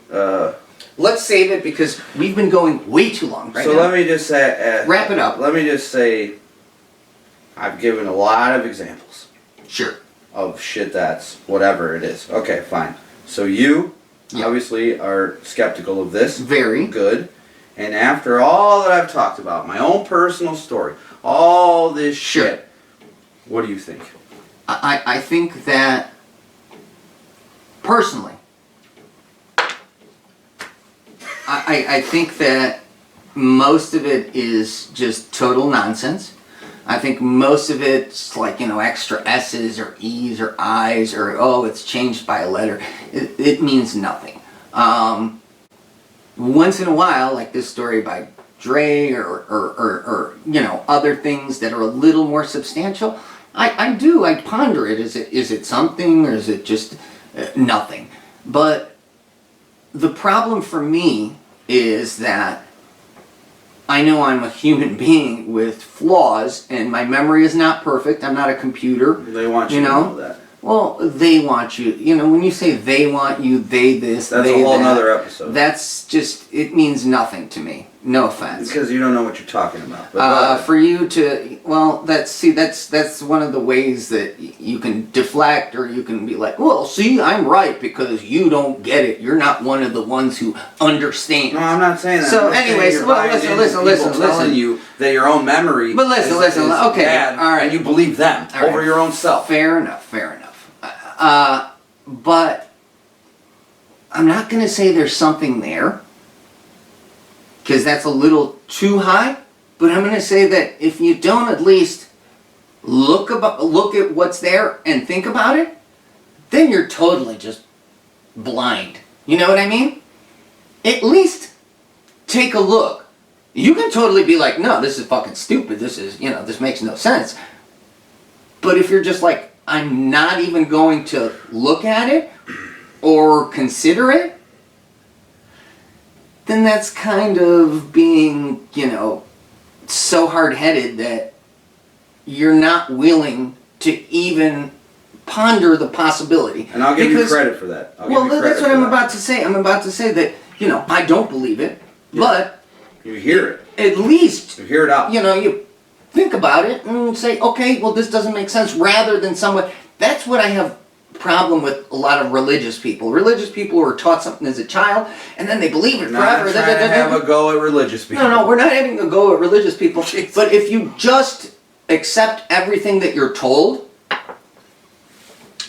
S2: Let's save it because we've been going way too long right now.
S1: So let me just say...
S2: wrap it up.
S1: Let me just say, I've given a lot of examples.
S2: Sure.
S1: Of shit that's whatever it is. Okay, fine. So you...
S2: Yep.
S1: Obviously are skeptical of this.
S2: Very.
S1: Good. And after all that I've talked about, my own personal story, all this shit, what do you think?
S2: I think that, personally, I think that most of it is just total nonsense. I think most of it's like, extra S's or E's or I's or, it's changed by a letter. It means nothing. Once in a while, like this story by Dre or other things that are a little more substantial, I ponder it. Is it something or is it just nothing? But the problem for me is that I know I'm a human being with flaws, and my memory is not perfect. I'm not a computer.
S1: They want you to know that.
S2: Well, they want you. When you say they want you, they this,
S1: that's
S2: they
S1: a whole
S2: that,
S1: nother episode.
S2: That's just, it means nothing to me. No offense.
S1: Because you don't know what you're talking about. But
S2: for you to, that's one of the ways that you can deflect, or you can be like, well, see, I'm right because you don't get it. You're not one of the ones who understand.
S1: No, I'm not saying that.
S2: So, anyways, listen.
S1: Telling you that your own memory.
S2: But listen. Okay,
S1: bad,
S2: all right.
S1: And you believe them over your own self.
S2: Fair enough. But I'm not going to say there's something there, because that's a little too high. But I'm going to say that if you don't at least look at what's there and think about it, then you're totally just blind. You know what I mean? At least take a look. You can totally be like, no, this is fucking stupid. This is, this makes no sense. But if you're just like, I'm not even going to look at it or consider it, then that's kind of being, so hard-headed that you're not willing to even ponder the possibility.
S1: And I'll give you credit for that.
S2: That's what I'm about to say. I'm about to say that, I don't believe it, but...
S1: You hear it.
S2: At least...
S1: You hear it out.
S2: You think about it and say, okay, well, this doesn't make sense, rather than someone... That's what I have a problem with a lot of religious people. Religious people who are taught something as a child, and then they believe it forever.
S1: Not trying to have a go at religious people.
S2: No, we're not having a go at religious people. But if you just accept everything that you're told,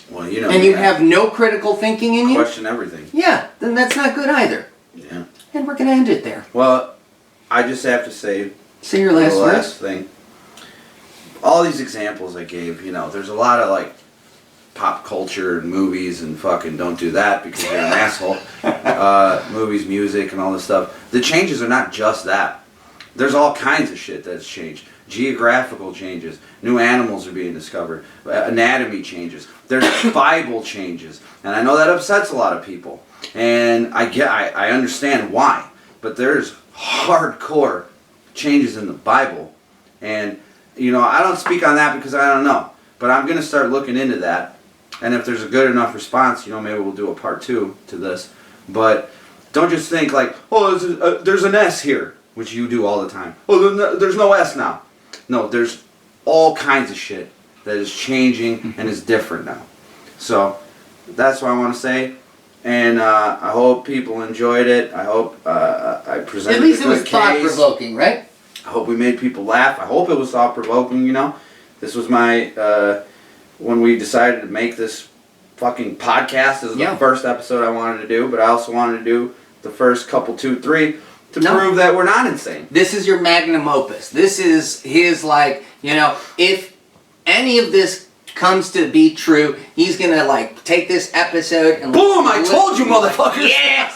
S1: well,
S2: and you have no critical thinking in you,
S1: question everything.
S2: Yeah, then that's not good either.
S1: Yeah.
S2: And we're going to end it there.
S1: Well, I just have to say
S2: your last
S1: thing. All these examples I gave, there's a lot of pop culture and movies and fucking don't do that because you're an asshole. Movies, music, and all this stuff. The changes are not just that. There's all kinds of shit that's changed. Geographical changes. New animals are being discovered. Anatomy changes. There's Bible changes. And I know that upsets a lot of people. And I understand why. But there's hardcore changes in the Bible. And, I don't speak on that because I don't know. But I'm going to start looking into that. And if there's a good enough response, maybe we'll do a part 2 to this. But don't just think there's an S here, which you do all the time. Oh, there's no S now. No, there's all kinds of shit that is changing and is different now. So that's what I want to say. And I hope people enjoyed it. I hope I presented
S2: at least
S1: a
S2: it was
S1: good case.
S2: thought-provoking, right?
S1: I hope we made people laugh. I hope it was thought-provoking, This was my... when we decided to make this fucking podcast, this is the first episode I wanted to do, but I also wanted to do the first couple, 2, 3, to prove that we're not insane.
S2: This is your magnum opus. This is his,
S3: You know, if any of this comes to be true, he's gonna like take this episode and
S1: boom! I told you, motherfuckers.
S3: Yes.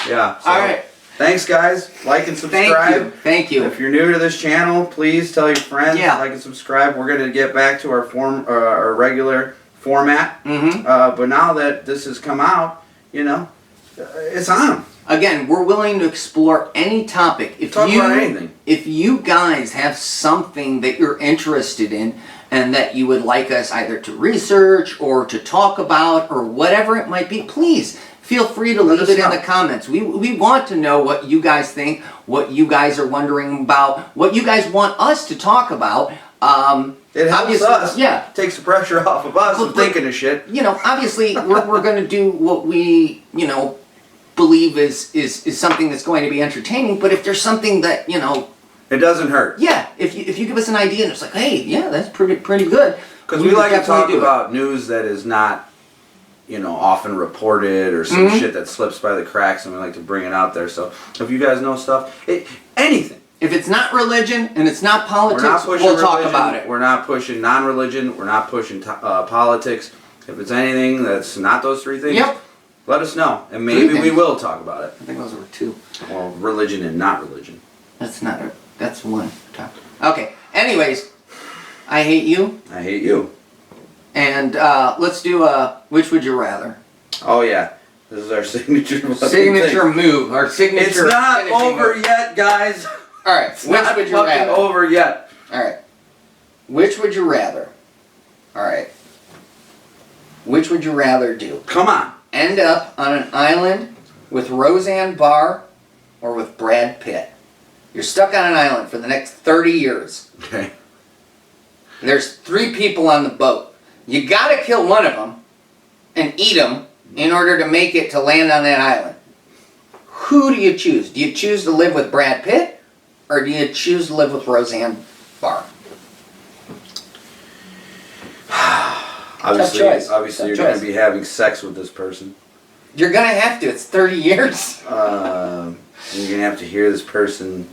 S1: Yeah. So,
S3: All right.
S1: Thanks, guys. Like and subscribe.
S3: Thank you.
S1: If you're new to this channel, please tell your friends.
S3: Yeah.
S1: Like and subscribe. We're gonna get back to our regular format.
S3: Mm-hmm.
S1: But now that this has come out, you know, it's on.
S3: Again, we're willing to explore any topic.
S1: Talk about anything.
S3: If you guys have something that you're interested in and that you would like us either to research or to talk about or whatever it might be, please feel free to leave it in the comments. We want to know what you guys think, what you guys are wondering about, what you guys want us to talk about.
S1: It helps us.
S3: Yeah.
S1: Takes the pressure off of us of thinking of shit.
S3: You know, obviously, we're going to do what we, you know, believe is something that's going to be entertaining. But if there's something that, you know,
S1: it doesn't hurt.
S3: Yeah. If you give us an idea and it's like, hey, yeah, that's pretty good.
S1: Because we like to talk about news that is not, you know, often reported or some shit that slips by the cracks, and we like to bring it out there. So if you guys know stuff, anything.
S3: If it's not religion and it's not politics, we'll talk about it.
S1: We're not pushing non-religion. We're not pushing politics. If it's anything that's not those three things, let us know, and maybe we will talk about it.
S3: I think those were two.
S1: Well, religion and not religion.
S3: That's one topic. Okay. Anyways, I hate you.
S1: I hate you.
S3: And let's do which would you rather?
S1: Oh yeah, this is our signature
S3: move. Our signature.
S1: It's not over yet, guys.
S3: All right.
S1: It's not
S3: would you rather?
S1: over yet.
S3: All right. Which would you rather? All right. Which would you rather do?
S1: Come on.
S3: End up on an island with Roseanne Barr or with Brad Pitt? You're stuck on an island for the next 30 years.
S1: Okay.
S3: There's 3 people on the boat. You gotta kill one of them and eat them in order to make it to land on that island. Who do you choose? Do you choose to live with Brad Pitt? Or do you choose to live with Roseanne Barr?
S1: Obviously
S3: Tough
S1: you're going to be having sex with this person.
S3: You're going to have to. It's 30 years.
S1: You're going to have to hear this person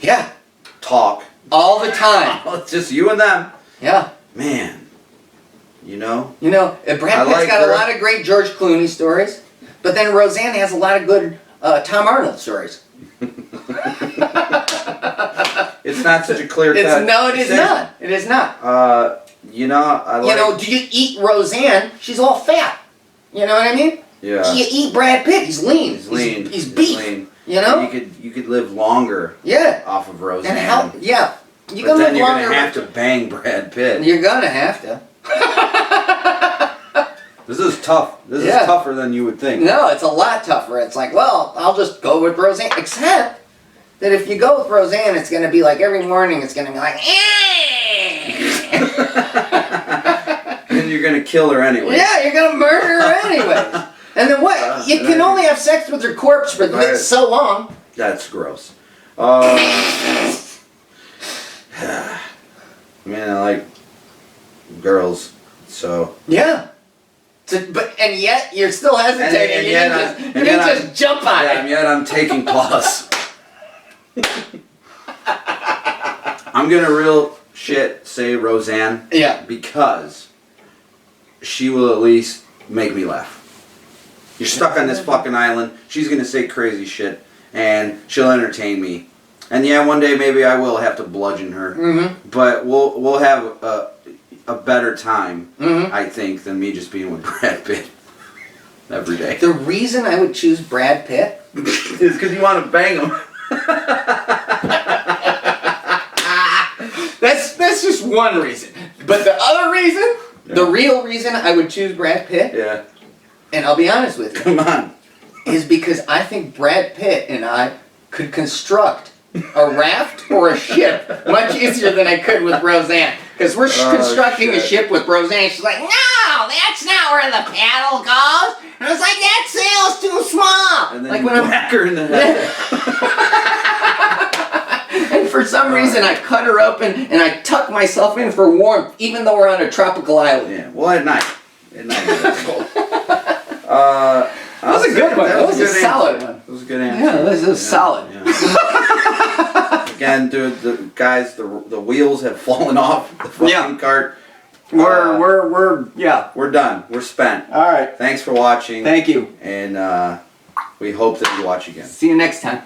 S3: Yeah.
S1: talk.
S3: All the time.
S1: It's just you and them.
S3: Yeah.
S1: Man. You know?
S3: You know, Brad Pitt's got a lot of great George Clooney stories. But then Roseanne has a lot of good Tom Arnold stories.
S1: It's not such a clear cut.
S3: No, it is not. It is not.
S1: You know,
S3: do you eat Roseanne? She's all fat. You know what I mean?
S1: Yeah.
S3: Do you eat Brad Pitt? He's lean.
S1: He's lean.
S3: He's beef.
S1: Lean.
S3: You know?
S1: You could live longer.
S3: Yeah.
S1: Off of Roseanne.
S3: And yeah.
S1: But then you're gonna have to bang Brad Pitt.
S3: You're gonna have to.
S1: This is tough. This is tougher than you would think.
S3: No, it's a lot tougher. It's like, well, I'll just go with Roseanne. Except that if you go with Roseanne, it's going to be like every morning it's going to be like,
S1: And you're going to kill her anyway.
S3: Yeah, you're going to murder her anyways. And then what? You can only have sex with her corpse for so long.
S1: That's gross. Man, I like girls, so...
S3: Yeah. And yet, you're still hesitating. You didn't just jump on it.
S1: And yet I'm taking pause. I'm gonna real shit say Roseanne.
S3: Yeah.
S1: Because she will at least make me laugh. You're stuck on this fucking island. She's gonna say crazy shit, and she'll entertain me. And yeah, one day maybe I will have to bludgeon her. Mm-hmm. But we'll have a better time, I think, than me just being with Brad Pitt every day.
S3: The reason I would choose Brad Pitt
S1: is because you want to bang him.
S3: That's just one reason. But the other reason, the real reason I would choose Brad Pitt, and I'll be honest with you,
S1: come on,
S3: is because I think Brad Pitt and I could construct a raft or a ship much easier than I could with Roseanne. Because we're constructing a ship with Roseanne. She's like, no, that's not where the paddle goes. And I was like, that sail's too small.
S1: And then
S3: like
S1: you whack her in the head.
S3: And for some reason, I cut her open and I tuck myself in for warmth, even though we're on a tropical island.
S1: Yeah, well, at night. At night.
S3: That was a good one. That was a solid one.
S1: That was a good answer.
S3: Yeah, that was solid.
S1: Yeah. again, dude, the guys, the wheels have fallen off the fucking
S2: Yeah.
S1: cart.
S2: We're
S1: We're done. We're spent.
S2: all right.
S1: Thanks for watching.
S2: Thank you.
S1: And we hope that you watch again.
S2: See you next time.